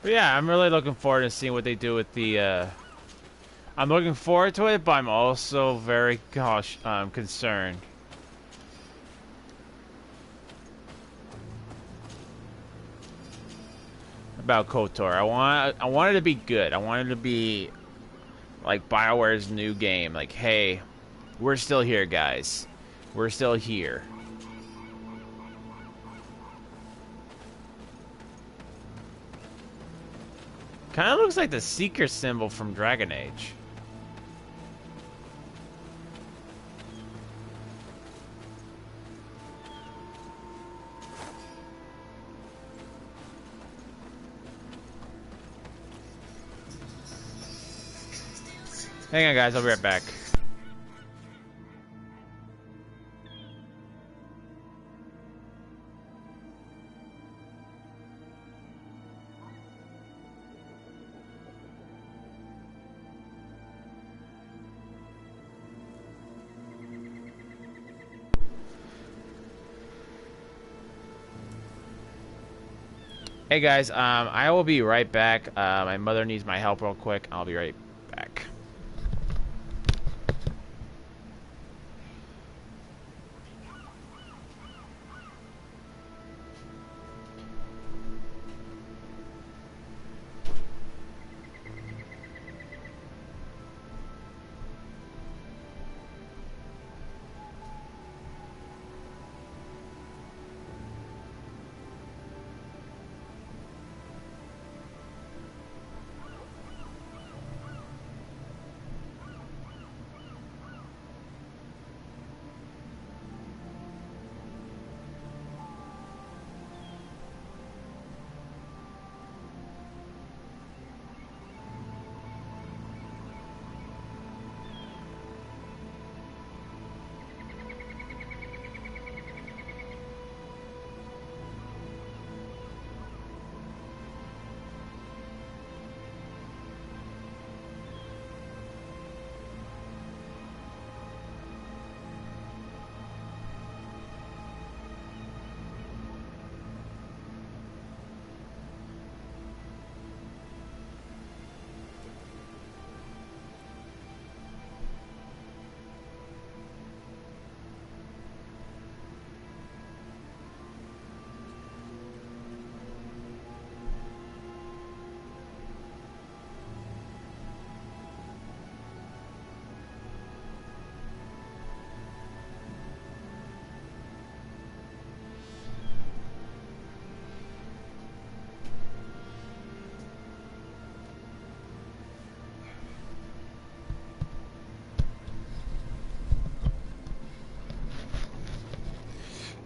But yeah, I'm really looking forward to seeing what they do with the. I'm looking forward to it, but I'm also very concerned. About KOTOR. I want it to be good. I want it to be like BioWare's new game. Like, hey, we're still here, guys. We're still here. Kind of looks like the Seeker symbol from Dragon Age. Hang on, guys. I'll be right back. Hey guys, I will be right back. My mother needs my help real quick. I'll be right back.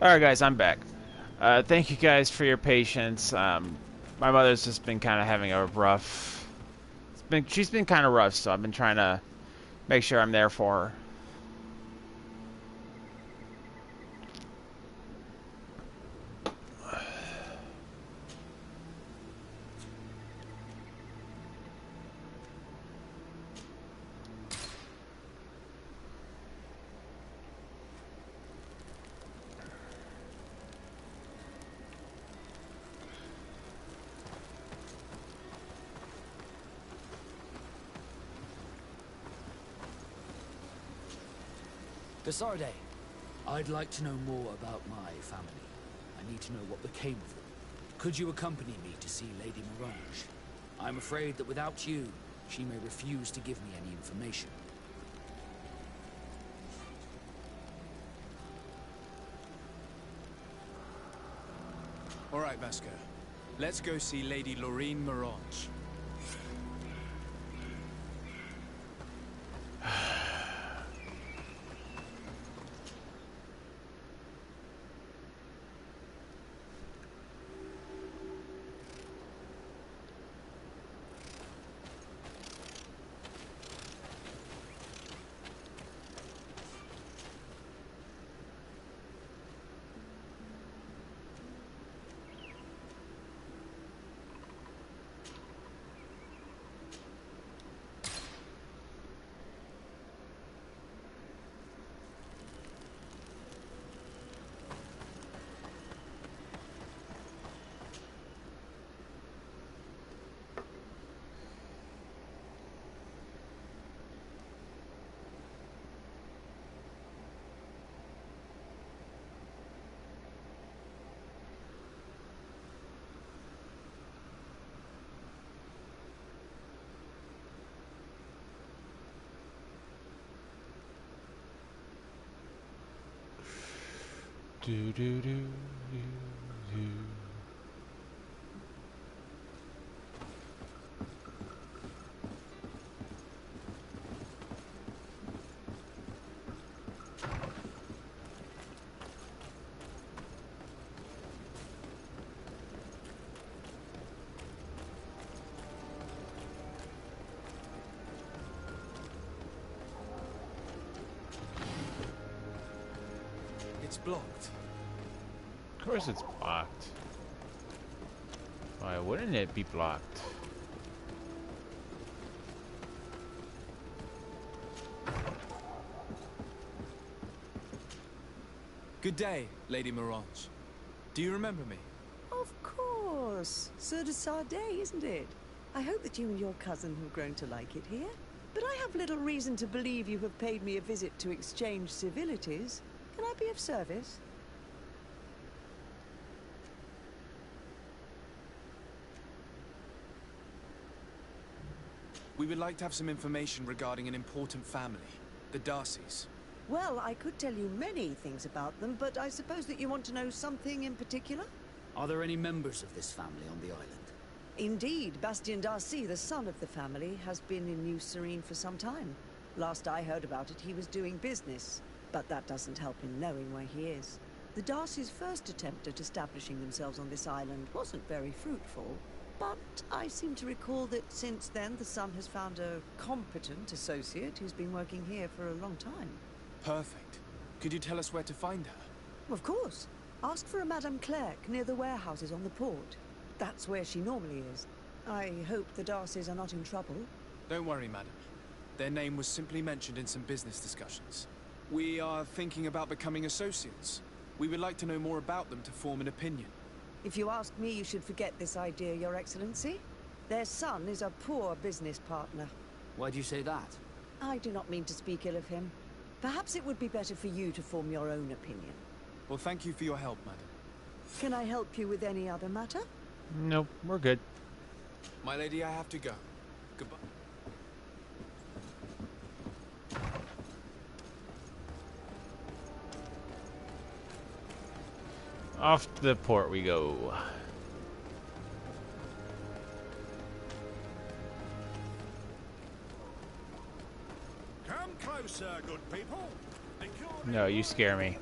Alright guys, I'm back. Thank you guys for your patience. My mother's just been kind of having a rough... she's been kind of rough, so I've been trying to make sure I'm there for her. Desarde, I'd like to know more about my family. I need to know what became of them. Could you accompany me to see Lady Mirage? I'm afraid that without you, she may refuse to give me any information. All right, Vasco. Let's go see Lady Lorraine Mirage. Do do do do do. It's blocked. Of course it's blocked. Why wouldn't it be blocked? Good day, Lady Mirange. Do you remember me? Of course. Sir de Sardet, isn't it? I hope that you and your cousin have grown to like it here. But I have little reason to believe you have paid me a visit to exchange civilities. Can I be of service? We would like to have some information regarding an important family, the Darcys. Well, I could tell you many things about them, but I suppose that you want to know something in particular? Are there any members of this family on the island? Indeed, Bastien Darcy, the son of the family, has been in New Serene for some time. Last I heard about it, he was doing business, but that doesn't help in knowing where he is. The Darcys' first attempt at establishing themselves on this island wasn't very fruitful, but I seem to recall that since then the son has found a competent associate who's been working here for a long time. Perfect. Could you tell us where to find her? Of course. Ask for a Madame Clerc near the warehouses on the port. That's where she normally is. I hope the Darcys are not in trouble. Don't worry, madam. Their name was simply mentioned in some business discussions. We are thinking about becoming associates. We would like to know more about them to form an opinion. If you ask me, you should forget this idea, Your Excellency. Their son is a poor business partner. Why do you say that? I do not mean to speak ill of him. Perhaps it would be better for you to form your own opinion. Well, thank you for your help, madam. Can I help you with any other matter? Nope, we're good. My lady, I have to go. Goodbye. Off to the port we go. Come closer, good people. No, you scare me.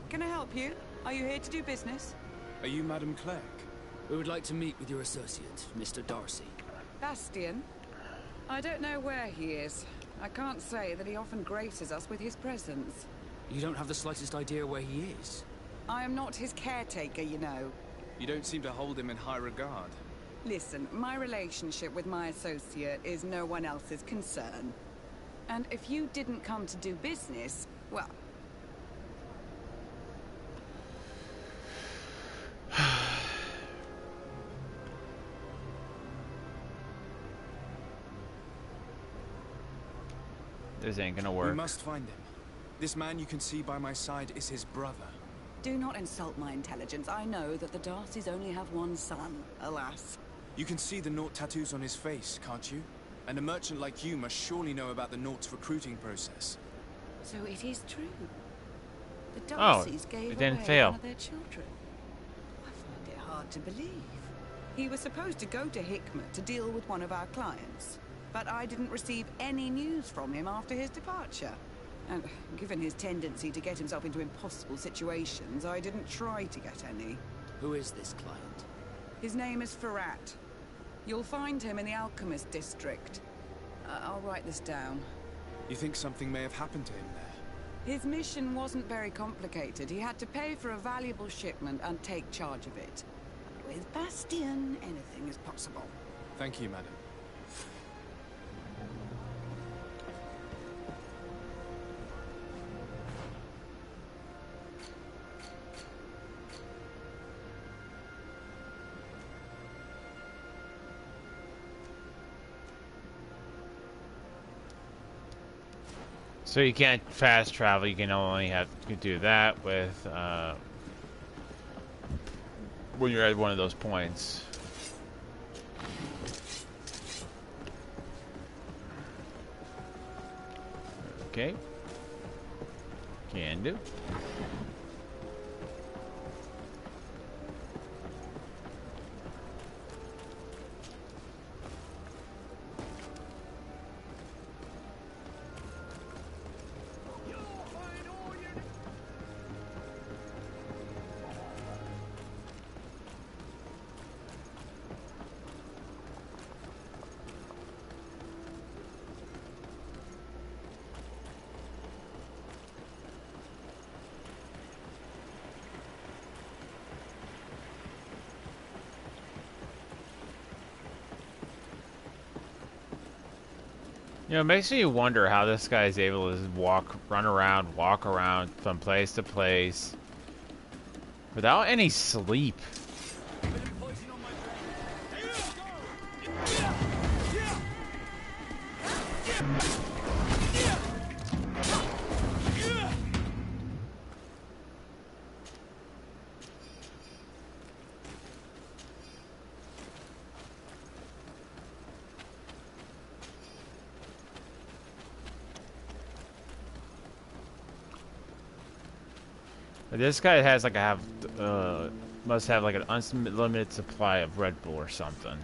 Can I help you? Are you here to do business? Are you Madame Clerc? We would like to meet with your associate, Mr. Darcy. Bastien? I don't know where he is. I can't say that he often graces us with his presence. You don't have the slightest idea where he is? I am not his caretaker, you know. You don't seem to hold him in high regard. Listen, my relationship with my associate is no one else's concern. And if you didn't come to do business, well... This ain't gonna work. We must find him. This man you can see by my side is his brother. Do not insult my intelligence. I know that the Darcys only have one son, alas. You can see the Naught tattoos on his face, can't you? And a merchant like you must surely know about the Naught's recruiting process. So it is true. The Oh, Darcys gave it didn't away fail. one of their children. I find it hard to believe. He was supposed to go to Hikmet to deal with one of our clients, but I didn't receive any news from him after his departure. And given his tendency to get himself into impossible situations, I didn't try to get any. Who is this client? His name is Ferrat. You'll find him in the Alchemist District. I'll write this down. You think something may have happened to him there? His mission wasn't very complicated. He had to pay for a valuable shipment and take charge of it. With Bastien, anything is possible. Thank you, madam. So you can't fast travel. You can only have to do that with when you're at one of those points. Okay. Can do. You know, it makes me wonder how this guy is able to run around, walk around from place to place without any sleep. This guy has like must have like an unlimited supply of Red Bull or something.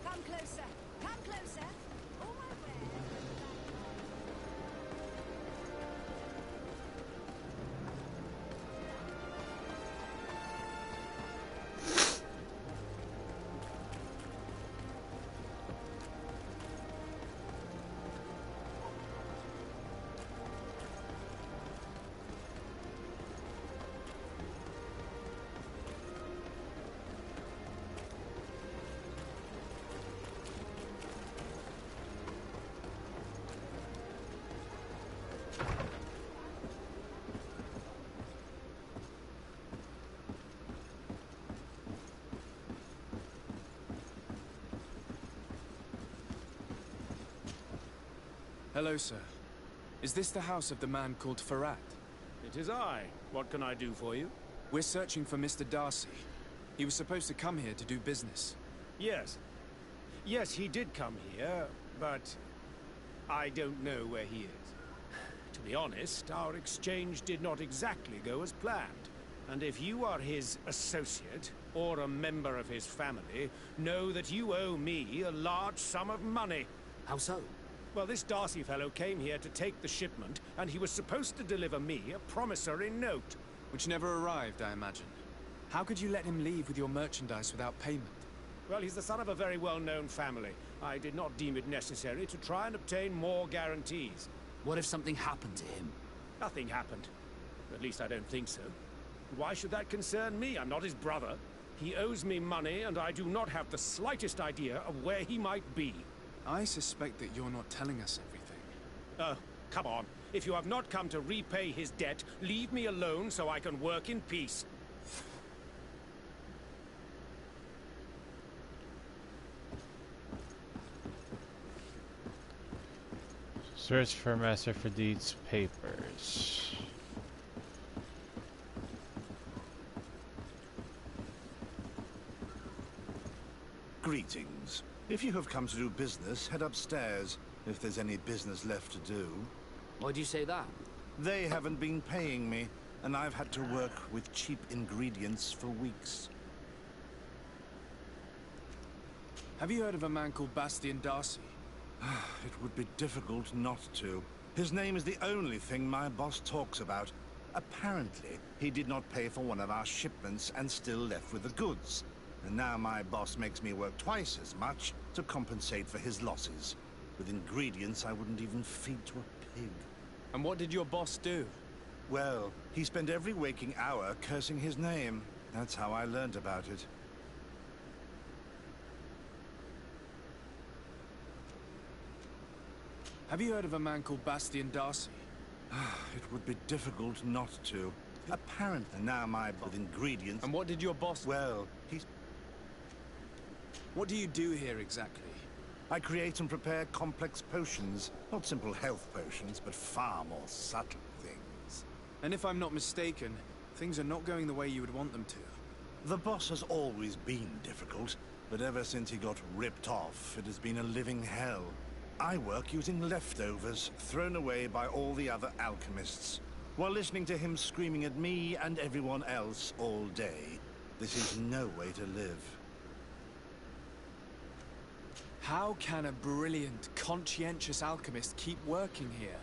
Come closer. Come closer. All my wares. Hello, sir. Is this the house of the man called Farad? It is I. What can I do for you? We're searching for Mr. Darcy. He was supposed to come here to do business. Yes. Yes, he did come here, but I don't know where he is. To be honest, our exchange did not exactly go as planned. And if you are his associate, or a member of his family, know that you owe me a large sum of money. How so? Well, this Darcy fellow came here to take the shipment, and he was supposed to deliver me a promissory note. Which never arrived, I imagine. How could you let him leave with your merchandise without payment? Well, he's the son of a very well-known family. I did not deem it necessary to try and obtain more guarantees. What if something happened to him? Nothing happened. At least I don't think so. Why should that concern me? I'm not his brother. He owes me money, and I do not have the slightest idea of where he might be. I suspect that you're not telling us everything. Oh, come on. If you have not come to repay his debt, leave me alone so I can work in peace. Search for Master Fadid's papers. Greetings. If you have come to do business, head upstairs, if there's any business left to do. Why'd you say that? They haven't been paying me, and I've had to work with cheap ingredients for weeks. Have you heard of a man called Bastian Darcy? It would be difficult not to. His name is the only thing my boss talks about. Apparently, he did not pay for one of our shipments and still left with the goods. And now my boss makes me work twice as much to compensate for his losses. With ingredients I wouldn't even feed to a pig. And what did your boss do? Well, he spent every waking hour cursing his name. That's how I learned about it. Have you heard of a man called Bastian Darcy? It would be difficult not to. Apparently now my with ingredients... And what did your boss... Well, he's... What do you do here exactly? I create and prepare complex potions. Not simple health potions, but far more subtle things. And if I'm not mistaken, things are not going the way you would want them to. The boss has always been difficult, but ever since he got ripped off, it has been a living hell. I work using leftovers, thrown away by all the other alchemists, while listening to him screaming at me and everyone else all day. This is no way to live. How can a brilliant, conscientious alchemist keep working here?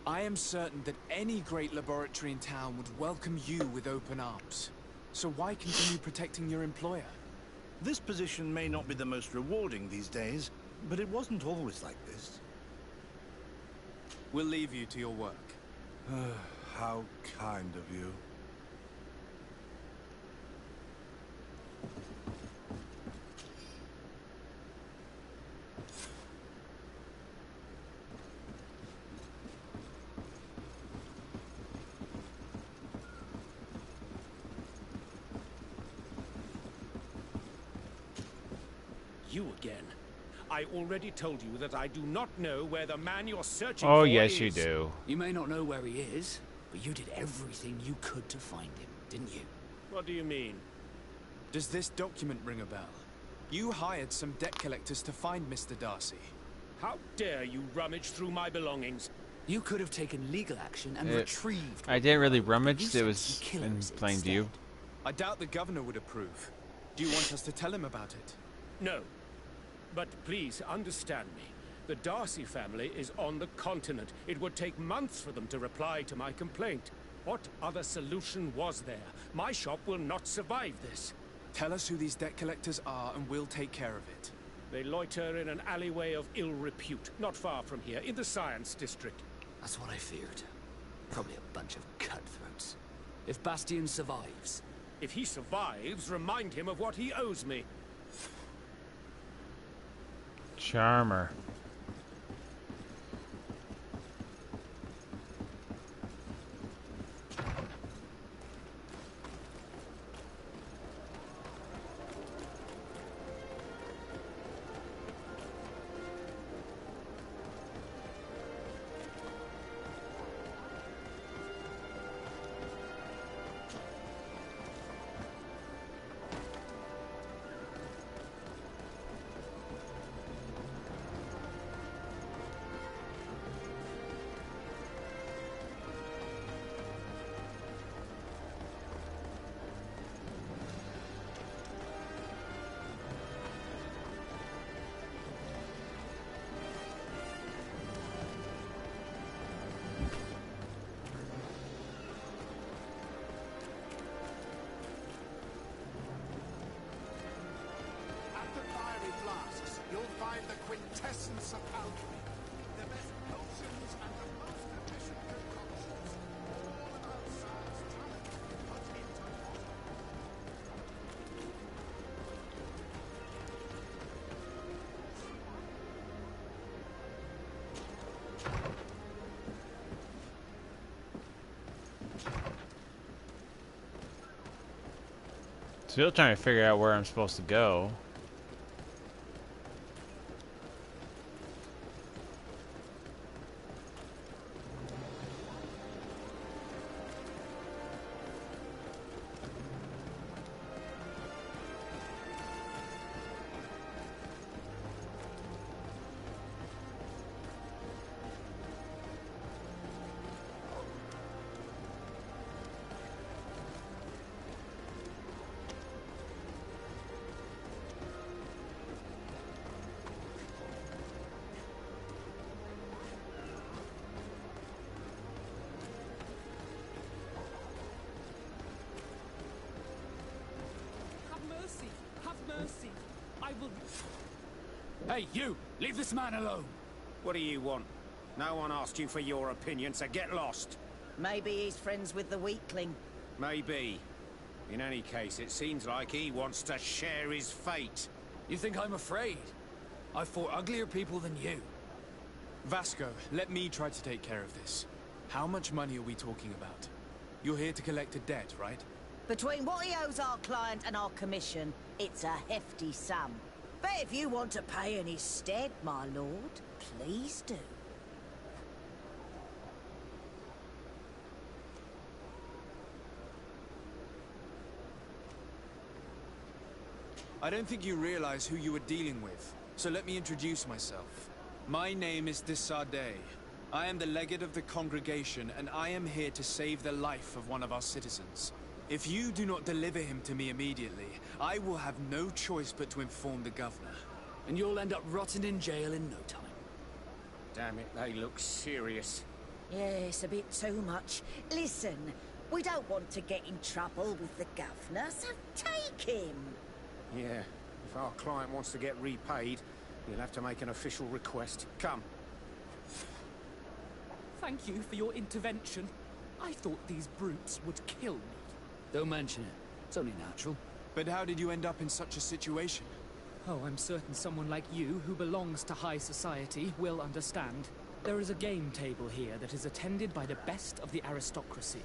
I am certain that any great laboratory in town would welcome you with open arms. So why continue protecting your employer? This position may not be the most rewarding these days, but it wasn't always like this. We'll leave you to your work. How kind of you. You again. I already told you that I do not know where the man you're searching Oh, for yes, is. you do. You may not know where he is, but you did everything you could to find him, didn't you? What do you mean? Does this document ring a bell? You hired some debt collectors to find Mr. Darcy. How dare you rummage through my belongings? You could have taken legal action and retrieved... I didn't really rummage, it was in plain view. I doubt the governor would approve. Do you want us to tell him about it? No. But please understand me. The Darcy family is on the continent. It would take months for them to reply to my complaint. What other solution was there? My shop will not survive this. Tell us who these debt collectors are and we'll take care of it. They loiter in an alleyway of ill repute, not far from here, in the Science District. That's what I feared. Probably a bunch of cutthroats. If Bastian survives... If he survives, remind him of what he owes me. Charmer. quintessence of alchemy. The best potions and the most efficient concoctions. All about science, talent, put into Still trying to figure out where I'm supposed to go. Mercy. I will... Hey, you! Leave this man alone! What do you want? No one asked you for your opinion, so get lost. Maybe he's friends with the weakling. Maybe. In any case, it seems like he wants to share his fate. You think I'm afraid? I've fought uglier people than you. Vasco, let me try to take care of this. How much money are we talking about? You're here to collect a debt, right? Between what he owes our client and our commission, it's a hefty sum. But if you want to pay in his stead, my lord, please do. I don't think you realize who you are dealing with, so let me introduce myself. My name is de Sardet. I am the legate of the congregation, and I am here to save the life of one of our citizens. If you do not deliver him to me immediately, I will have no choice but to inform the governor. And you'll end up rotting in jail in no time. Damn it, they look serious. Yes, a bit too much. Listen, we don't want to get in trouble with the governor, so take him. Yeah, if our client wants to get repaid, he'll have to make an official request. Come. Thank you for your intervention. I thought these brutes would kill me. Don't mention it. It's only natural. But how did you end up in such a situation? Oh, I'm certain someone like you, who belongs to high society, will understand. There is a game table here that is attended by the best of the aristocracy.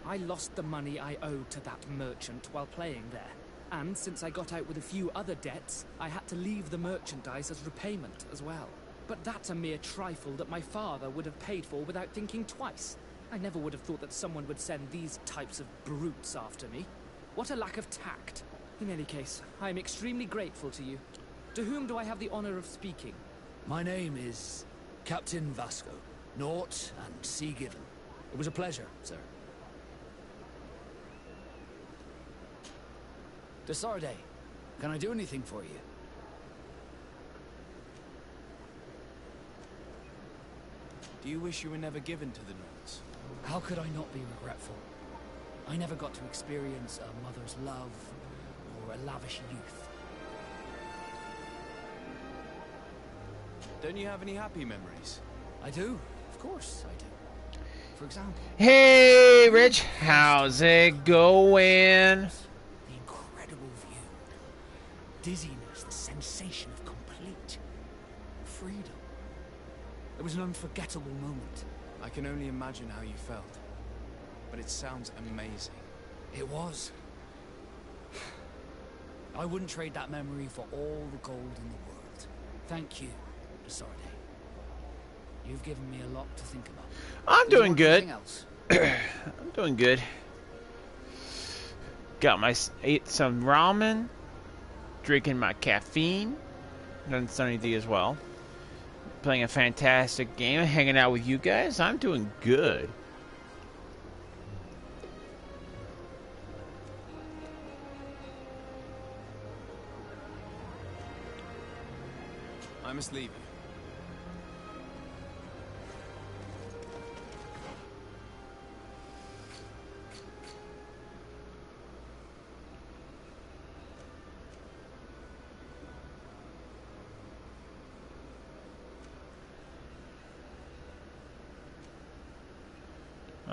I lost the money I owed to that merchant while playing there. And since I got out with a few other debts, I had to leave the merchandise as repayment as well. But that's a mere trifle that my father would have paid for without thinking twice. I never would have thought that someone would send these types of brutes after me. What a lack of tact. In any case, I am extremely grateful to you. To whom do I have the honor of speaking? My name is Captain Vasco. Naught and sea given. It was a pleasure, sir. De Sardet, can I do anything for you? Do you wish you were never given to the Nords? How could I not be regretful? I never got to experience a mother's love or a lavish youth. Don't you have any happy memories? I do. Of course I do. For example... Hey, Rich. How's it going? The incredible view. Dizziness, the sensation of complete freedom. It was an unforgettable moment. I can only imagine how you felt. But it sounds amazing. It was. I wouldn't trade that memory for all the gold in the world. Thank you, de Sardet. You've given me a lot to think about. I'm doing good. Else? I'm doing good. Ate some ramen, drinking my caffeine, done Sunny D as well. Playing a fantastic game, hanging out with you guys. I'm doing good. I must leave you.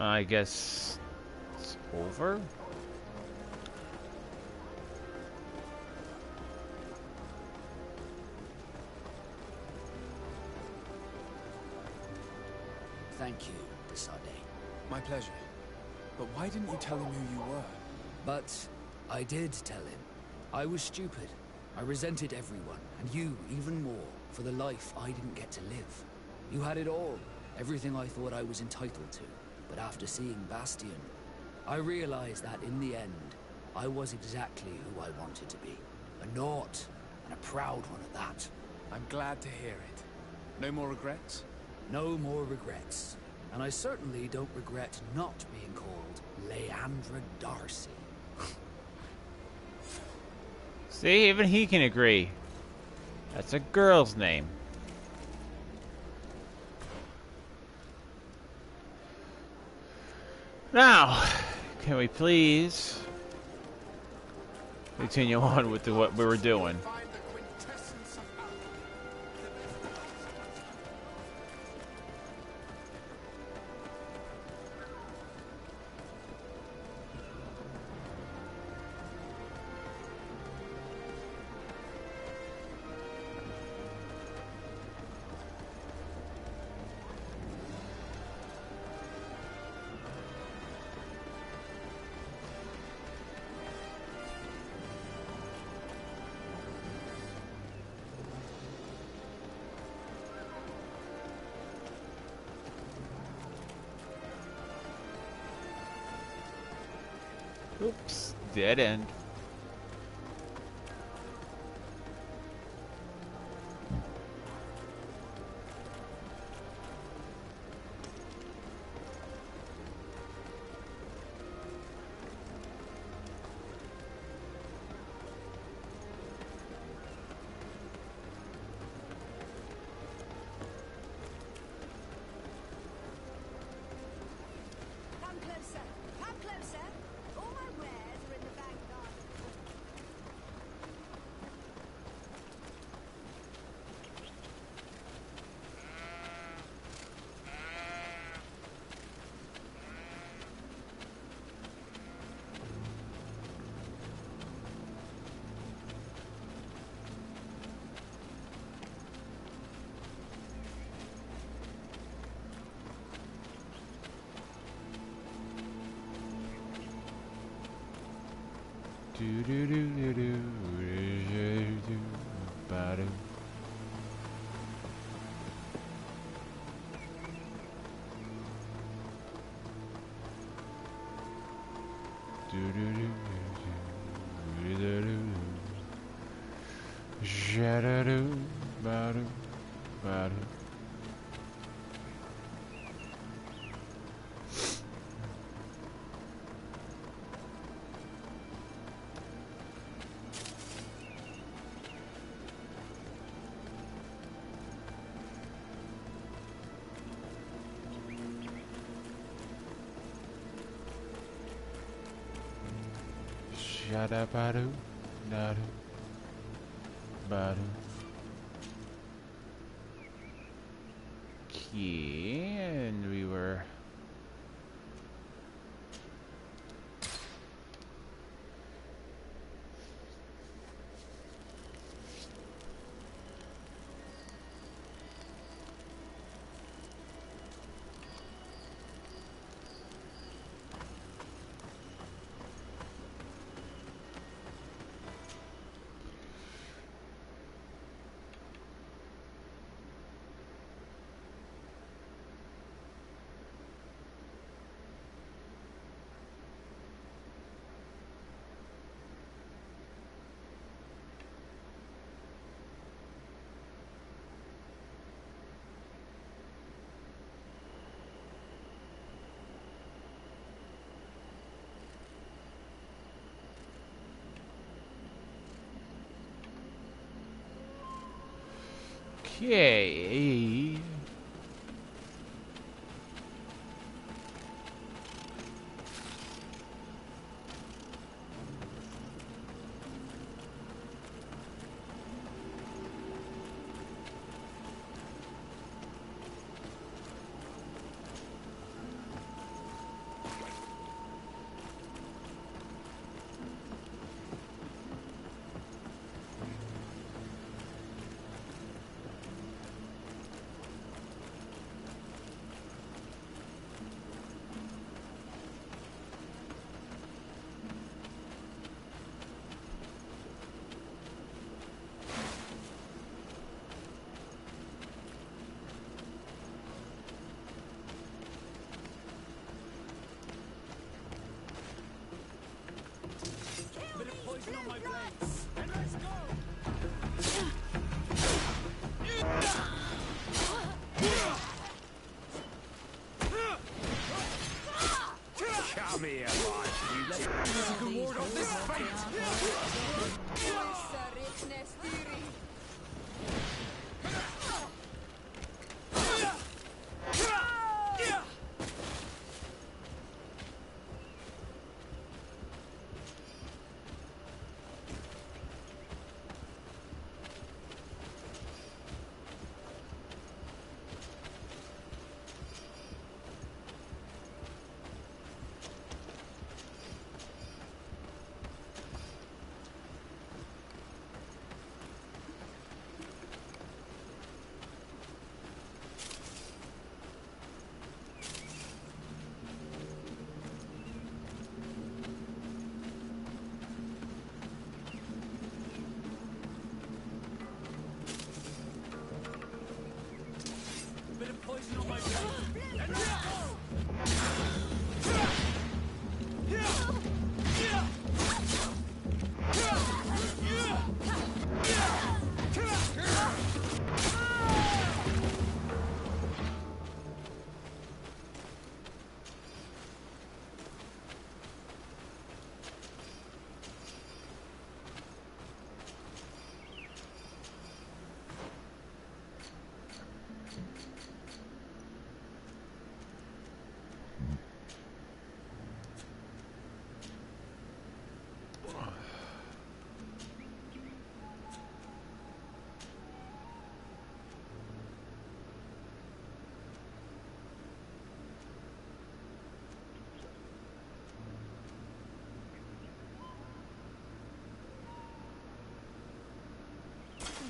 I guess it's over. Thank you, Desade. My pleasure. But why didn't you tell him who you were? But I did tell him. I was stupid. I resented everyone, and you even more, for the life I didn't get to live. You had it all, everything I thought I was entitled to. But after seeing Bastion, I realized that in the end, I was exactly who I wanted to be. A Naut, and a proud one at that. I'm glad to hear it. No more regrets? No more regrets. And I certainly don't regret not being called Leandra Darcy. See, even he can agree. That's a girl's name. Now, can we please continue on with what we were doing? Oops, dead end. Come closer. Come closer. All my wares are in the vanguard. Do do do do do do do ba do. Do do do do do do do do. Ja da do ba do ba do. Shada badu, nadu, badu. Okay, and we were. Okay. on my blades, and let's go! Come here, my beauty. You can ward off this fate. Bit of poison on my blade, and let's go!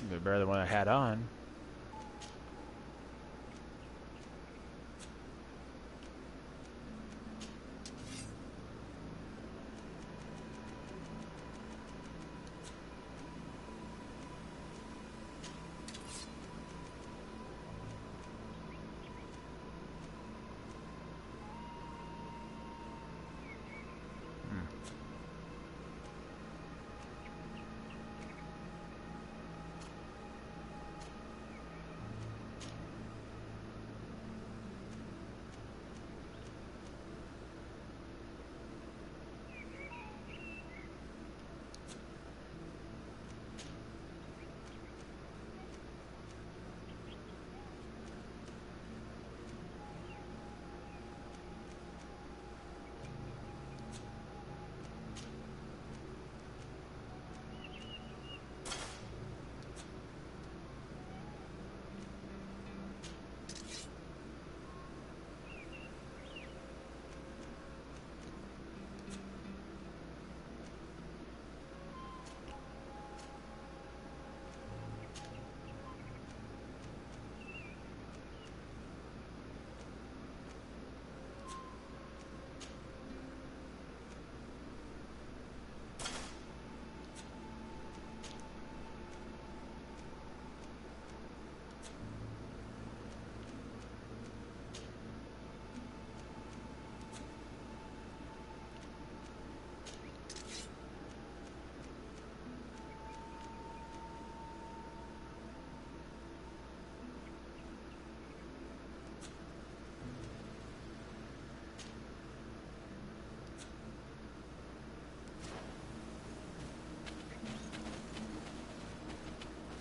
They're better than what I had on.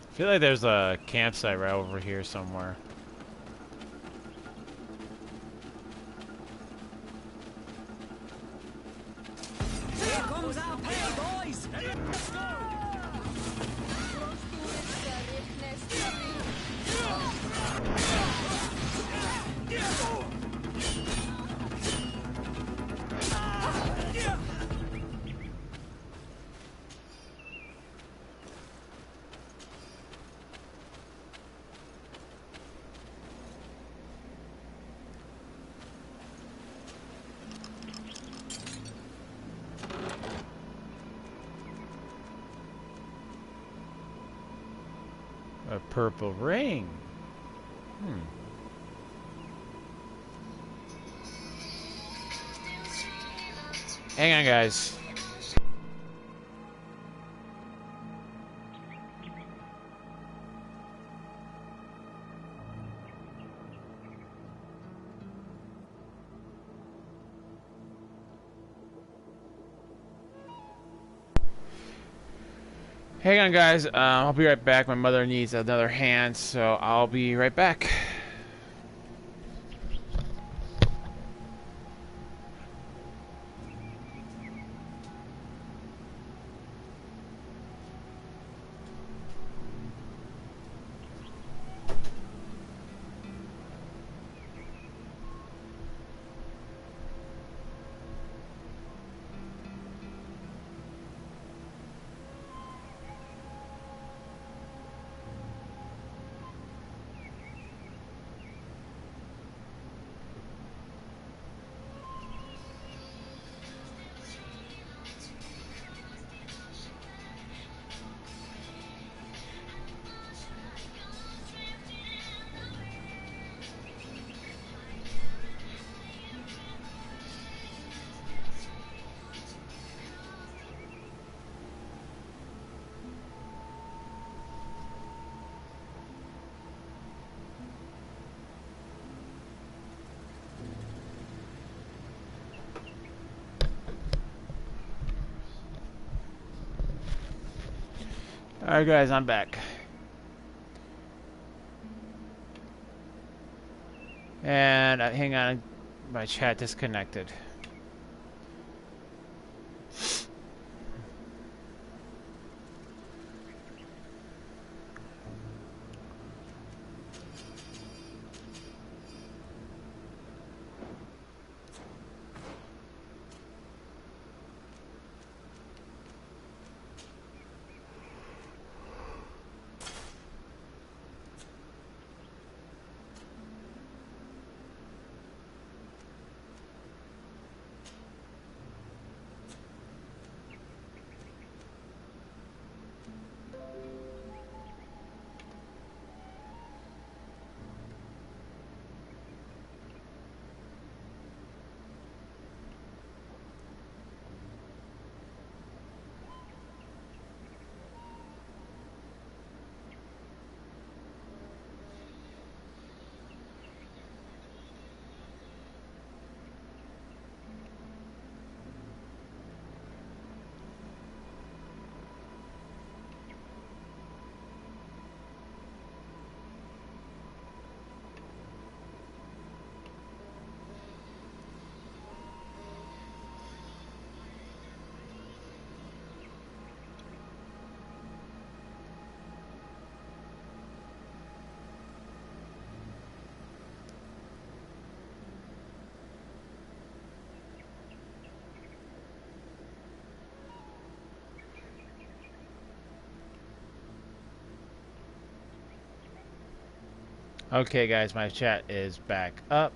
I feel like there's a campsite right over here somewhere. Here comes our pay, boys! Let's go! A purple ring. Hang on, guys. Hang on, guys. I'll be right back. My mother needs another hand, so I'll be right back. Alright, guys, I'm back. And hang on, my chat disconnected. Okay, guys, my chat is back up.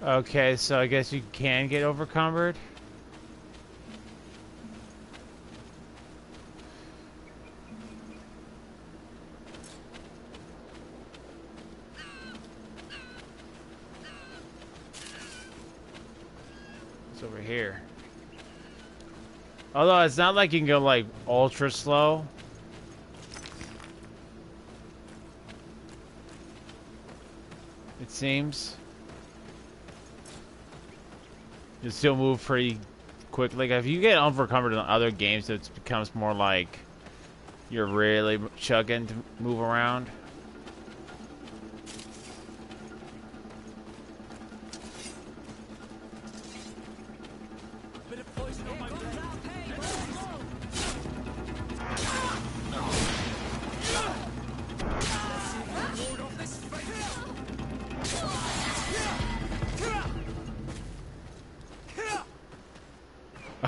Okay, so I guess you can get overcumbered. It's over here. Although it's not like you can go like ultra slow. It seems. You still move pretty quickly. If you get overcumbered in other games, it becomes more like you're really chugging to move around. Bit of poison.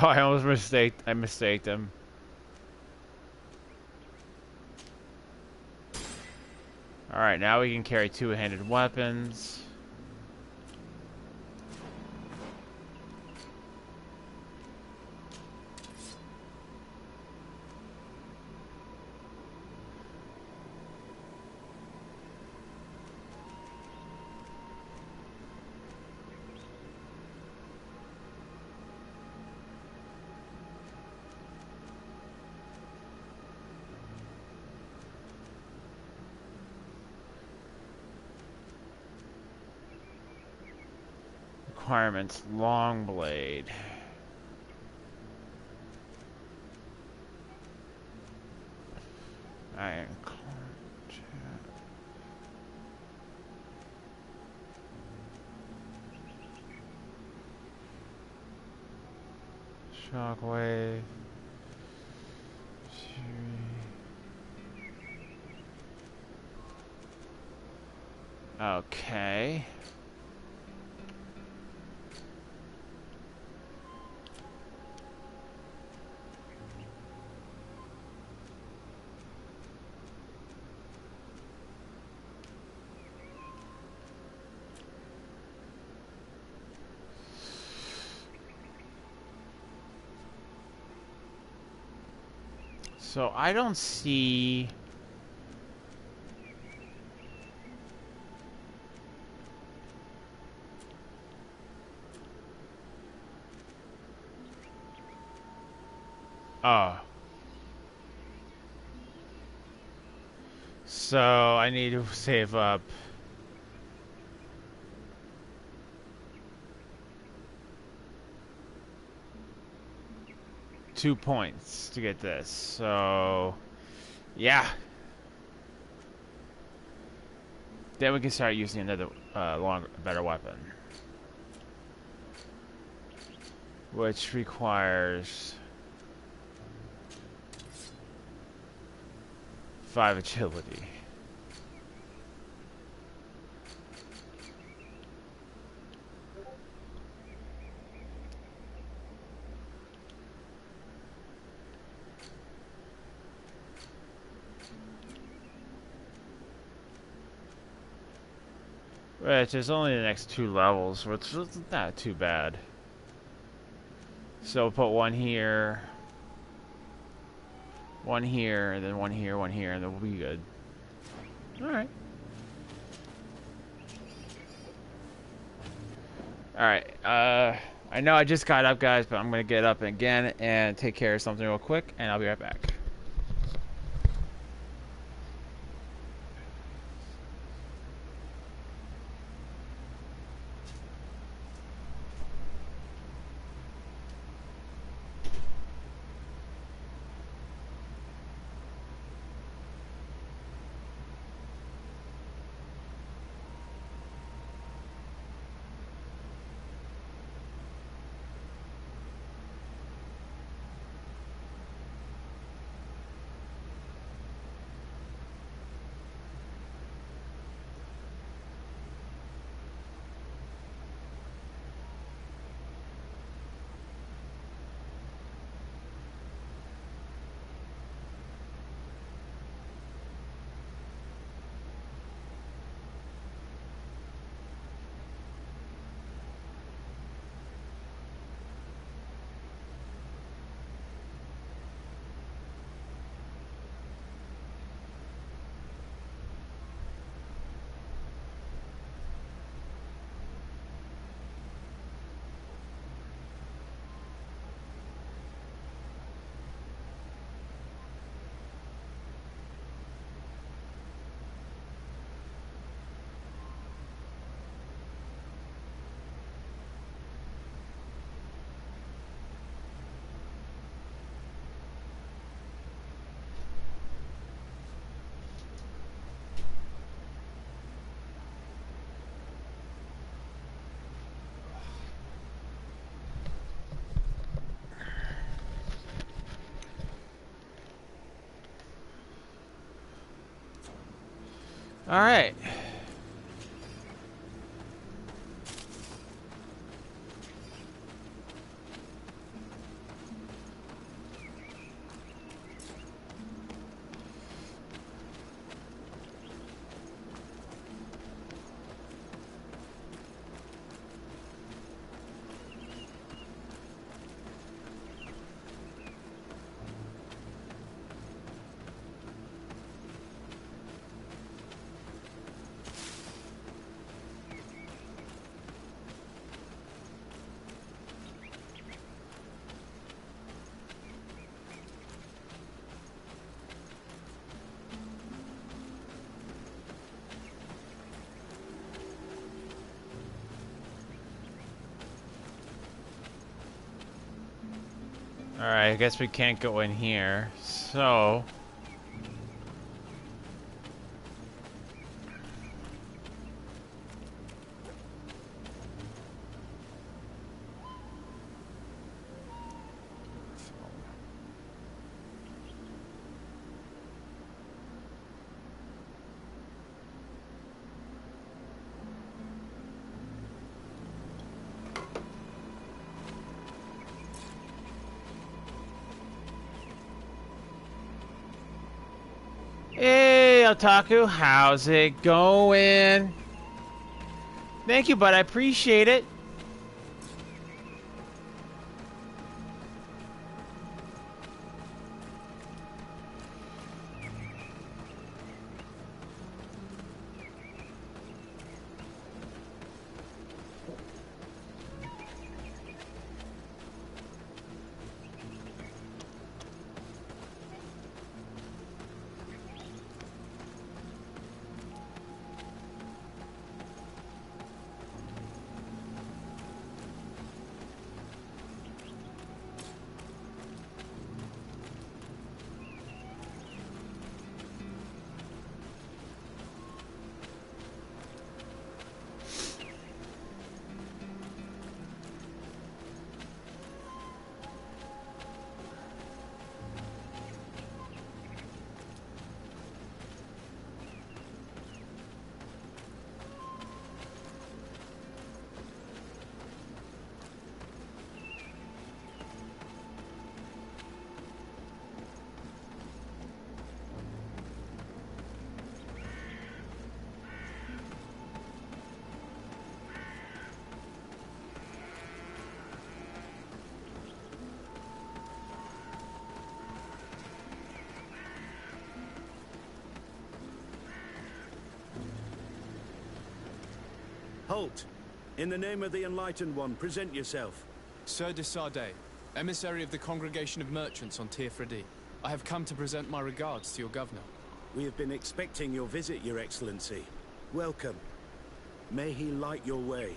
Oh, I almost mistaked him. Alright, now we can carry two-handed weapons. Requirements, long blade. Iron Shockwave. Okay. So I don't see... Oh. So I need to save up. Two points to get this. So yeah. Then we can start using another better weapon. Which requires 5 agility. Which is only the next 2 levels, which is not too bad. So we'll put one here, and then one here, and then we'll be good. Alright. Alright, I know I just got up, guys, but I'm gonna get up again and take care of something real quick, and I'll be right back. All right. Alright, I guess we can't go in here, so... Hey, Otaku, how's it going? Thank you, bud. I appreciate it. Halt! In the name of the Enlightened One, present yourself. Sir de Sardet, emissary of the Congregation of Merchants on Tier-Fredy. I have come to present my regards to your governor. We have been expecting your visit, Your Excellency. Welcome. May he light your way.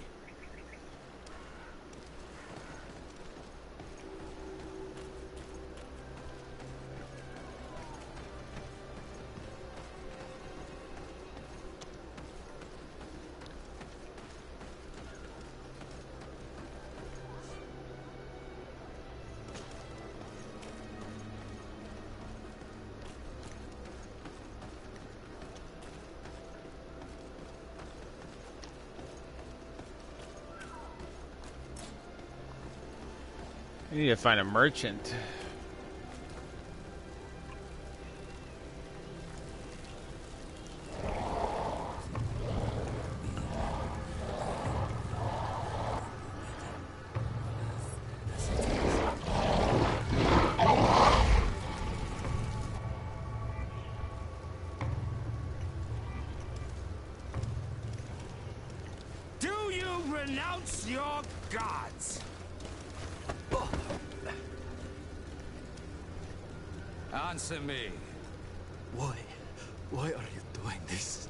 I need to find a merchant. Do you renounce your gods? Answer me. Why? Why are you doing this?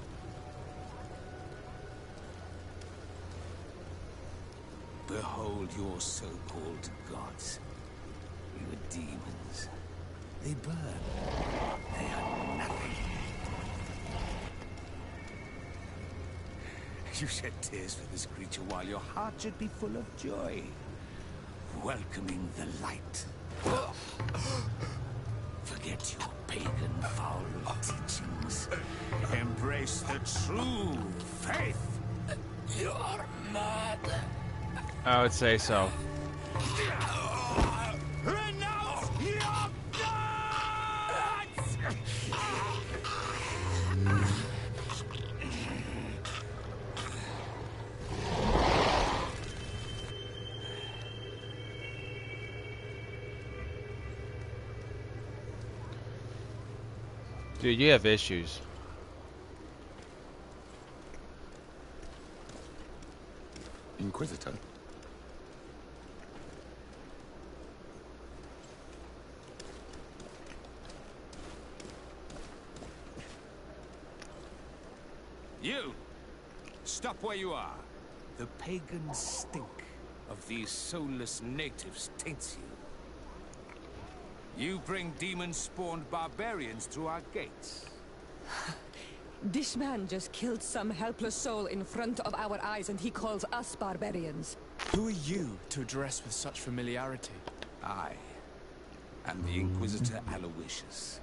Behold your so-called gods. Your demons. They burn. They are nothing. You shed tears for this creature while your heart should be full of joy. Welcoming the light. Forget your pagan foul teachings. Embrace the true faith. You are mad. I would say so. Renounce your gods! Dude, you have issues. Inquisitor? You! Stop where you are. The pagan stink of these soulless natives taints you. You bring demon-spawned barbarians through our gates. This man just killed some helpless soul in front of our eyes, and he calls us barbarians. Who are you to address with such familiarity? I am the Inquisitor Aloysius,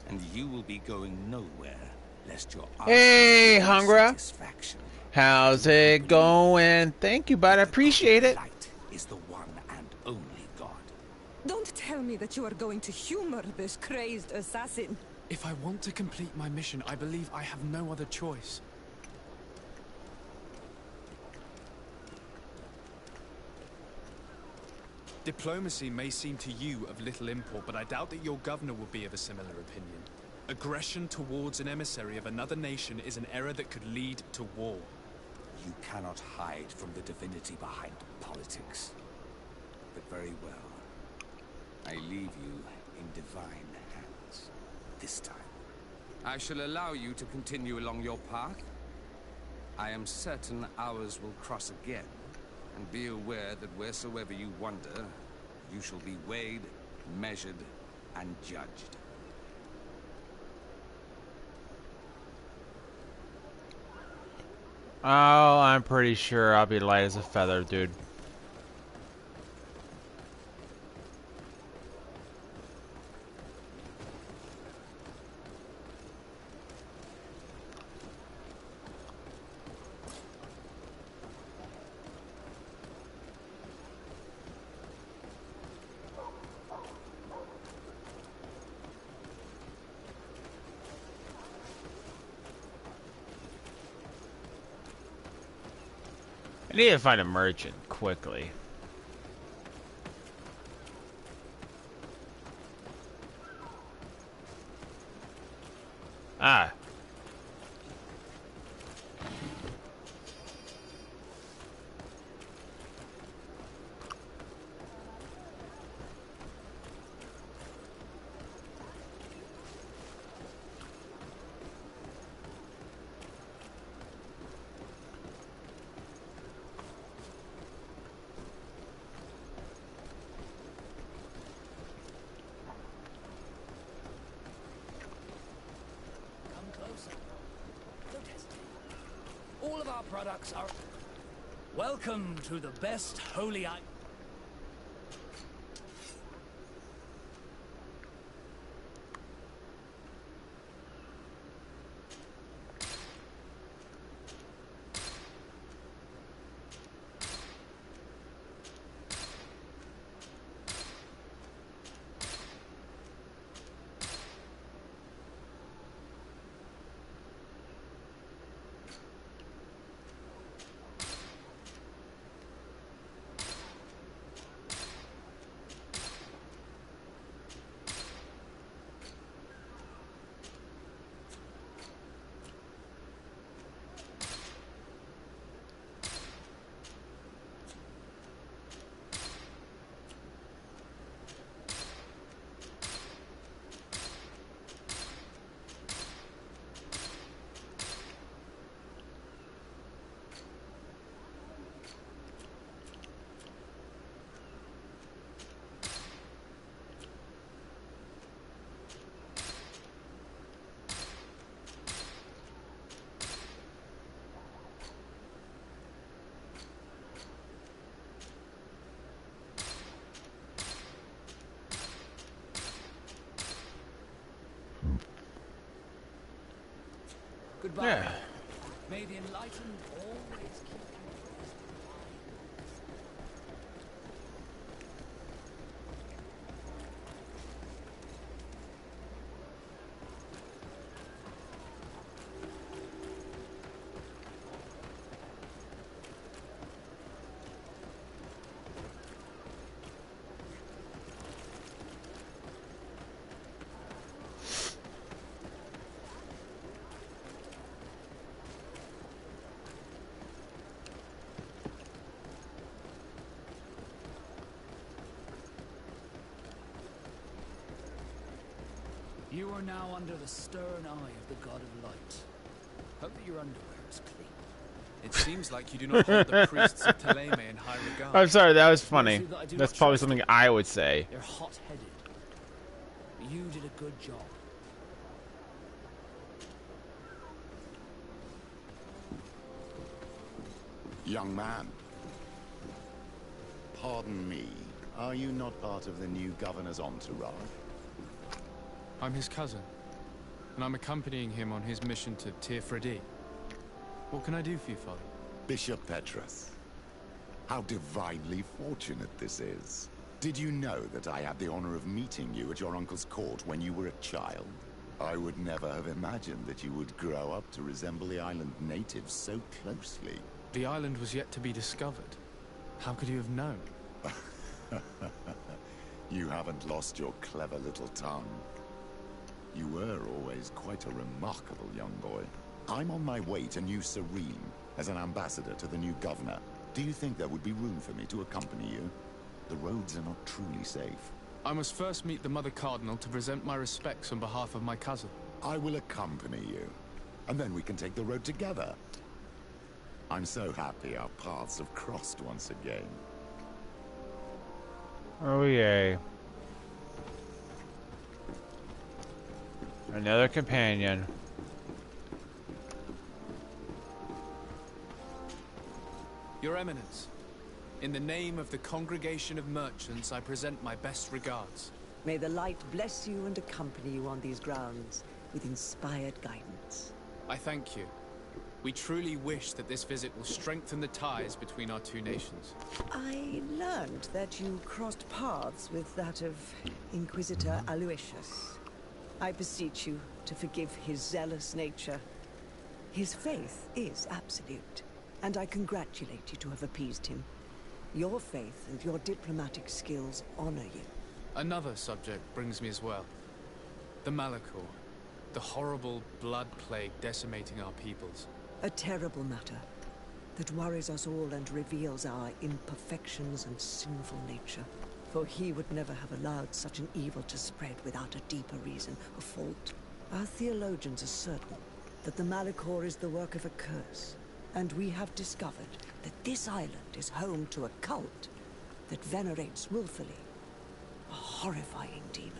and you will be going nowhere lest your Hey, answers Hungra. satisfaction. How's it going? Thank you, bud. I appreciate it. Light is the one and only God. Don't tell me that you are going to humor this crazed assassin. If I want to complete my mission, I believe I have no other choice. Diplomacy may seem to you of little import, but I doubt that your governor will be of a similar opinion. Aggression towards an emissary of another nation is an error that could lead to war. You cannot hide from the divinity behind politics. But very well. I leave you in divine hands. This time. I shall allow you to continue along your path. I am certain ours will cross again. And be aware that wheresoever you wander, you shall be weighed, measured, and judged. Oh, I'm pretty sure I'll be light as a feather, dude. I need to find a merchant quickly. Ah. All of our products are... Welcome to the best holy... Goodbye. Yeah. May the enlightened always keep you. You are now under the stern eye of the God of Light. Hope that your underwear is clean. It seems like you do not hold the priests of Thélème in high regard. I'm sorry, that was funny. Mostly that I do That's not probably trust something them. I would say. They're hot-headed. But you did a good job. Young man. Pardon me. Are you not part of the new governor's entourage? I'm his cousin, and I'm accompanying him on his mission to Tirfredi. What can I do for you, Father? Bishop Petrus. How divinely fortunate this is. Did you know that I had the honor of meeting you at your uncle's court when you were a child? I would never have imagined that you would grow up to resemble the island natives so closely. The island was yet to be discovered. How could you have known? You haven't lost your clever little tongue. You were always quite a remarkable young boy. I'm on my way to New Serene as an ambassador to the new governor. Do you think there would be room for me to accompany you? The roads are not truly safe. I must first meet the Mother Cardinal to present my respects on behalf of my cousin. I will accompany you, and then we can take the road together. I'm so happy our paths have crossed once again. Oh yay. Another companion. Your Eminence, in the name of the Congregation of Merchants, I present my best regards. May the light bless you and accompany you on these grounds with inspired guidance. I thank you. We truly wish that this visit will strengthen the ties between our two nations. I learned that you crossed paths with that of Inquisitor Aloysius. I beseech you to forgive his zealous nature. His faith is absolute, and I congratulate you to have appeased him. Your faith and your diplomatic skills honor you. Another subject brings me as well. The Malachor, the horrible blood plague decimating our peoples. A terrible matter that worries us all and reveals our imperfections and sinful nature. For he would never have allowed such an evil to spread without a deeper reason, a fault. Our theologians are certain that the Malachor is the work of a curse, and we have discovered that this island is home to a cult that venerates willfully a horrifying demon.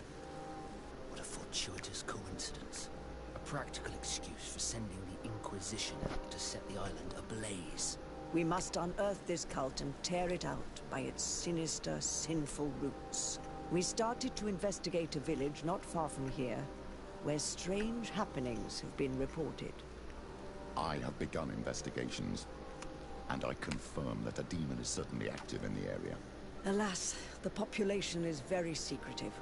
What a fortuitous coincidence. A practical excuse for sending the Inquisition out to set the island ablaze. We must unearth this cult and tear it out by its sinister, sinful roots. We started to investigate a village not far from here, where strange happenings have been reported. I have begun investigations, and I confirm that a demon is certainly active in the area. Alas, the population is very secretive,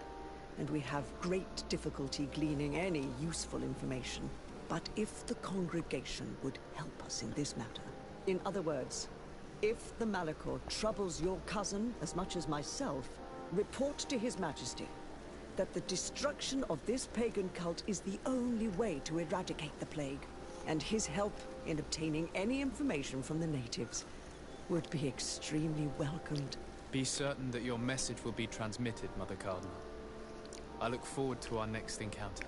and we have great difficulty gleaning any useful information. But if the congregation would help us in this matter, in other words, if the Malachor troubles your cousin as much as myself, report to His Majesty that the destruction of this pagan cult is the only way to eradicate the plague, and his help in obtaining any information from the natives would be extremely welcomed. Be certain that your message will be transmitted, Mother Cardinal. I look forward to our next encounter.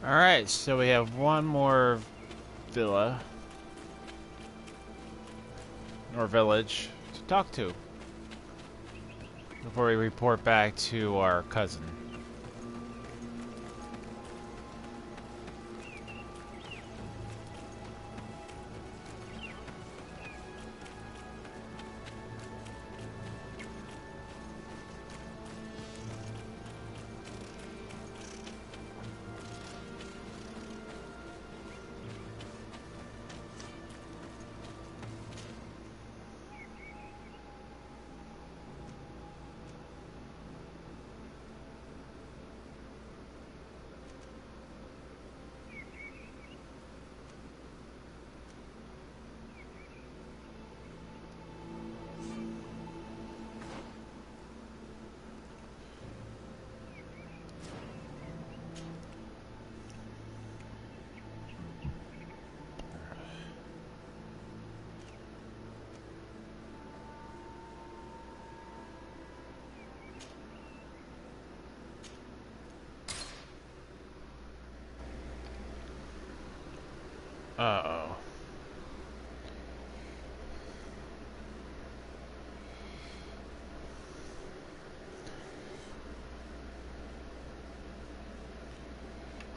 Alright, so we have one more villa. Or village to talk to. Before we report back to our cousin. Uh-oh.